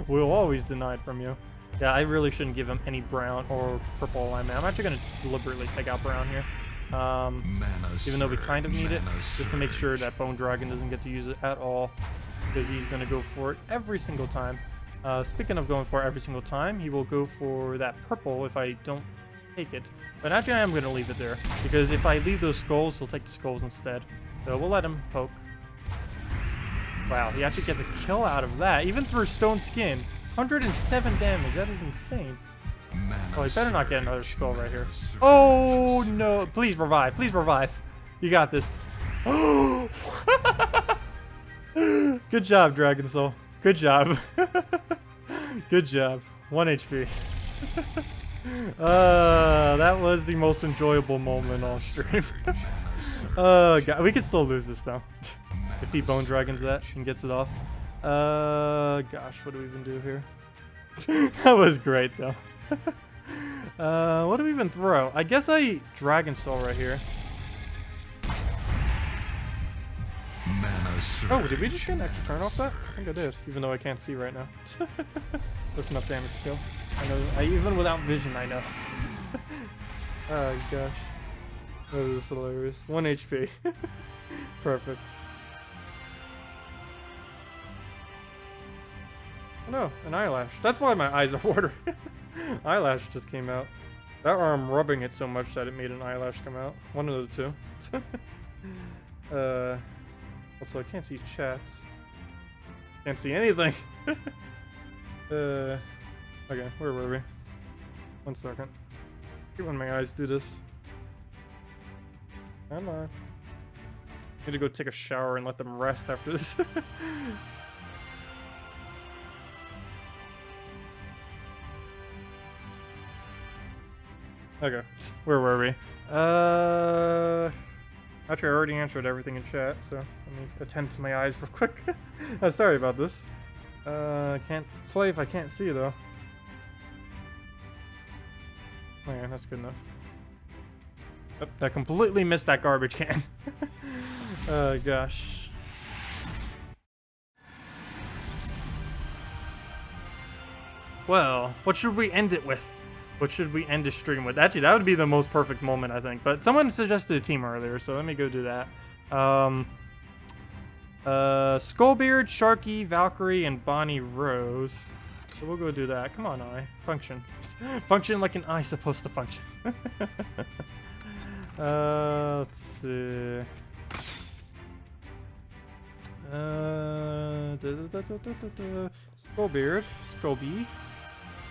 we'll always deny it from you. Yeah, I really shouldn't give him any brown or purple alignment. I'm actually gonna deliberately take out brown here, even though we kind of need it, just to make sure that Bone Dragon doesn't get to use it at all, because he's gonna go for it every single time. Speaking of going for it every single time, he will go for that purple if I don't take it. But actually I am going to leave it there, because if I leave those skulls, he'll take the skulls instead. So we'll let him poke. Wow, he actually gets a kill out of that, even through Stone Skin. 107 damage, that is insane. Oh, he better not get another skull right here. Oh no, please revive, please revive. You got this. Good job, Dragon Soul. Good job. Good job. 1 HP. That was the most enjoyable moment on stream. God, we can still lose this though. If he Bone Dragons that and gets it off. Gosh, what do we even do here? That was great though. What do we even throw? I guess I Dragon Soul right here. Oh, did we just get an extra turn off that? I think I did, even though I can't see right now. That's enough damage to kill. I know, even without vision, I know. Oh gosh. That is hilarious. 1 HP. Perfect. Oh no, an eyelash. That's why my eyes are watering. Eyelash just came out. That or I'm rubbing it so much that it made an eyelash come out. One of the two. Also, I can't see chats. Can't see anything. Okay, where were we? 1 second. See when my eyes do this. Come on. Need to go take a shower and let them rest after this. Okay, where were we? Actually, I already answered everything in chat, so let me attend to my eyes real quick. Sorry about this. Can't play if I can't see, though. Oh yeah, that's good enough. Oh, I completely missed that garbage can. Oh gosh. Well, what should we end it with? What should we end the stream with? Actually, that would be the most perfect moment, I think. But someone suggested a team earlier, so let me go do that. Skullbeard, Sharky, Valkyrie, and Bonnie Rose. So we'll go do that. Come on, Eye. Function. Function like an eye supposed to function. Let's see. Skullbeard. Skullby.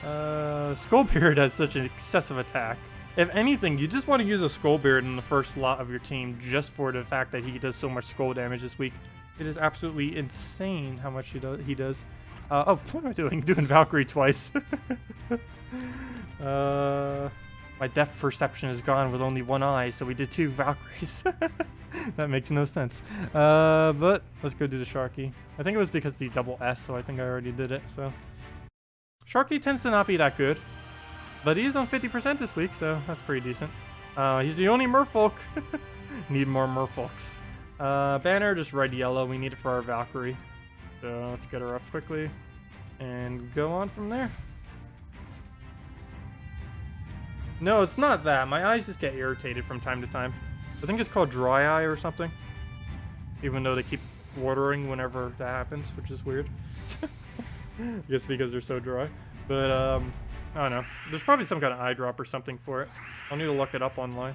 Skullbeard has such an excessive attack. If anything, you just want to use a Skullbeard in the first lot of your team just for the fact that he does so much skull damage this week. It is absolutely insane how much he does. Oh, what am I doing? Doing Valkyrie twice. My depth perception is gone with only one eye, so we did 2 Valkyries. That makes no sense. But let's go do the Sharky. I think it was because the double S, so I think I already did it. So Sharky tends to not be that good, but he's on 50% this week, so that's pretty decent. He's the only merfolk. Need more merfolks. Banner, just red yellow. We need it for our Valkyrie. So let's get her up quickly and go on from there. No, it's not that. My eyes just get irritated from time to time. I think it's called dry eye or something. Even though they keep watering whenever that happens, which is weird. I guess because they're so dry. But, I don't know. There's probably some kind of eye drop or something for it. I'll need to look it up online.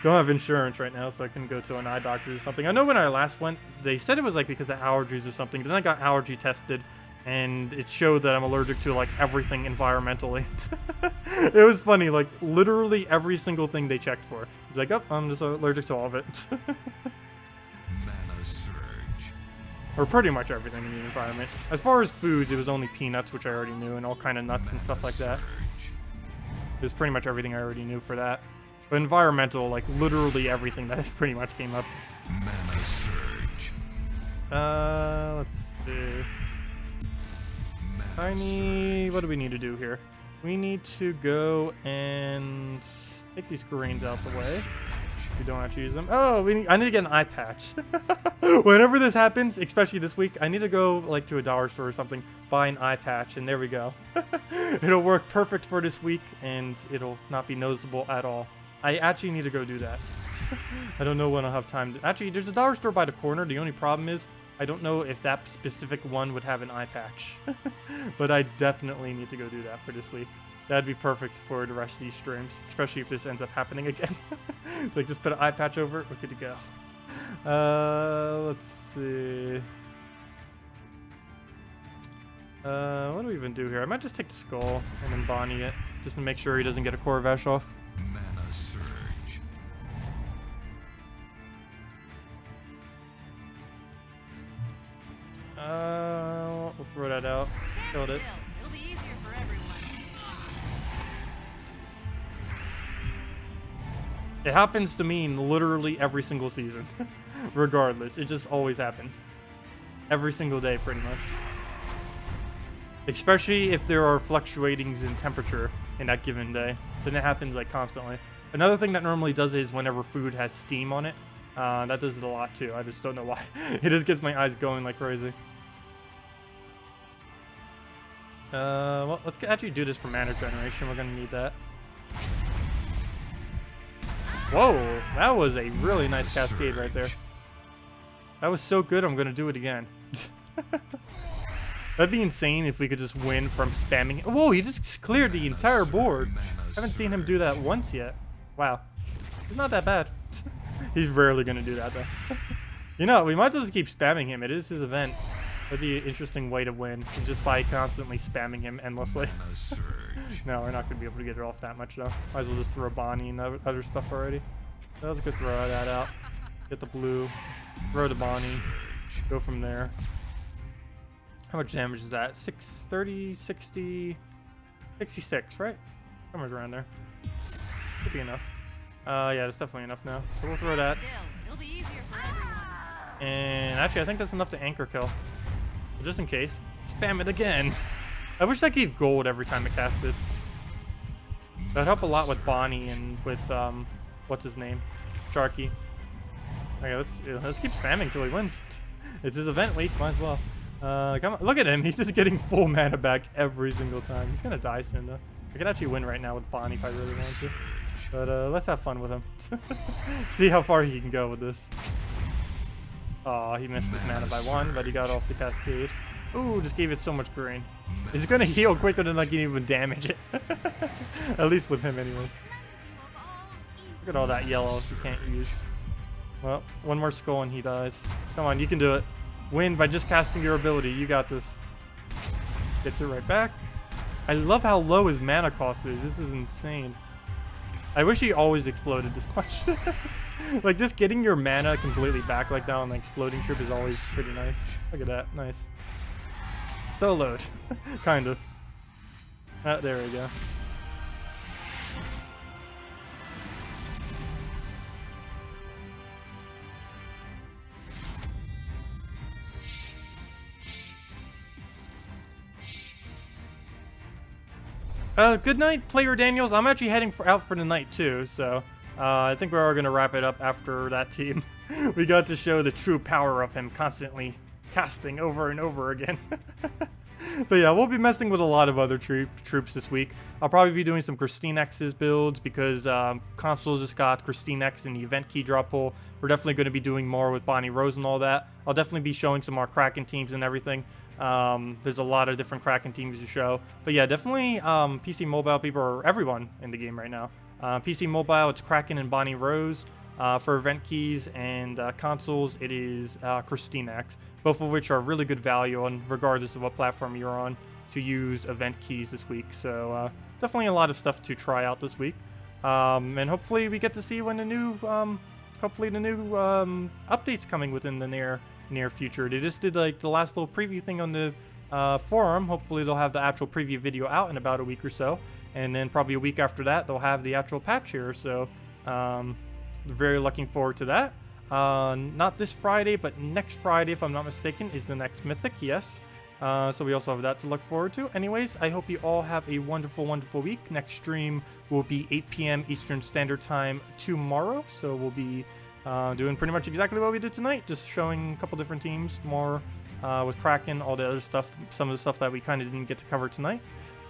Don't have insurance right now, so I couldn't go to an eye doctor or something. I know when I last went, they said it was like because of allergies or something. Then I got allergy tested, and it showed that I'm allergic to like everything environmentally. It was funny, like literally every single thing they checked for. It's like, oh, I'm just allergic to all of it. Mana surge. Or pretty much everything in the environment. As far as foods, it was only peanuts, which I already knew, and all kind of nuts and stuff like that. It was pretty much everything I already knew for that. But environmental, like literally everything that pretty much came up. Mana surge. Let's see. What do we need to do here? We need to go and take these grains out the way. We don't have to use them. Oh, I need to get an eye patch. Whenever this happens, especially this week, I need to go like to a dollar store or something, buy an eye patch, and there we go. It'll work perfect for this week, and it'll not be noticeable at all. I actually need to go do that. I don't know when I'll have time. Actually, there's a dollar store by the corner. The only problem is I don't know if that specific one would have an eye patch. But I definitely need to go do that for this week. That'd be perfect for the rest of these streams, especially if this ends up happening again. It's like just put an eye patch over it, we're good to go. Let's see. What do we even do here? I might just take the skull and then Bonnie it, just to make sure he doesn't get a Corvash off. Mana surge. We'll throw that out. Killed it. It'll be easier for everyone. It happens to me in literally every single season. Regardless, it just always happens. Every single day, pretty much. Especially if there are fluctuatings in temperature in that given day. Then it happens like constantly. Another thing that normally does it is whenever food has steam on it. That does it a lot too. I just don't know why. It just gets my eyes going like crazy. Well, let's actually do this for mana generation. We're gonna need that. Whoa, that was a really nice cascade right there. That was so good, I'm gonna do it again. That'd be insane if we could just win from spamming. Whoa, he just cleared the entire board. I haven't seen him do that once yet. Wow. He's not that bad. He's rarely gonna do that though. You know, we might as well just keep spamming him. It is his event. That'd be an interesting way to win, just by constantly spamming him endlessly. No, we're not gonna be able to get it off that much though. Might as well just throw Bonnie and other stuff already. So let's go throw that out. Get the blue. Throw the Bonnie. Go from there. How much damage is that? 630, 60, 66, right? Somewhere around there. Could be enough. Yeah, that's definitely enough now. So we'll throw that. It'll be easier for everyone. And actually, I think that's enough to anchor kill. But just in case, spam it again. I wish I gave gold every time it casted. That'd help a lot with Bonnie and with, what's his name? Sharky. Okay, let's keep spamming till he wins. It's his event week, might as well. Come on. Look at him. He's just getting full mana back every single time. He's gonna die soon though. I could actually win right now with Bonnie if I really wanted to. But let's have fun with him. See how far he can go with this. Aw, he missed his mana by 1, but he got off the cascade. Ooh, just gave it so much green. He's gonna heal quicker than I can even damage it. At least with him anyways. Look at all that yellow you can't use. Well, one more skull and he dies. Come on, you can do it. Win by just casting your ability. You got this. Gets it right back. I love how low his mana cost is. This is insane. I wish he always exploded this much. Like, just getting your mana completely back like that on the exploding troop is always pretty nice. Look at that. Nice. Soloed. Kind of. There we go. Good night, Player Daniels. I'm actually heading out for the night too, so I think we're going to wrap it up after that team. We got to show the true power of him constantly casting over and over again. But yeah, we'll be messing with a lot of other troops this week. I'll probably be doing some Christine X's builds because Console just got Christine X in the event key drop pool. We're definitely going to be doing more with Bonnie Rose and all that. I'll definitely be showing some more Kraken teams and everything. There's a lot of different Kraken teams to show. But yeah, definitely PC Mobile people are everyone in the game right now. PC Mobile, it's Kraken and Bonnie Rose. For event keys and consoles, it is Christine X, both of which are really good value on regardless of what platform you're on to use event keys this week. So definitely a lot of stuff to try out this week, and hopefully we get to see when the new updates coming within the near future. They just did like the last little preview thing on the forum. Hopefully they'll have the actual preview video out in about a week or so, and then probably a week after that they'll have the actual patch here. So very looking forward to that. Not this Friday, but next Friday, if I'm not mistaken, is the next Mythic, yes. So we also have that to look forward to. Anyways, I hope you all have a wonderful, wonderful week. Next stream will be 8 p.m. Eastern Standard Time tomorrow. So we'll be doing pretty much exactly what we did tonight, just showing a couple different teams, more with Kraken, all the other stuff, some of the stuff that we kind of didn't get to cover tonight.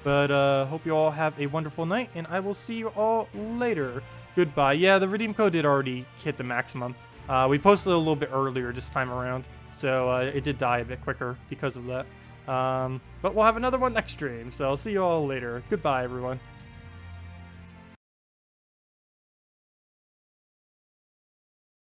But hope you all have a wonderful night, and I will see you all later. Goodbye. Yeah, the redeem code did already hit the maximum. We posted it a little bit earlier this time around, so it did die a bit quicker because of that. But we'll have another one next stream, so I'll see you all later. Goodbye, everyone.